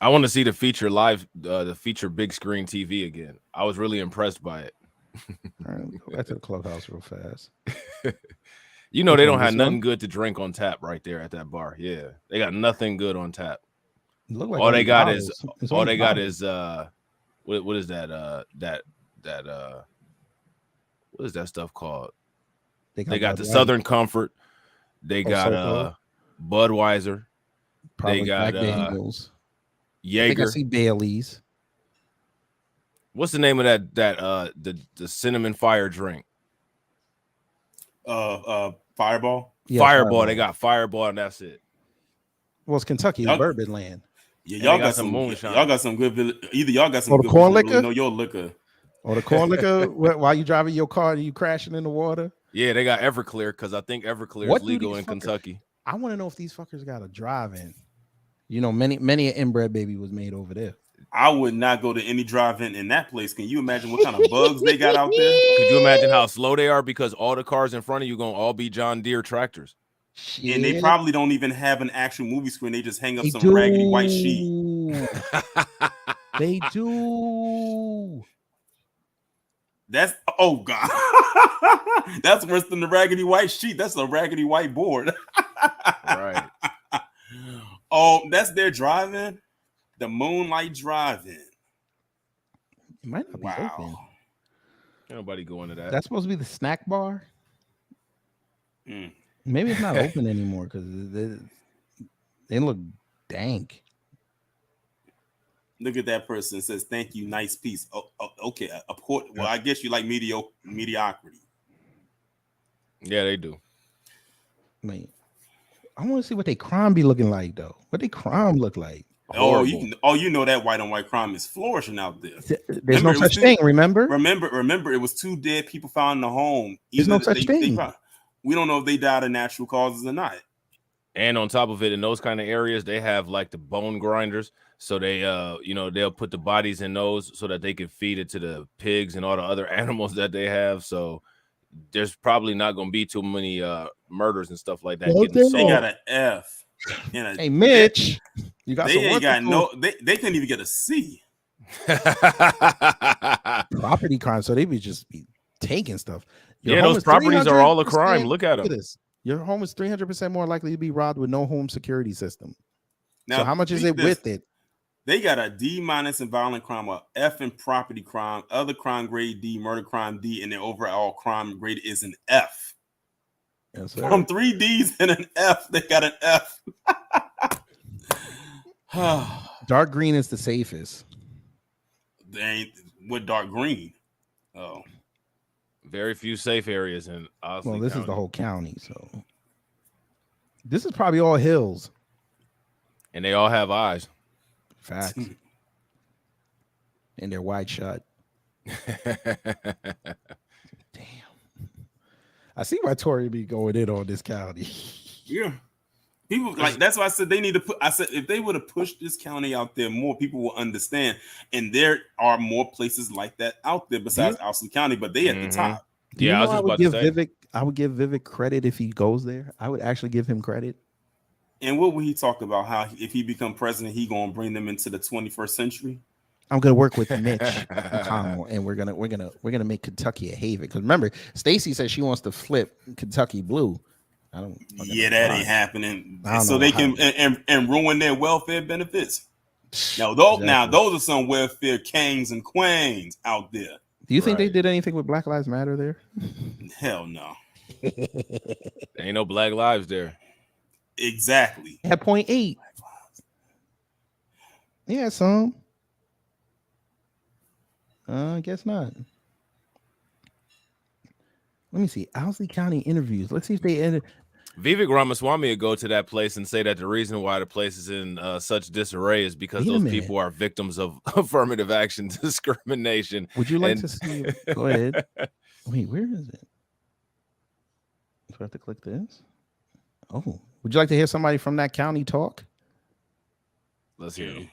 I want to see the feature live, the feature big screen TV again. I was really impressed by it. All right, go back to the clubhouse real fast. You know, they don't have nothing good to drink on tap right there at that bar. Yeah, they got nothing good on tap. Like all they got is what is that? What is that stuff called? They got the Southern Comfort. They got Budweiser. Probably they got Jaeger. I see Bailey's. What's the name of that the cinnamon fire drink? Fireball. Yeah, Fireball. They got Fireball, and that's it. Well, it's Kentucky, it's bourbon land. Yeah, y'all got some moonshine. Y'all got some good. Either y'all got some good corn liquor. Really know your liquor. Or the corn liquor while you driving your car and you crashing in the water. Yeah, they got Everclear because I think Everclear is legal in Kentucky. I want to know if these fuckers got a drive-in. You know, many an inbred baby was made over there. I would not go to any drive-in in that place. Can you imagine what kind of bugs they got out there? Could you imagine how slow they are? Because all the cars in front of you gonna all be John Deere tractors. Shit. And they probably don't even have an actual movie screen. They just hang up some raggedy white sheet. They do. That's God. That's worse than the raggedy white sheet. That's a raggedy white board. Right. Oh, that's their drive-in? The Moonlight Drive-In. It might not be open. Ain't nobody going to that. That's supposed to be the snack bar. Mm. Maybe it's not open anymore because they look dank. Look at that person. It says, "Thank you, nice piece." Okay. Well, I guess you like mediocrity. Yeah, they do. Wait, I want to see what they crime be looking like though. What they crime look like? Oh, you know that white on white crime is flourishing out there. There's no such thing. Remember, it was 2 dead people found in the home. There's no such thing. We don't know if they died of natural causes or not. And on top of it, in those kind of areas, they have like the bone grinders. So they, they'll put the bodies in those so that they can feed it to the pigs and all the other animals that they have. So there's probably not going to be too many murders and stuff like that. They got an F. Hey, Mitch, you got they ain't got no. They couldn't even get a C. Property crime, so they be just be taking stuff. Those properties are all a crime. Look at them. This. Your home is 300% more likely to be robbed with no home security system. Now, so how much is it with it? They got a D- in violent crime, a F in property crime, other crime grade D, murder crime D, and their overall crime grade is an F. Yes, From 3 Ds and an F, they got an F. Dark green is the safest. They ain't with dark green. Oh. Very few safe areas in Owsley Well, this County. is the whole county, so this is probably all hills. And they all have eyes. Facts. And they're wide shut. Damn. I see why Tory be going in on this county. Yeah. People like that's why I said they need to put. I said if they would have pushed this county out there more, people will understand. And there are more places like that out there besides Owsley County, but they at the top. Yeah, I was just about to say. I would give Vivek credit if he goes there. I would actually give him credit. And what would he talk about? How if he become president, he gonna bring them into the 21st century? I'm gonna work with Mitch McConnell, and we're gonna make Kentucky a haven. Because remember, Stacey said she wants to flip Kentucky blue. I don't. Yeah, that ain't happening. So they can and ruin their welfare benefits. Now, those are some welfare kings and queens out there. Do you think they did anything with Black Lives Matter there? Hell no. There ain't no Black Lives there. Exactly. At 0.8. Yeah, some. I guess not. Let me see. Owsley County interviews. Let's see if they ended. Vivek Ramaswamy would go to that place and say that the reason why the place is in such disarray is because those people are victims of affirmative action discrimination. Would you like to see? Go ahead. Wait, where is it? Do I have to click this? Oh, would you like to hear somebody from that county talk? Let's hear them.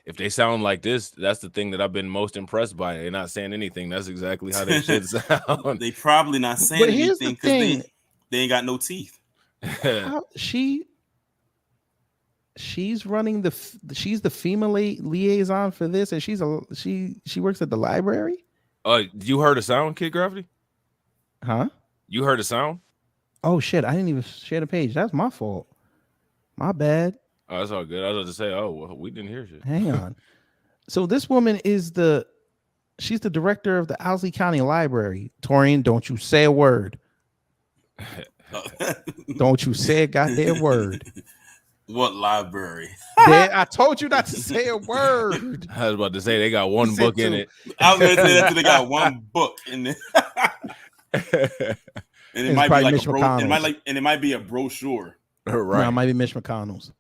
If they sound like this, that's the thing that I've been most impressed by. They're not saying anything. That's exactly how they should sound. They probably not saying anything because they ain't got no teeth. She's running she's the female liaison for this, and she works at the library. You heard a sound, Kid Gravity? Huh? You heard a sound? Oh shit! I didn't even share the page. That's my fault. My bad. Oh, that's all good. I was about to say, well, we didn't hear shit. Hang on. So this woman is she's the director of the Owsley County Library. Torian, don't you say a word. Don't you say a goddamn word. What library? I told you not to say a word. I was about to say they got one book in it. I was going to say that they got one book in it. And it might be like it might be a brochure. Right. No, it might be Mitch McConnell's.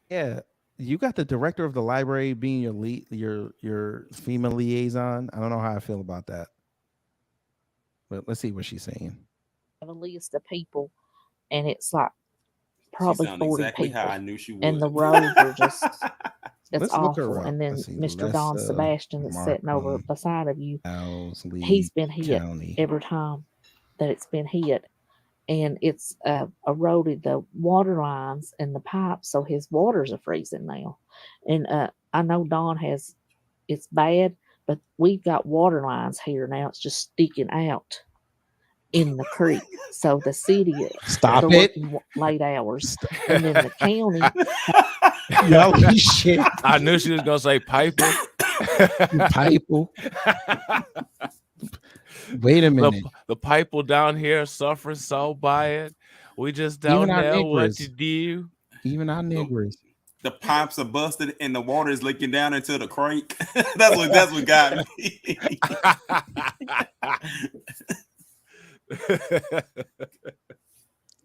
Yeah, you got the director of the library being your female liaison. I don't know how I feel about that, but let's see what she's saying. Have a list of people, and it's like probably 40 people, how I knew she would. and the rows are just it's look her awful. up. And then Let's see, Mr. Don Lessa Sebastian that's sitting over Markham, beside of you, Owsley he's been hit County. every time that it's been hit, and it's eroded the water lines and the pipes, so his waters are freezing now. And I know Don has, it's bad, but we've got water lines here now. It's just sticking out in the creek. So the city, Stop they're it. working late hours, and then the county. Yo, shit. I knew she was gonna say Piper. Piper. Wait a minute. The people down here suffering so by it. We just Even don't our know what niggers. to do. Even our niggers. The pipes are busted and the water is leaking down into the creek. that's what got me.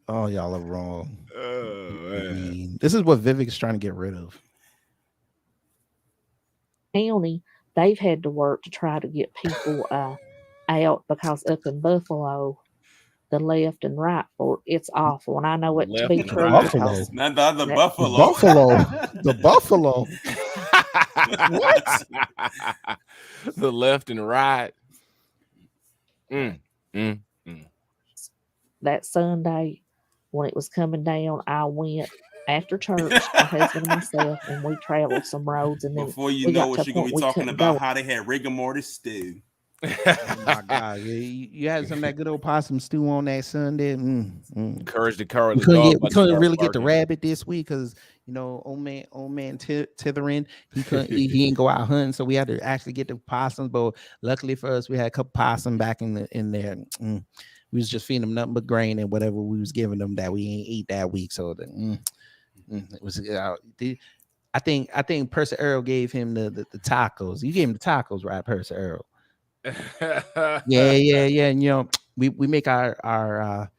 Oh, y'all are wrong. Oh, man. This is what Vivek's trying to get rid of. County, they've had to work to try to get people out, because up in Buffalo, the left and right for it's awful, and I know it to be true. Buffalo. Not the The buffalo. The buffalo. What? The left and right. That Sunday when it was coming down, I went after church, my husband and myself, and we traveled some roads, and then Before you we know got it, to a you're gonna point be we talking couldn't about go. how they had rigor mortis stew. Oh my God. You had some of that good old possum stew on that Sunday. Courage to cover We the couldn't, dog. we couldn't really get the rabbit this week because old man Tithering, he ain't go out hunting, so we had to actually get the possums. But luckily for us, we had a couple possum back in there. We was just feeding them nothing but grain and whatever we was giving them that we ain't eat that week. So it was. I think Percy Earl gave him the tacos. You gave him the tacos, right, Percy Earl? Yeah. And we make our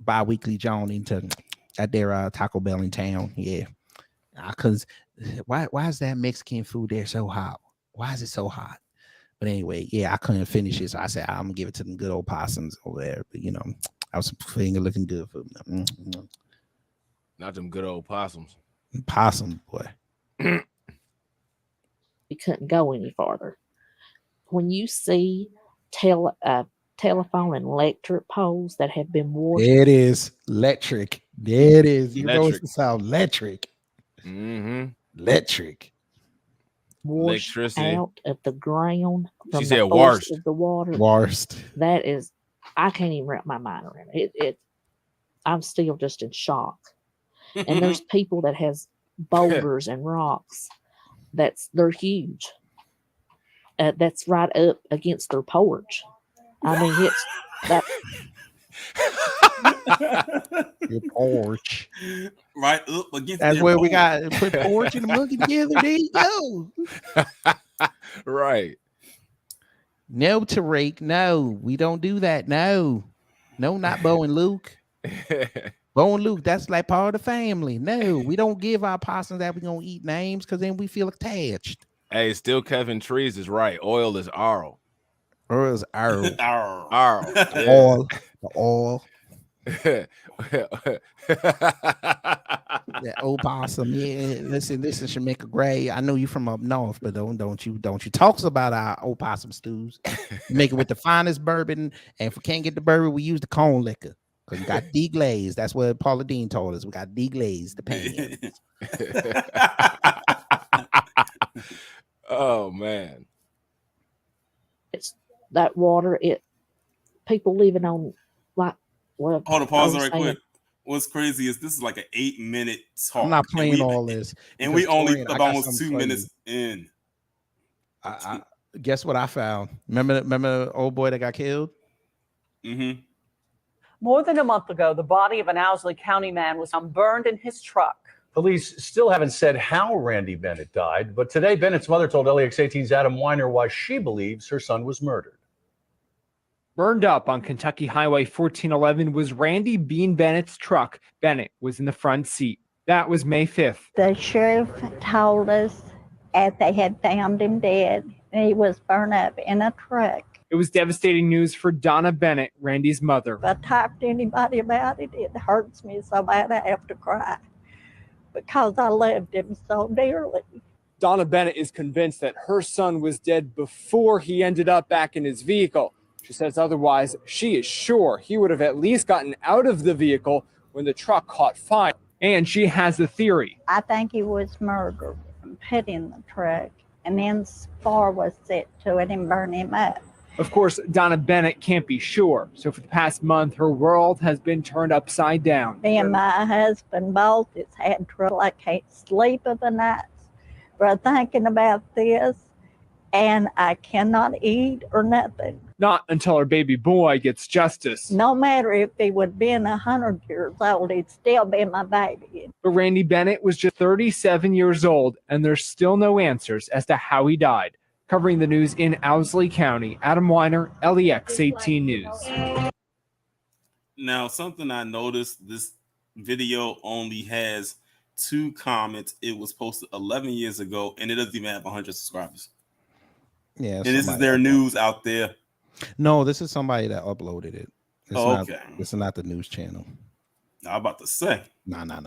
bi-weekly journey at their Taco Bell in town. Yeah, because why is that Mexican food there so hot? Why is it so hot? But anyway, yeah, I couldn't finish it, so I said I'm gonna give it to them good old possums over there. But I was finger looking good for them. Not them good old possums. Possum boy. We couldn't go any farther. When you see telephone and electric poles that have been washed, There it is, electric. There it is. You know it sounds electric. Electric. washed Electricity. out of the ground from She the said force worst. of the water. Worst. That is, I can't even wrap my mind around it. I'm still just in shock. And there's people that has boulders and rocks. They're huge. That's right up against their porch. I mean, it's that. Your porch. Right up against. That's their where we porch. got to put porch and the monkey together. There you go. Right. No, Tariq. No, we don't do that. No, not Bo and Luke. Bo and Luke, that's like part of the family. No, we don't give our possums that we're gonna eat names because then we feel attached. Hey, still Kevin Trees is right. Oil is Arl. Or is Arl. Arl. Yeah. Oil. That old possum. Yeah, listen, should make a gray. I know you from up north, but don't you talk about our old possum stews. Make it with the finest bourbon, and if we can't get the bourbon, we use the corn liquor. Because we got deglaze. That's what Paula Dean told us. We got deglaze the pan. Oh man. It's that water. People living on like. Well, Hold on, pause right quick. What's crazy is this is like an 8-minute talk. I'm not playing all this. And we only Torian, about almost 2 minutes in. I guess what I found. Remember the old boy that got killed? Mm-hmm. More than a month ago, the body of an Owsley County man was found burned in his truck. Police still haven't said how Randy Bennett died, but today Bennett's mother told LEX18's Adam Weiner why she believes her son was murdered. Burned up on Kentucky Highway 1411 was Randy Bean Bennett's truck. Bennett was in the front seat. That was May 5th. The sheriff told us that they had found him dead and he was burned up in a truck. It was devastating news for Donna Bennett, Randy's mother. If I talk to anybody about it, it hurts me so bad I have to cry because I loved him so dearly. Donna Bennett is convinced that her son was dead before he ended up back in his vehicle. She says otherwise, she is sure he would have at least gotten out of the vehicle when the truck caught fire. And she has a theory. I think he was murdered and put in the truck, and then fire was set to it and burned him up. Of course, Donna Bennett can't be sure. So for the past month, her world has been turned upside down. Me and my husband both has had trouble. I can't sleep of the nights. We're thinking about this, and I cannot eat or nothing. Not until her baby boy gets justice. No matter if he would have been 100 years old, he'd still be my baby. But Randy Bennett was just 37 years old, and there's still no answers as to how he died. Covering the news in Owsley County, Adam Weiner, LEX 18 News. Now, something I noticed, this video only has 2 comments. It was posted 11 years ago, and it doesn't even have 100 subscribers. Yeah, and this is their news out there. No, this is somebody that uploaded it. It's Okay. This is not the news channel. I'm about to say. Nah, we're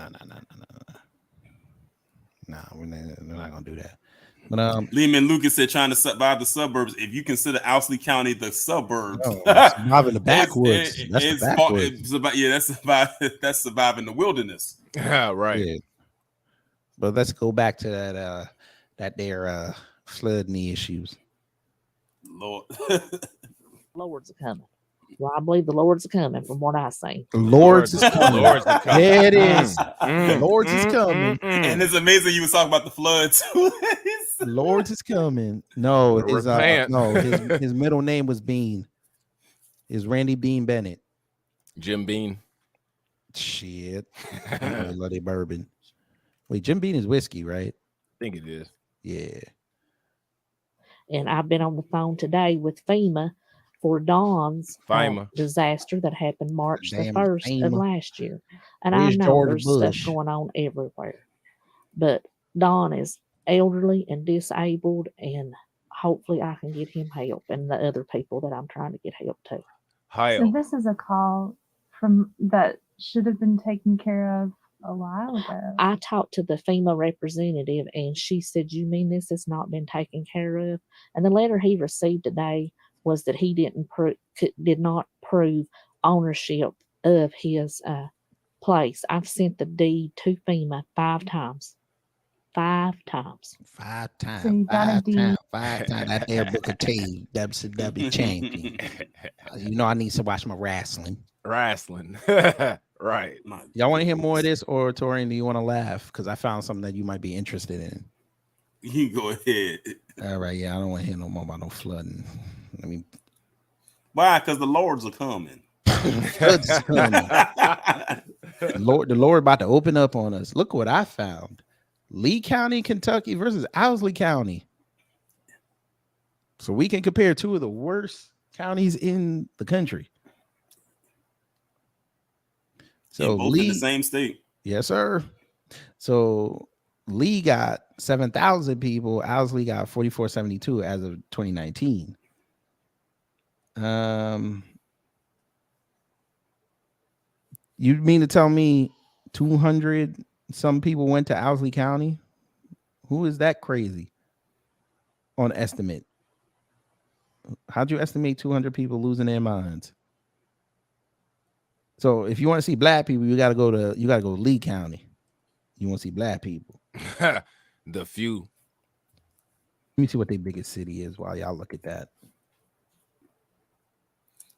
not gonna do that. But Lehman Lucas said trying to survive the suburbs. If you consider Owsley County the suburbs, surviving the backwoods. That's the backwoods. That's surviving the wilderness. Right. Yeah. But let's go back to that flooding the issues. Lord. Lords are coming. Well, I believe the Lords are coming from what I say. The Lords is coming. Lords is coming. There it is. The Lords is coming. And it's amazing you was talking about the flood too. The Lords is coming. No, his middle name was Bean. Is Randy Bean Bennett. Jim Bean. Shit. I love their bourbon. Wait, Jim Bean is whiskey, right? I think it is. Yeah. And I've been on the phone today with FEMA for Dawn's disaster that happened March the 1st of last year. And Where's I know George there's Bush? stuff going on everywhere. But Dawn is elderly and disabled, and hopefully I can get him help and the other people that I'm trying to get help to. So this is a call from that should have been taken care of a while ago. I talked to the FEMA representative, and she said, "You mean this has not been taken care of?" And the letter he received today was that he did not prove ownership of his place. I've sent the deed to FEMA 5 times. 5 times. 5 times. So you got a deed. 5 times. That there Booker T, WCW champion. You know I need to watch my wrestling. Right. Y'all want to hear more of this, or Torian, do you want to laugh? Because I found something that you might be interested in. You go ahead. All right, yeah, I don't want to hear no more about no flooding. I mean, why? Because the Lords are coming. Floods is coming. The Lord about to open up on us. Look what I found. Lee County, Kentucky versus Owsley County. So we can compare 2 of the worst counties in the country. So both Lee, in the same state. Yes, sir. So Lee got 7,000 people. Owsley got 4,472 as of 2019. You mean to tell me 200 some people went to Owsley County? Who is that crazy on estimate? How'd you estimate 200 people losing their minds? So if you want to see black people, you gotta go to Lee County. You want to see black people. The few. Let me see what their biggest city is while y'all look at that.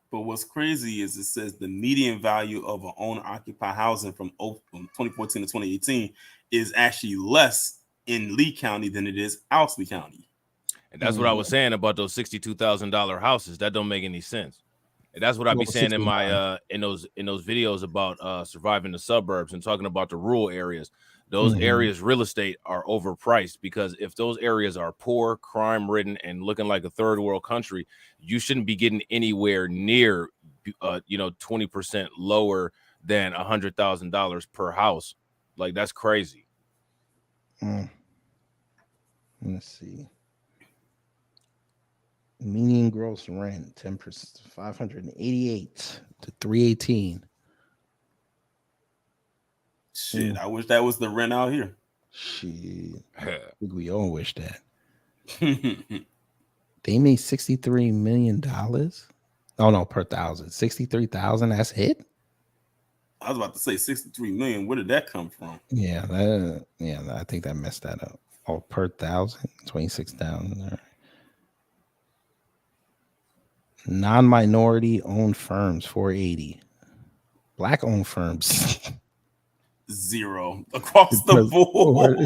But what's crazy is it says the median value of an owner-occupied housing from 2014 to 2018 is actually less in Lee County than it is Owsley County. And that's what I was saying about those $62,000 houses. That don't make any sense. And that's what I be saying in my in those videos about surviving the suburbs and talking about the rural areas. Those areas real estate are overpriced, because if those areas are poor, crime ridden, and looking like a third world country, you shouldn't be getting anywhere near 20% lower than $100,000 per house. Like, that's crazy. Let's see. Median gross rent 10%, 588 to 318. Shit, I wish that was the rent out here. Shit, I think we all wish that. They made $63 million. Oh no, per thousand. 63,000. That's it. I was about to say 63 million. Where did that come from? Yeah, I think that messed that up. Oh, per thousand, 26,000. All right. Non-minority owned firms, 480. Black owned firms. 0 across the board.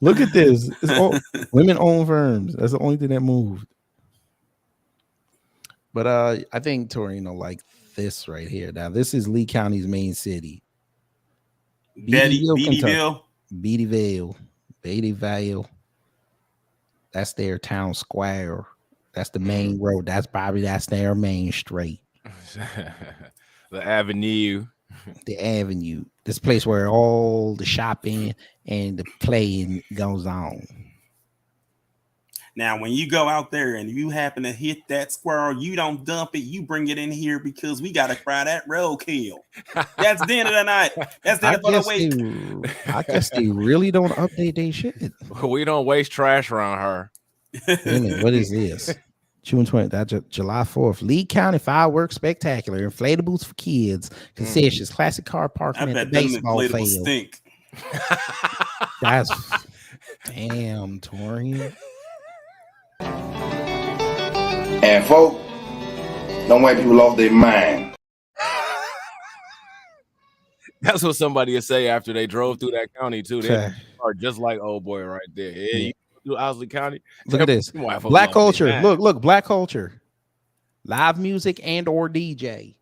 Look at this. It's all women owned firms. That's the only thing that moved. But I think Torino like this right here. Now, this is Lee County's main city. Beattyville. Beattyville. That's their town square. That's the main road. That's their main street. The avenue. The avenue. This place where all the shopping and the playing goes on. Now, when you go out there and you happen to hit that squirrel, you don't dump it. You bring it in here because we got to fry that roadkill. That's dinner tonight. That's dinner for the week. I guess they really don't update their shit. We don't waste trash around her. What is this? June 20th, that's July 4th. Lee County Fireworks Spectacular. Inflatables for kids. Concessions. Classic car parking at the baseball field. Stink. That's damn, Torian. And folk, them white people lost their mind. That's what somebody would say after they drove through that county too. They are just like old boy right there. Yeah, you do Owsley County. Look at this. Black culture. Look, black culture. Live music and or DJ.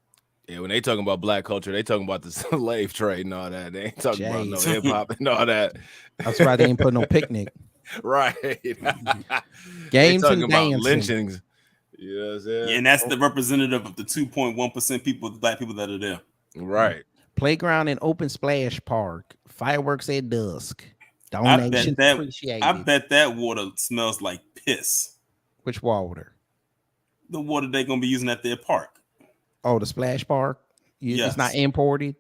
Yeah, when they talking about black culture, they talking about the slave trade and all that. They ain't talking about no hip hop and all that. That's why they ain't put no picnic. Right. Games talking and about dancing. lynchings. Yes, Yeah, and that's the representative of the 2.1% people, black people that are there. Right. Playground and open splash park. Fireworks at dusk. Donations appreciated. I bet that water smells like piss. Which water? The water they're gonna be using at their park. Oh, the splash park? Yes. It's not imported?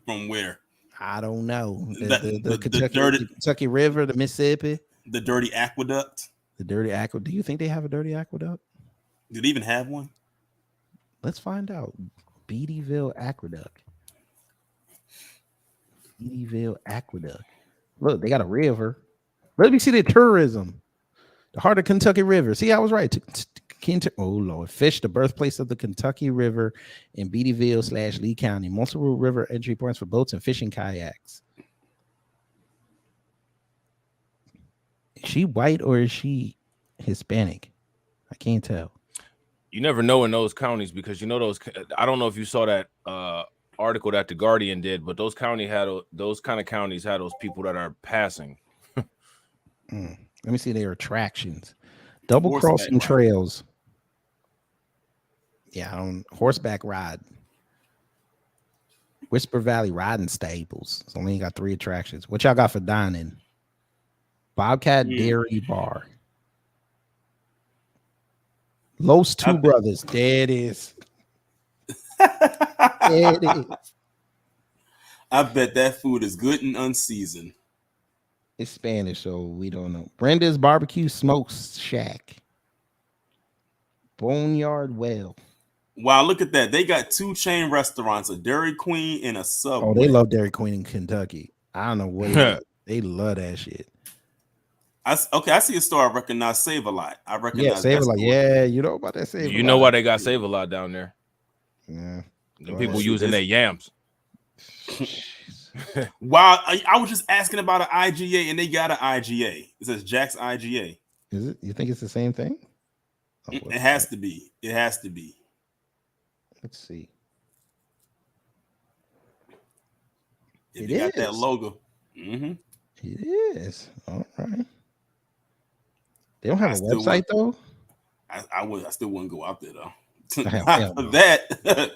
From where? I don't know. The Kentucky River, the Mississippi. The dirty aqueduct. The dirty aqueduct. Do you think they have a dirty aqueduct? Do they even have one? Let's find out. Beattyville Aqueduct. Beattyville Aqueduct. Look, they got a river. Let me see the tourism. The heart of Kentucky River. See, I was right. Oh Lord, Fish, the birthplace of the Kentucky River in Beattyville / Lee County. Multiple river entry points for boats and fishing kayaks. Is she white or is she Hispanic? I can't tell. You never know in those counties because you know those. I don't know if you saw that article that the Guardian did, but those kind of counties had those people that are passing. Let me see their attractions. Double crossing trails. Yeah, on horseback ride. Whisper Valley Riding Stables. It's only got 3 attractions. What y'all got for dining? Bobcat Dairy Bar. Los Two Brothers. There it is. There it is. I bet that food is good and unseasoned. It's Spanish, so we don't know. Brenda's Barbecue Smoke Shack. Boneyard Well. Wow, look at that. They got 2 chain restaurants, a Dairy Queen and a Subway. Oh, they love Dairy Queen in Kentucky. I don't know what they love that shit. I see a store I recognize, Save a Lot. I recognize Save a Lot. Yeah, you know about that Save a Lot. You know why they got Save a Lot down there? Yeah. The people using their yams. Wow, I was just asking about an IGA and they got an IGA. It says Jack's IGA. Is it? You think it's the same thing? It has to be. It has to be. Let's see. It got that logo. Mm-hmm. It is. All right. They don't have a website though. I still wouldn't go out there though. Not for that.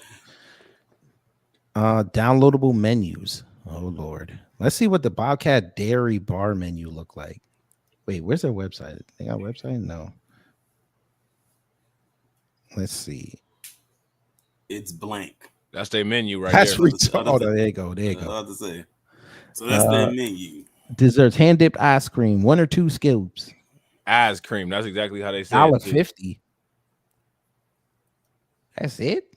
Downloadable menus. Oh Lord. Let's see what the Bobcat Dairy Bar menu look like. Wait, where's their website? They got a website? No. Let's see. It's blank. That's their menu right there. Oh, there you go. There you go. To say. So that's their menu. Desserts, hand dipped ice cream, 1 or 2 scoops. Ice cream. That's exactly how they say $1.50. That's it.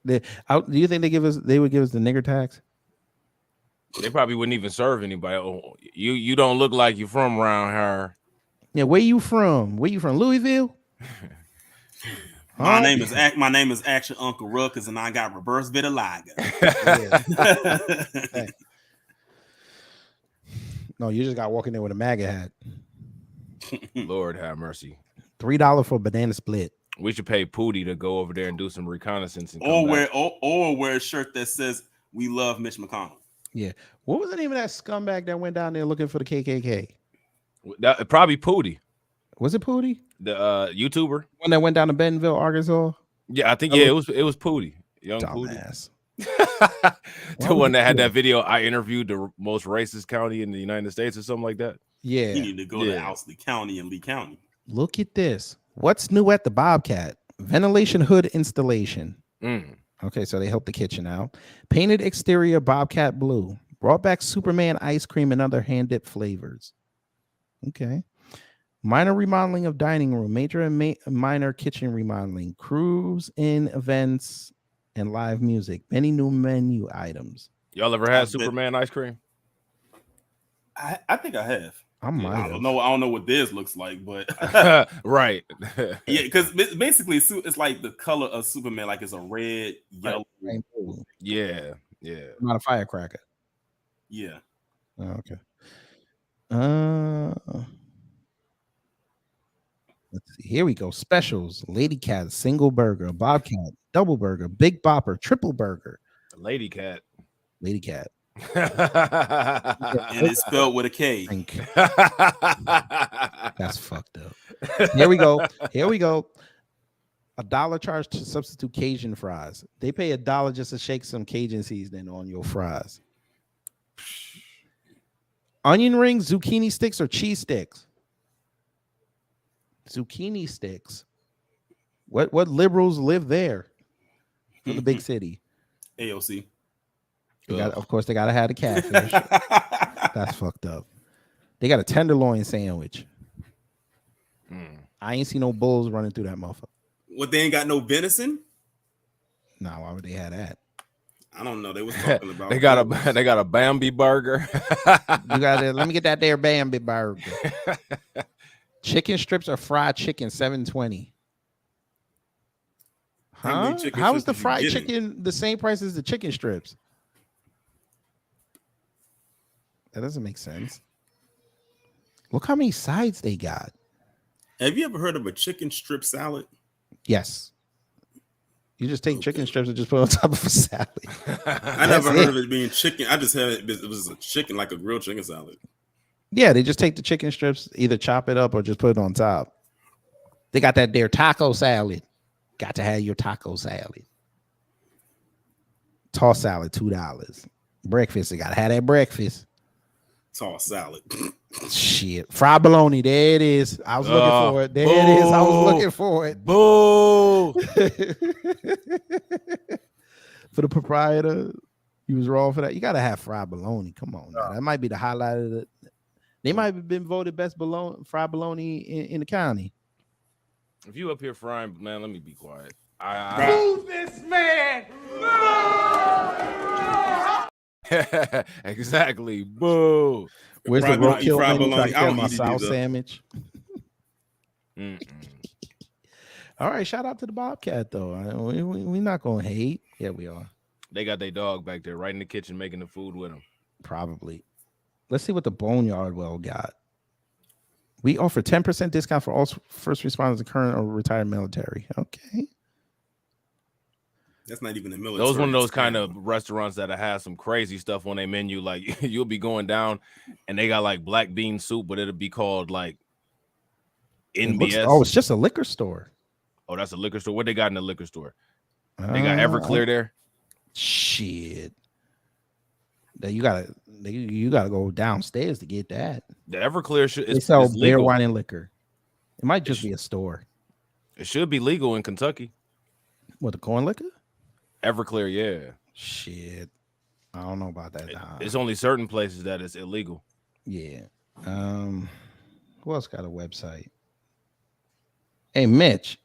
Do you think they would give us the nigger tax? They probably wouldn't even serve anybody. Oh, you don't look like you're from around here. Yeah, where you from? Louisville? My name is actually Uncle Ruckus, and I got reverse vitiligo. Hey. No, you just got to walk in there with a MAGA hat. Lord have mercy. $3 for a banana split. We should pay Pootie to go over there and do some reconnaissance. And or wear a shirt that says "We love Mitch McConnell." Yeah. What was the name of that scumbag that went down there looking for the KKK? Probably Pootie. Was it Pootie? The YouTuber? One that went down to Bentonville, Arkansas? Yeah, I think it was Pootie. Young dumbass. Pootie. The one that had that video, I interviewed the most racist county in the United States or something like that. Yeah. You need to go to Owsley County and Lee County. Look at this. What's new at the Bobcat? Ventilation hood installation. Okay, so they helped the kitchen out. Painted exterior Bobcat blue. Brought back Superman ice cream and other hand-dipped flavors. Okay. Minor remodeling of dining room. Major and minor kitchen remodeling. Cruise in events and live music. Many new menu items. Y'all ever had Superman ice cream? I think I have. I don't know what theirs looks like, but right. Yeah, because basically it's like the color of Superman, like it's a red, yellow. Yeah. Not a firecracker. Yeah. Oh, okay. Let's see. Here we go. Specials. Lady Cat, single burger, Bobcat, double burger, Big Bopper, triple burger. Lady Cat. Lady Cat. And it's spelled with a K. That's fucked up. Here we go. $1 charge to substitute Cajun fries. They pay $1 just to shake some Cajun seasoning on your fries. Onion rings, zucchini sticks, or cheese sticks? Zucchini sticks. What liberals live there in the big city? AOC. Of course, they gotta have the catfish. That's fucked up. They got a tenderloin sandwich. I ain't see no bulls running through that motherfucker. What, they ain't got no venison? No, why would they have that? I don't know. They was talking about they got a Bambi burger. You gotta let me get that there Bambi burger. Chicken strips or fried chicken, $7.20. Huh? How is the fried chicken the same price as the chicken strips? That doesn't make sense. Look how many sides they got. Have you ever heard of a chicken strip salad? Yes. You just take chicken strips and just put it on top of a salad. I never heard of it being chicken. I just had it was a chicken, like a grilled chicken salad. Yeah, they just take the chicken strips, either chop it up or just put it on top. They got that there taco salad. Got to have your taco salad. Toss salad, $2. Breakfast, they gotta have that breakfast. Toss salad. Shit. Fried bologna. There it is. I was looking for it. There it is. I was looking for it. Boo. For the proprietor, you was wrong for that. You gotta have fried bologna. Come on. Now. That might be the highlight of the. They might have been voted best fried bologna in the county. If you up here frying, man, let me be quiet. Move this man. Exactly. Boo. Where's the roadkill menu? I get my South sandwich. All right, shout out to the Bobcat though. We're not gonna hate. Yeah, we are. They got their dog back there, right in the kitchen, making the food with them. Probably. Let's see what the Boneyard Well got. We offer 10% discount for all first responders in current or retired military. Okay. That's not even the military. Those one of those kind of restaurants that have some crazy stuff on their menu. Like you'll be going down and they got like black bean soup, but it'll be called like NBS. It's just a liquor store. Oh, that's a liquor store. What they got in the liquor store? They got Everclear there. Shit. You gotta go downstairs to get that. The Everclear they sell beer, wine, and liquor. It might just be a store. It should be legal in Kentucky. What, the corn liquor? Everclear, yeah. Shit. I don't know about that. It's only certain places that it's illegal. Yeah. Who else got a website? Hey, Mitch,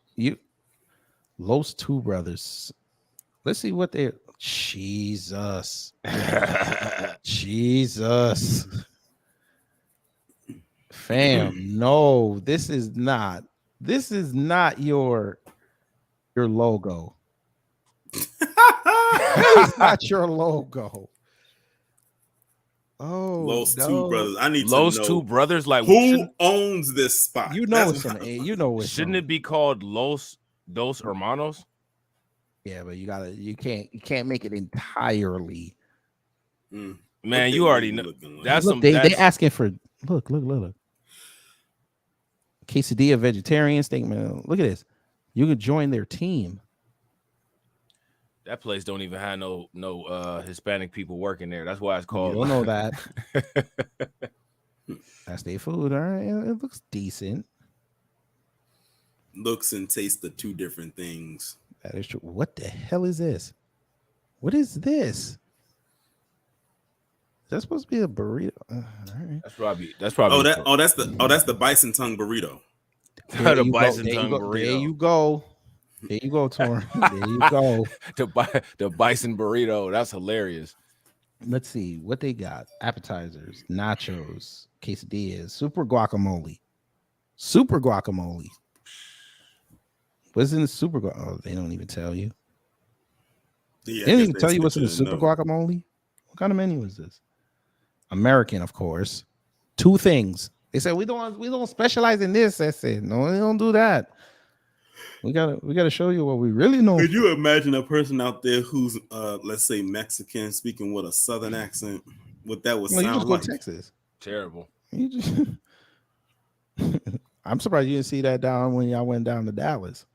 Los Two Brothers. Let's see what they're. Jesus. Jesus. Fam, no, this is not your logo. It's not your logo. Oh, Los no. Two Brothers. I need Los to know Two Brothers. Like who owns this spot. You know it's shouldn't it be called Los Dos Hermanos? Yeah, but you can't make it entirely. Man, you already know. That's look, some. they That's, asking for look. Quesadilla vegetarian steak, man. Look at this. You could join their team. that place don't even have no Hispanic people working there. That's why it's called. You don't know that. That's their food. All right, it looks decent. Looks and tastes the two different things. That is true. What the hell is this? What is this? Is that supposed to be a burrito? All right. That's probably. That's the bison tongue burrito. The bison tongue burrito. There you go. There you go, Torrin. There you go. The bison burrito. That's hilarious. Let's see what they got. Appetizers, nachos, quesadillas, super guacamole. What's in the super guacamole? Oh, they don't even tell you. Yeah, they didn't even tell you what's in the super guacamole. What kind of menu is this? American, of course. 2 things. They said we don't specialize in this. I said no, they don't do that. We gotta show you what we really know. Could you imagine a person out there who's let's say Mexican speaking with a southern accent? What that would sound you just like? go to Texas. Terrible. I'm surprised you didn't see that down when y'all went down to Dallas.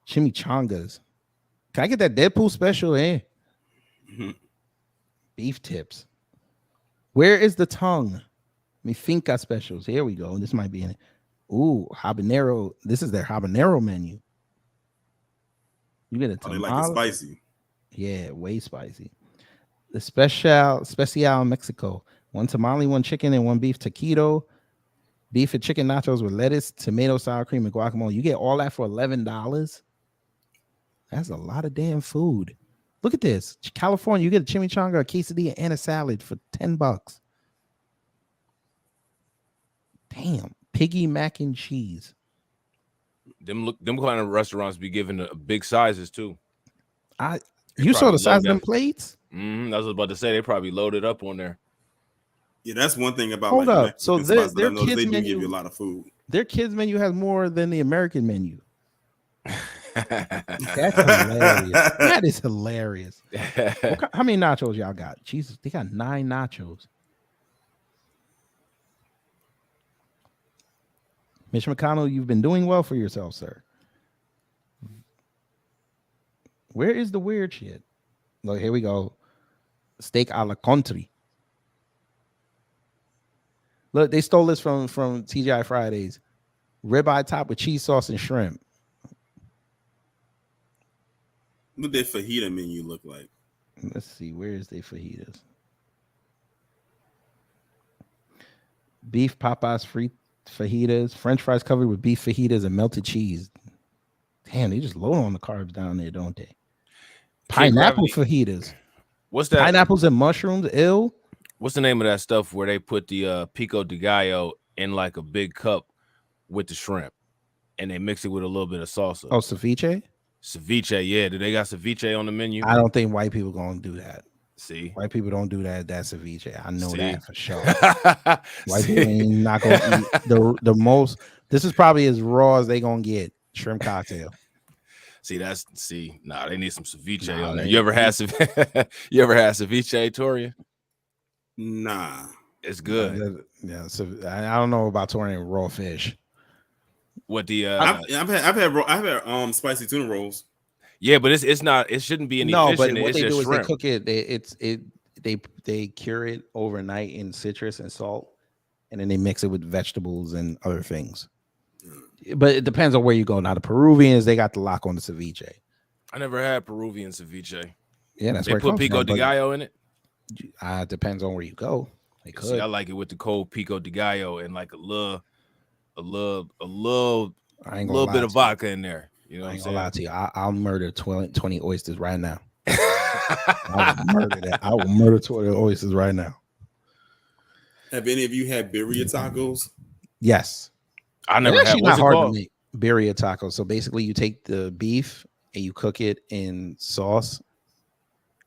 Chimichangas. Can I get that Deadpool special? Beef tips. Where is the tongue? Mi finca specials. Here we go. This might be in it. Ooh, habanero. This is their habanero menu. You get a tamale. They like it spicy. Yeah, way spicy. The special Mexico. 1 tamale, 1 chicken, and 1 beef taquito. Beef and chicken nachos with lettuce, tomato, sour cream, and guacamole. You get all that for $11. That's a lot of damn food. Look at this. California, you get a chimichanga, a quesadilla, and a salad for $10. Damn. Piggy mac and cheese. Them kind of restaurants be giving the big sizes too. You saw the size of them plates? I was about to say they probably loaded up on there. Yeah, that's one thing about Hold up. So their kids they do menu, give you a lot of food. Their kids menu has more than the American menu. That's hilarious. That is hilarious. How many nachos y'all got? Jesus, they got 9 nachos. Mitch McConnell, you've been doing well for yourself, sir. Where is the weird shit? Look, here we go. Steak a la country. Look, they stole this from TGI Fridays. Ribeye top with cheese sauce and shrimp. What their fajita menu look like? Let's see. Where is their fajitas? Beef Popeyes free fajitas. French fries covered with beef fajitas and melted cheese. Damn, they just load on the carbs down there, don't they? Pineapple fajitas. What's that? Pineapples and mushrooms. Ill. What's the name of that stuff where they put the pico de gallo in like a big cup with the shrimp and they mix it with a little bit of salsa? Oh, ceviche? Ceviche, yeah. Do they got ceviche on the menu? I don't think white people gonna do that. See, white people don't do that. That's ceviche. I know See? that for sure. White people ain't not gonna eat the most. This is probably as raw as they gonna get. Shrimp cocktail. They need some ceviche on there. You ever had ceviche, Torian? Nah, it's good. Yeah, so I don't know about Torian raw fish. What the I've had spicy tuna rolls. Yeah, but it's not. It shouldn't be any fish but in it. what It's they just do shrimp. is they cook it. They cure it overnight in citrus and salt, and then they mix it with vegetables and other things. But it depends on where you go. Now the Peruvians, they got the lock on the ceviche. I never had Peruvian ceviche. Yeah, that's they where it put comes pico from, de gallo in it. Depends on where you go. They could. See, I like it with the cold pico de gallo and like a little I ain't A gonna little lie bit of to you. vodka in there. You know I what I'm ain't gonna lie saying? to you. I'll murder 20 oysters right now. I will murder that. I will murder 20 oysters right now. Have any of you had birria tacos? Yes. I They're never had. actually What's not it hard called? to make. Birria tacos. So basically, you take the beef and you cook it in sauce,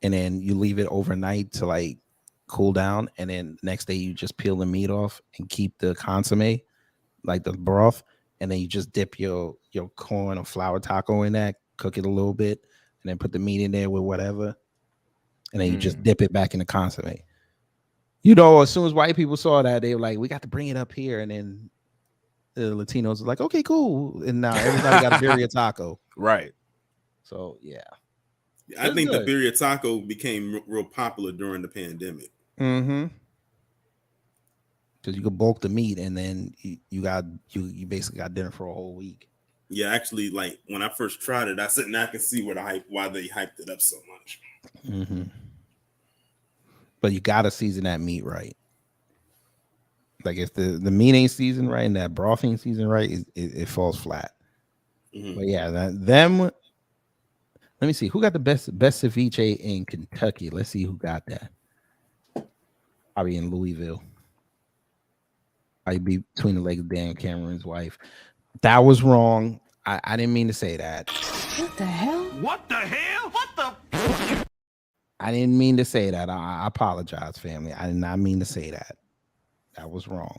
and then you leave it overnight to like cool down, and then next day you just peel the meat off and keep the consomme, like the broth, and then you just dip your corn or flour taco in that, cook it a little bit, and then put the meat in there with whatever, and then you just dip it back in the consomme. You know, as soon as white people saw that, they were like, "We got to bring it up here," and then the Latinos were like, "Okay, cool," and now everybody got a birria taco. Right. So yeah, I It's think good. the birria taco became real popular during the pandemic. Mm-hmm. Because you could bulk the meat, and then you basically got dinner for a whole week. Yeah, actually, like when I first tried it, I said, "Now I can see why they hyped it up so much." Mm-hmm. But you gotta season that meat right. Like if the meat ain't seasoned right and that broth ain't seasoned right, it falls flat. But yeah, them. Let me see who got the best ceviche in Kentucky. Let's see who got that. Probably in Louisville. I'd be between the legs of Dan Cameron's wife. That was wrong. I didn't mean to say that. What the hell? What the hell? What the? I didn't mean to say that. I apologize, family. I did not mean to say that. That was wrong.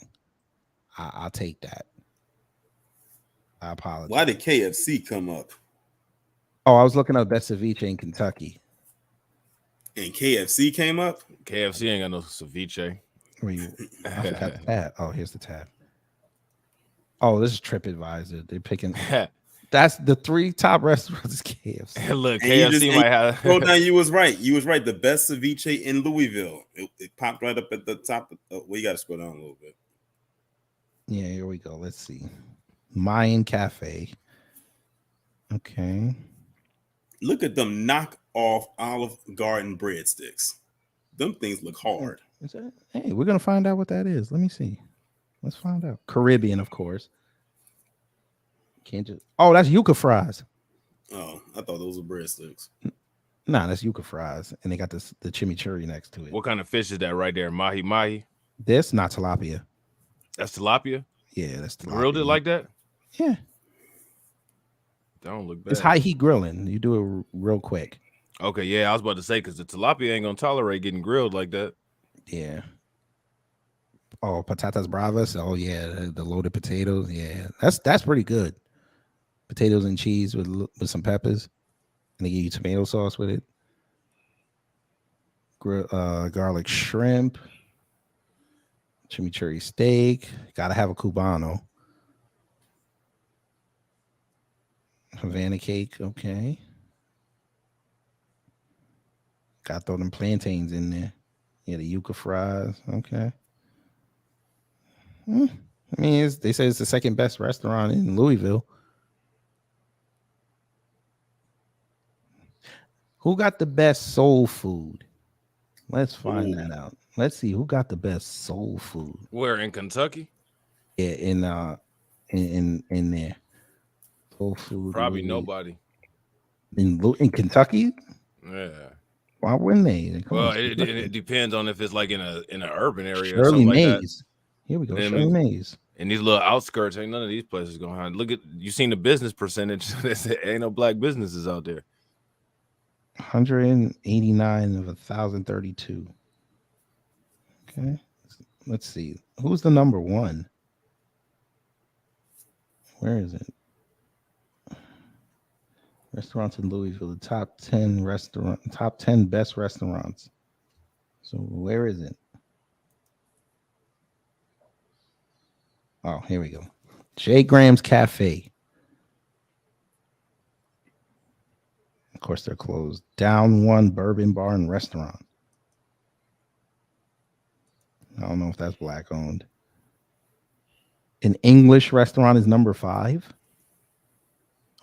I'll take that. I apologize. Why did KFC come up? Oh, I was looking up best ceviche in Kentucky. And KFC came up? KFC ain't got no ceviche. Where you? I forgot the tab. Oh, here's the tab. Oh, this is TripAdvisor. They're picking. That's the 3 top restaurants is KFC. Look, And KFC might have. Hold on, you was right. You was right. The best ceviche in Louisville. It popped right up at the top. Well, you got to scroll down a little bit. Yeah, here we go. Let's see. Mayan Cafe. Okay. Look at them knock off Olive Garden breadsticks. Them things look hard. Is that? Hey, we're gonna find out what that is. Let me see. Let's find out. Caribbean, of course. Can't just. Oh, that's yuca fries. Oh, I thought those were breadsticks. Nah, that's yuca fries, and they got the chimichurri next to it. What kind of fish is that right there? Mahi mahi. This not tilapia. That's tilapia. Yeah, that's tilapia. Grilled it like that. Yeah. That don't look bad. It's high heat grilling. You do it real quick. Okay, yeah, I was about to say because the tilapia ain't gonna tolerate getting grilled like that. Yeah. Oh, patatas bravas. Oh yeah, the loaded potatoes. Yeah, that's pretty good. Potatoes and cheese with some peppers, and they give you tomato sauce with it. Garlic shrimp, chimichurri steak. Gotta have a cubano. Havana cake. Okay. Got to throw them plantains in there. Yeah, the yuca fries. Okay. I mean, they say it's the second best restaurant in Louisville. Who got the best soul food? Let's find that out. Let's see who got the best soul food. Where in Kentucky? Yeah, in there. Soul food. Probably nobody. In Kentucky? Yeah. Why wouldn't they? Well, it depends on if it's like in an urban area. Shirley or something Mays. like that. Here we go. Then Shirley Mays. And these little outskirts, ain't none of these places going on. Look at you seen the business percentage. Ain't no black businesses out there. 189 of 1,032. Okay. Let's see. Who's the number one? Where is it? Restaurants in Louisville, the top 10 best restaurants. So where is it? Oh, here we go. J. Graham's Cafe. Of course, they're closed. Down One Bourbon Bar and Restaurant. I don't know if that's black owned. An English restaurant is number 5.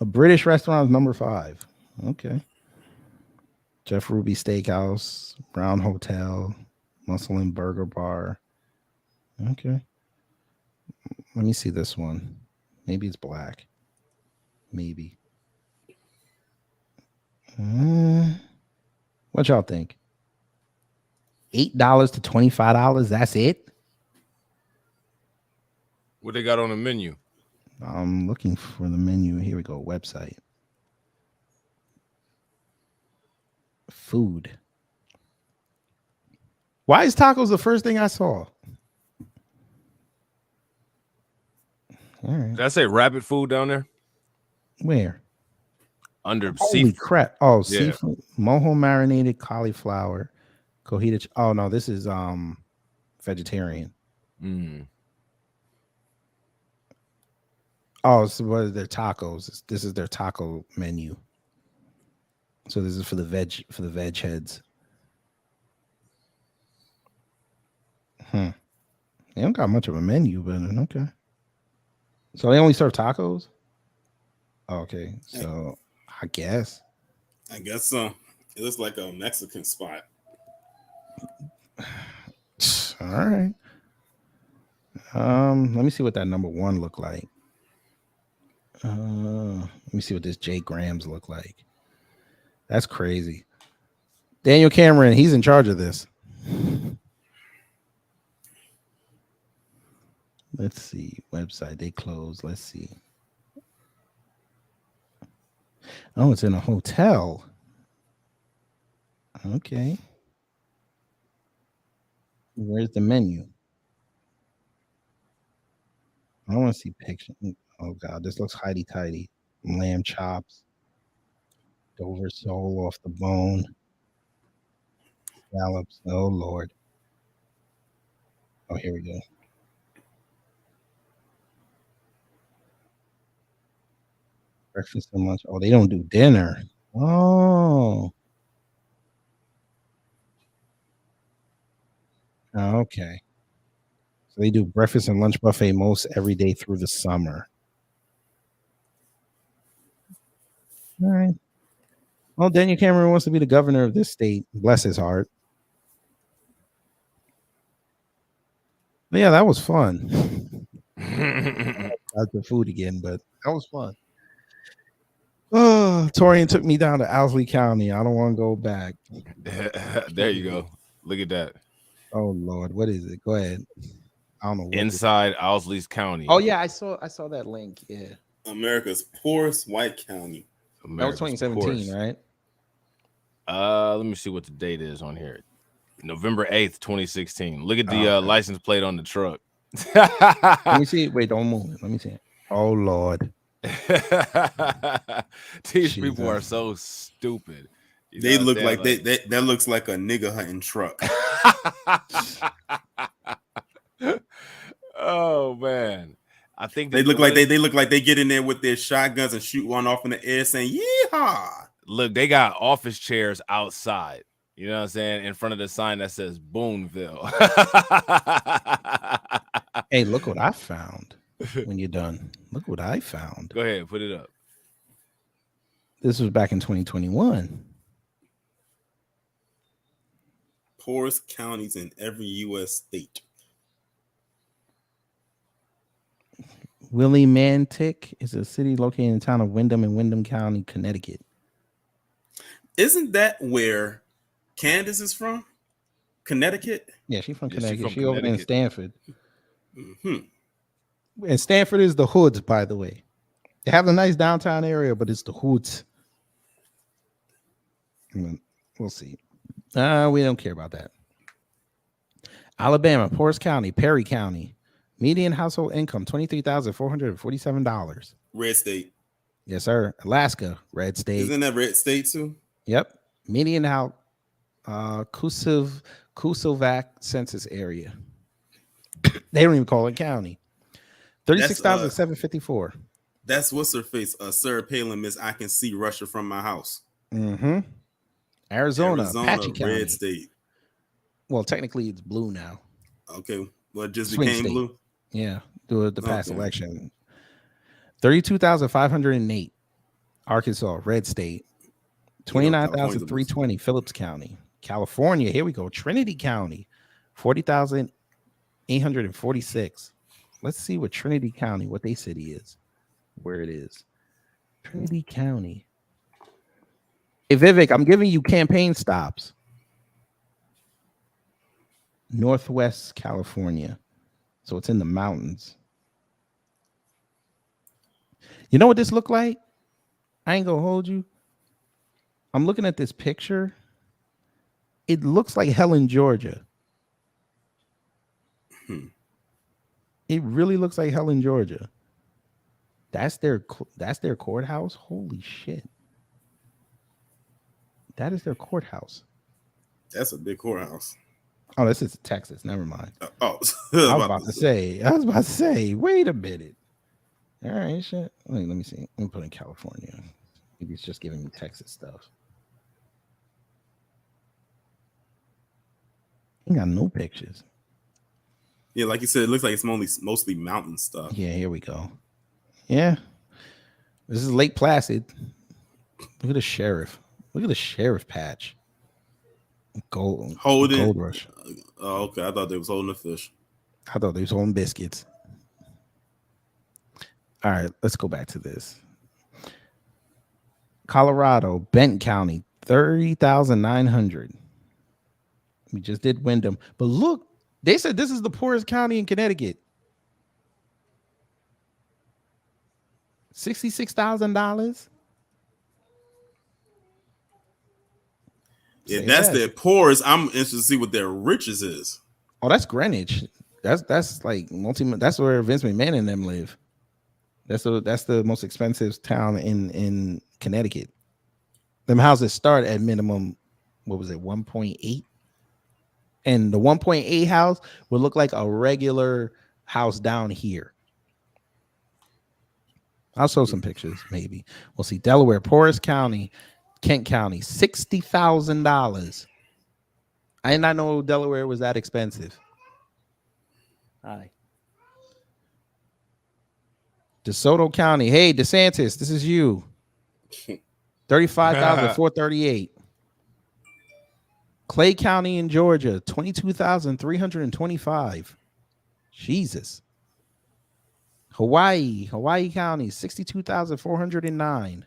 A British restaurant is number 5. Okay. Jeff Ruby Steakhouse, Brown Hotel, Muscle and Burger Bar. Okay. Let me see this one. Maybe it's black. maybe. What y'all think? $8 to $25. That's it. What they got on the menu? I'm looking for the menu. Here we go. Website. Food. Why is tacos the first thing I saw? All right. Did I say rabbit food down there? Where? Under Holy seafood. crap. Oh, Yeah. seafood. Mojo marinated cauliflower. Cojita. Oh, no, this is vegetarian. Oh, so what are their tacos? This is their taco menu. So this is for the veg heads. They don't got much of a menu, but okay. So they only serve tacos? Okay, so I guess so. It looks like a Mexican spot. All right. Let me see what that number one look like. Let me see what this Jay Grams look like. That's crazy. Daniel Cameron, he's in charge of this. Let's see. Website, they closed. Let's see. Oh, it's in a hotel. Okay. Where's the menu? I want to see pictures. Oh God, this looks hidey tidy. Lamb chops, Dover sole off the bone, scallops. Oh Lord. Oh, here we go. Breakfast and lunch. Oh, they don't do dinner. Oh. Okay. So they do breakfast and lunch buffet most every day through the summer. All right. Well, Daniel Cameron wants to be the governor of this state. Bless his heart. But yeah, that was fun. Got the food again, but that was fun. Oh, Torian took me down to Owsley County. I don't want to go back. There you go. Look at that. Oh Lord, what is it? Go ahead. I don't know. Inside Owsley County. Oh yeah, I saw that link. Yeah. America's poorest white county. That was 2017, right? Let me see what the date is on here. November 8th, 2016. Look at the license plate on the truck. Let me see. Wait, don't move it. Let me see it. Oh Lord. These people are so stupid. You They know, look they're like that looks like a nigga hunting truck. Oh man. I think they look like they get in there with their shotguns and shoot one off in the air saying yeehaw. Look, they got office chairs outside. You know what I'm saying? In front of the sign that says Boonville. Hey, look what I found when you're done. Look what I found. Go ahead, put it up. This was back in 2021. Poorest counties in every U.S. state. Willimantic is a city located in the town of Windham in Windham County, Connecticut. Isn't that where Candace is from? Connecticut? Yeah, she's from Yeah, Connecticut. she She from over there in Connecticut. Stanford. Mm-hmm. And Stanford is the hoods, by the way. They have a nice downtown area, but it's the hoods. We'll see. We don't care about that. Alabama, poorest county, Perry County. Median household income, $23,447. Red state. Yes, sir. Alaska, red state. Isn't that red state too? Yep. Median house, Kusilvac census area. They don't even call it county. 36,754. That's what's her face. Sarah Palin, Miss I Can See Russia from My House. Mm-hmm. Arizona, Apache County. Red state. Well, technically it's blue now. Okay. Well, it just Swing became state. blue. Yeah, do the past Okay. election. 32,508. Arkansas, red state. 29,320. Phillips County. California, here we go. Trinity County, 40,846. Let's see what Trinity County, what they city is, where it is. Trinity County. Hey, Vivek, I'm giving you campaign stops. Northwest California. So it's in the mountains. You know what this looked like? I ain't gonna hold you. I'm looking at this picture. It looks like Helen, Georgia. It really looks like Helen, Georgia. That's their courthouse. Holy shit. That is their courthouse. That's a big courthouse. Oh, this is Texas. Never mind. I was about to say, wait a minute. All right, shit. Let me see. Let me put in California. Maybe it's just giving me Texas stuff. Ain't got no pictures. Yeah, like you said, it looks like it's mostly mountain stuff. Yeah, here we go. Yeah. This is Lake Placid. Look at the sheriff. Look at the sheriff patch. Gold rush. Oh, okay. I thought they was holding a fish. I thought they was holding biscuits. All right, let's go back to this. Colorado, Benton County, 30,900. We just did Wyndham. But look, they said this is the poorest county in Connecticut. $66,000. Yeah, that's their poorest. I'm interested to see what their richest is. Oh, that's Greenwich. That's like that's where Vince McMahon and them live. That's the most expensive town in Connecticut. Them houses start at minimum, what was it, 1.8? And the 1.8 house would look like a regular house down here. I'll show some pictures, maybe. We'll see. Delaware, poorest county, Kent County, $60,000. I did not know Delaware was that expensive. Hi. DeSoto County. Hey, DeSantis, this is you. 35,438. Clay County in Georgia, 22,325. Jesus. Hawaii County, 62,409.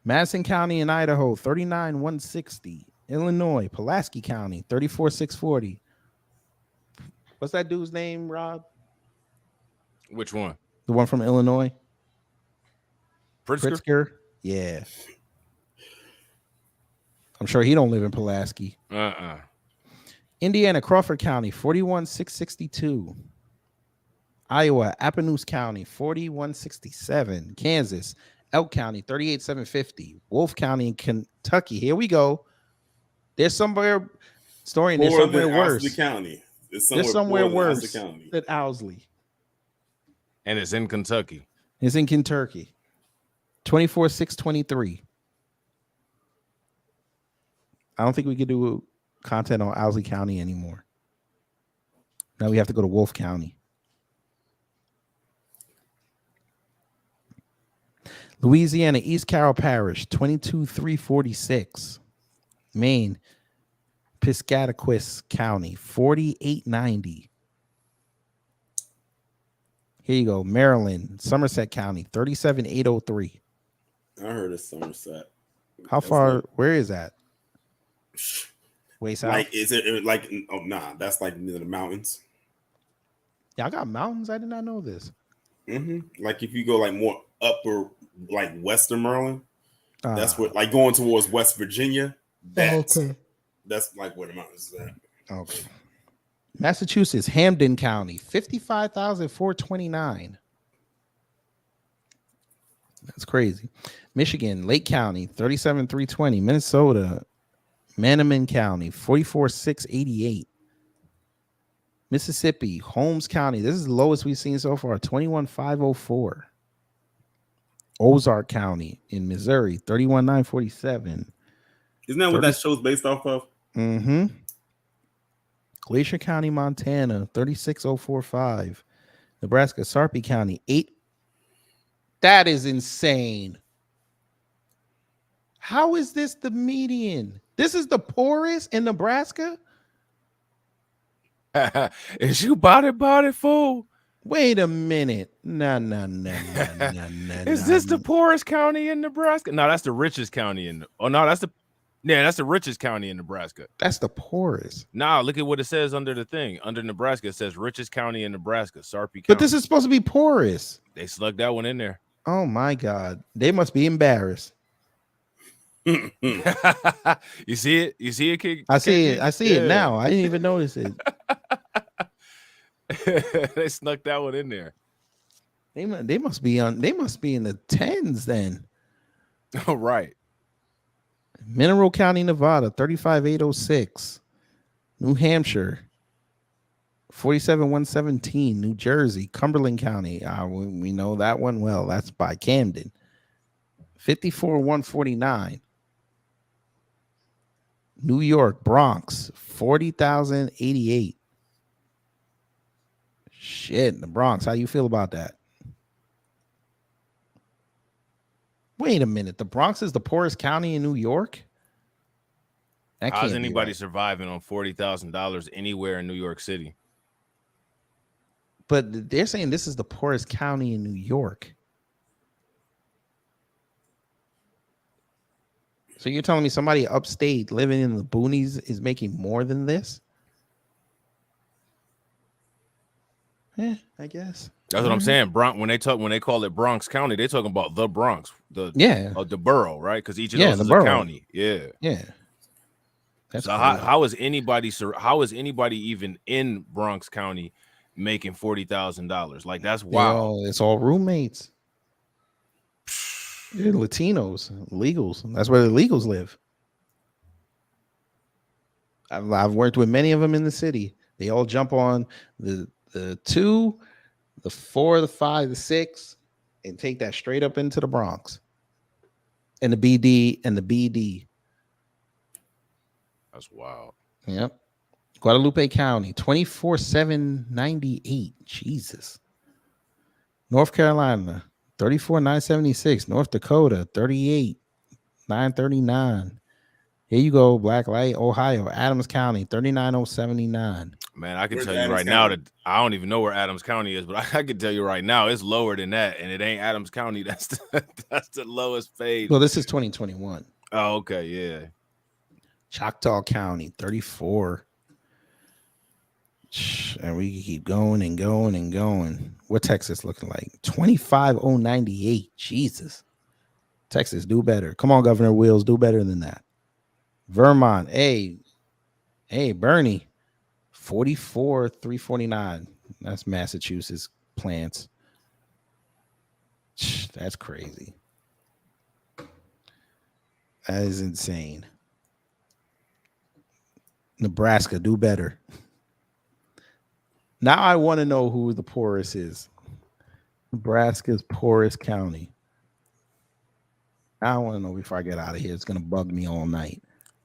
Madison County in Idaho, 39,160. Illinois, Pulaski County, 34,640. What's that dude's name, Rob? Which one? The one from Illinois? Pritzker? Yeah. I'm sure he don't live in Pulaski. Indiana, Crawford County, 41,662. Iowa, Appanoose County, 41,667. Kansas, Elk County, 38,750. Wolf County in Kentucky. Here we go. There's somewhere story in there somewhere worse. County. There's somewhere worse than Owsley. And it's in Kentucky. It's in Kentucky. 24,623. I don't think we could do content on Owsley County anymore. Now we have to go to Wolf County. Louisiana, East Carroll Parish, 22,346. Maine, Piscataquis County, 4890. Here you go. Maryland, Somerset County, 37,803. I heard of Somerset. How far? Where is that? Way south. Like, is it like? Oh, nah, that's like near the mountains. Y'all got mountains? I did not know this. Like if you go like more upper, like Western Maryland, that's what, like going towards West Virginia. That's like where the mountains is at. Okay. Massachusetts, Hampden County, 55,429. That's crazy. Michigan, Lake County, 37,320. Minnesota, Manneman County, 44,688. Mississippi, Holmes County. This is the lowest we've seen so far, 21,504. Ozark County in Missouri, 31,947. Isn't that what that show's based off of? Mm-hmm. Glacier County, Montana, 36,045. Nebraska, Sarpy County, 8. That is insane. How is this the median? This is the poorest in Nebraska? Is you body fool? Wait a minute. No. Is this the poorest county in Nebraska? No, that's the richest county in. That's the richest county in Nebraska. That's the poorest. Nah, look at what it says under the thing. Under Nebraska, it says richest county in Nebraska, Sarpy County. But this is supposed to be poorest. They slugged that one in there. Oh my God. They must be embarrassed. You see it? You see it, Kid? I see it. I see it now. I didn't even notice it. They snuck that one in there. They must be in the 10s then. Oh, right. Mineral County, Nevada, 35806. New Hampshire, 47117. New Jersey, Cumberland County. We know that one well. That's by Camden. 54149. New York, Bronx, 40,088. Shit, the Bronx. How you feel about that? Wait a minute. The Bronx is the poorest county in New York? How's anybody surviving on $40,000 anywhere in New York City? But they're saying this is the poorest county in New York. So you're telling me somebody upstate living in the boonies is making more than this? Yeah, I guess. That's what I'm saying. When they call it Bronx County, they're talking about the Bronx, the borough, right? Because each of those is a county. Yeah. That's so how is anybody even in Bronx County making $40,000? Like, that's wild. It's all roommates. They're Latinos, illegals. That's where the illegals live. I've worked with many of them in the city. They all jump on the 2, the 4, the 5, the 6, and take that straight up into the Bronx. And the BD. That's wild. Yep. Guadalupe County, 24,798. Jesus. North Carolina, 34,976. North Dakota, 38,939. Here you go, Black Light, Ohio, Adams County, 39,079. Man, I can tell you right now that I don't even know where Adams County is, but I can tell you right now it's lower than that, and it ain't Adams County. That's the lowest paid. Well, this is 2021. Oh, okay, yeah. Choctaw County, 34. And we keep going and going and going. What Texas looking like? 25,098. Jesus. Texas, do better. Come on, Governor Wills, do better than that. Vermont, hey, Bernie, 44,349. That's Massachusetts plants. That's crazy. That is insane. Nebraska, do better. Now I want to know who the poorest is. Nebraska's poorest county. I want to know before I get out of here. It's going to bug me all night.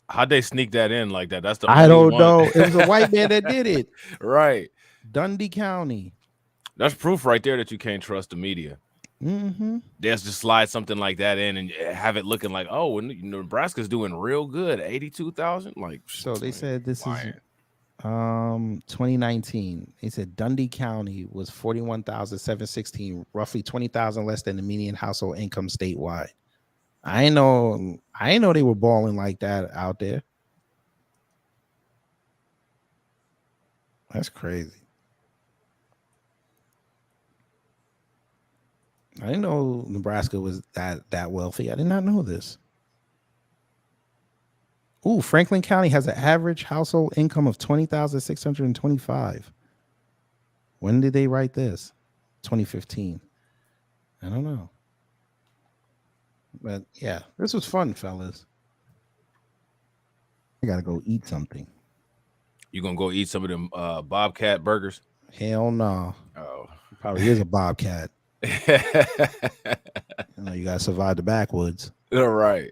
How'd they sneak that in like that? That's the I don't know. It was a white man that did it. Right. Dundee County. That's proof right there that you can't trust the media. Mm-hmm. They just slide something like that in and have it looking like, oh, Nebraska's doing real good, 82,000. Like, so they said this is 2019. They said Dundee County was 41,716, roughly 20,000 less than the median household income statewide. I know they were balling like that out there. That's crazy. I didn't know Nebraska was that wealthy. I did not know this. Ooh, Franklin County has an average household income of 20,625. When did they write this? 2015. I don't know. But yeah, this was fun, fellas. I gotta go eat something. You gonna go eat some of them Bobcat burgers? Hell no. Oh, probably is a Bobcat. You gotta survive the backwoods. All right.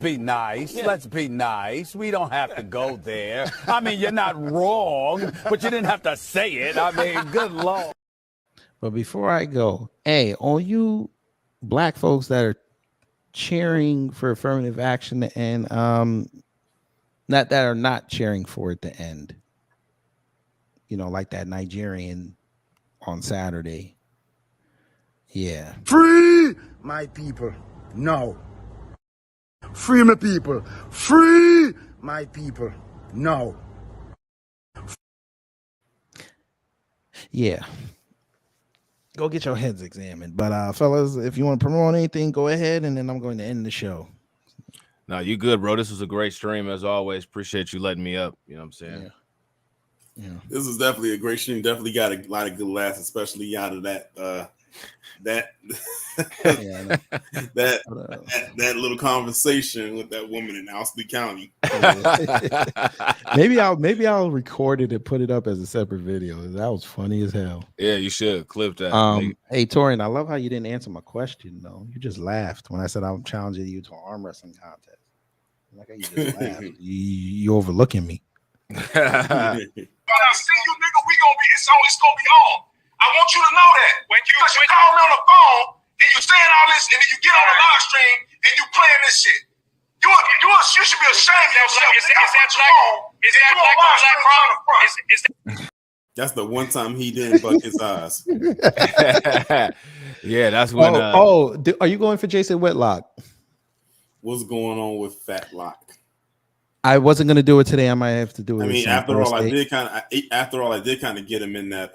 Be nice. Yeah. Let's be nice. We don't have to go there. I mean, you're not wrong, but you didn't have to say it. I mean, good Lord. But before I go, hey, all you black folks that are cheering for affirmative action and not cheering for it to end, like that Nigerian on Saturday. Yeah. Free my people. No. Free my people. Free my people. No. Yeah. Go get your heads examined. But fellas, if you want to promote anything, go ahead, and then I'm going to end the show. No, you good, bro. This was a great stream as always. Appreciate you letting me up. You know what I'm saying? Yeah. This is definitely a great stream. Definitely got a lot of good laughs, especially out of that that little conversation with that woman in Owsley County. Maybe I'll record it and put it up as a separate video. That was funny as hell. Yeah, you should clip that. Hey Torian, I love how you didn't answer my question though. You just laughed when I said I'm challenging you to an arm wrestling contest. Like how you just laughed. You overlooking me. When I see you, nigga, it's gonna be on. I want you to know that. When you call me on the phone and you saying all this, and then you get on the live stream and you playing this shit. You should be ashamed of yourself. That's the one time he didn't buck his eyes. Yeah, that's when. Are you going for Jason Whitlock? What's going on with Fat Lock? I wasn't gonna do it today. I might have to do it. I mean, after all, I did kind of get him in that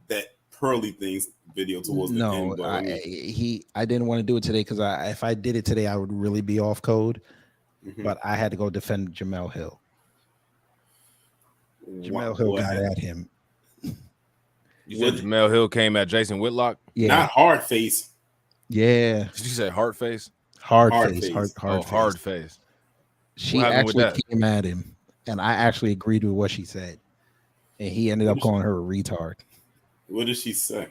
that pearly things video towards the end. But I didn't want to do it today because if I did it today, I would really be off code. But I had to go defend Jamel Hill. Jamel Hill got at him. You said Jamel Hill came at Jason Whitlock? Yeah. Not hard face. Yeah. Did you say hard face? Hard face. Hard face. She actually came at him, and I actually agreed with what she said. And he ended up calling her a retard. What did she say?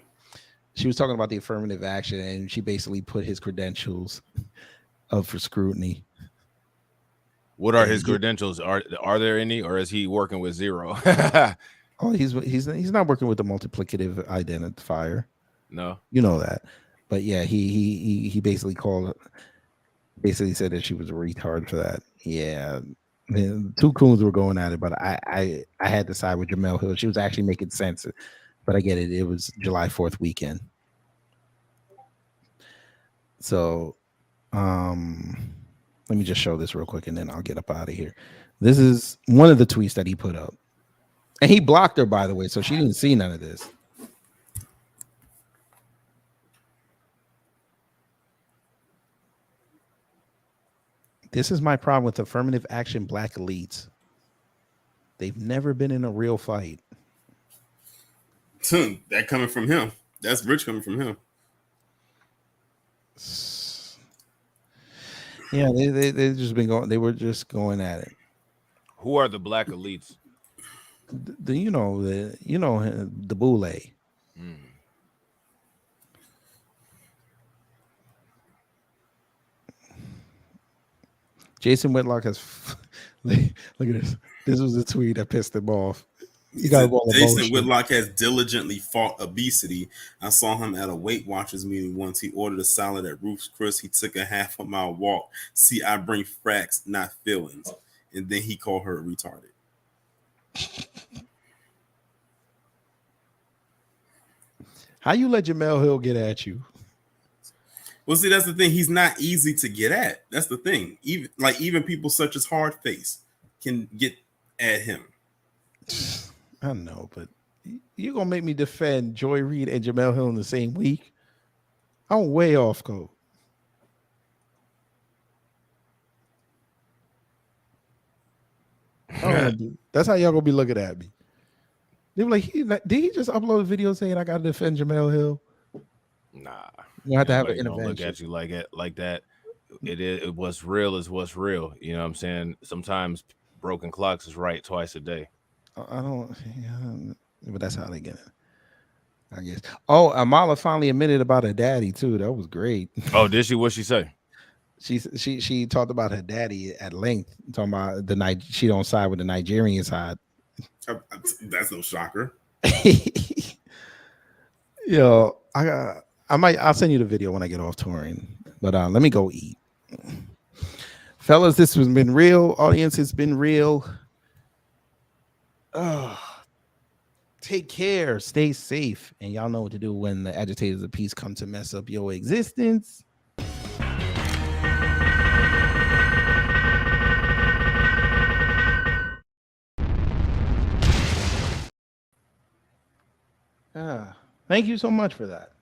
She was talking about the affirmative action, and she basically put his credentials up for scrutiny. What are his credentials? Are there any, or is he working with zero? Oh, he's not working with the multiplicative identifier. No, you know that. But yeah, he basically said that she was a retard for that. Yeah, two coons were going at it, but I had to side with Jamel Hill. She was actually making sense, but I get it. It was July 4th weekend. So, let me just show this real quick, and then I'll get up out of here. This is one of the tweets that he put up, and he blocked her, by the way, so she didn't see none of this. This is my problem with affirmative action black elites. They've never been in a real fight. That coming from him. That's rich coming from him. Yeah, they just been going. They were just going at it. Who are the black elites? The boule. Jason Whitlock has look at this. This was a tweet that pissed him off. Jason Whitlock has diligently fought obesity. I saw him at a Weight Watchers meeting once. He ordered a salad at Ruth's Chris. He took a half-a-mile walk. See, I bring facts, not feelings. And then he called her retarded. How you let Jamel Hill get at you? Well, see, that's the thing. He's not easy to get at. That's the thing. Even people such as Hardface can get at him. I know, but you're gonna make me defend Joy Reid and Jamel Hill in the same week. I'm way off code. That's how y'all gonna be looking at me. They were like, did he just upload a video saying I gotta defend Jamel Hill? Nah, you have to have an don't intervention. look at you like that. It what's real is what's real. You know what I'm saying? Sometimes broken clocks is right twice a day. I don't, but that's how they get it, I guess. Oh, Amala finally admitted about her daddy too. That was great. Oh, did she? What'd she say? She talked about her daddy at length, talking about she don't side with the Nigerian side. That's no shocker. Yo, I'll send you the video when I get off touring. But let me go eat. Fellas, this has been real. Audience, it's been real. Take care. Stay safe. And y'all know what to do when the agitators of peace come to mess up your existence. Thank you so much for that.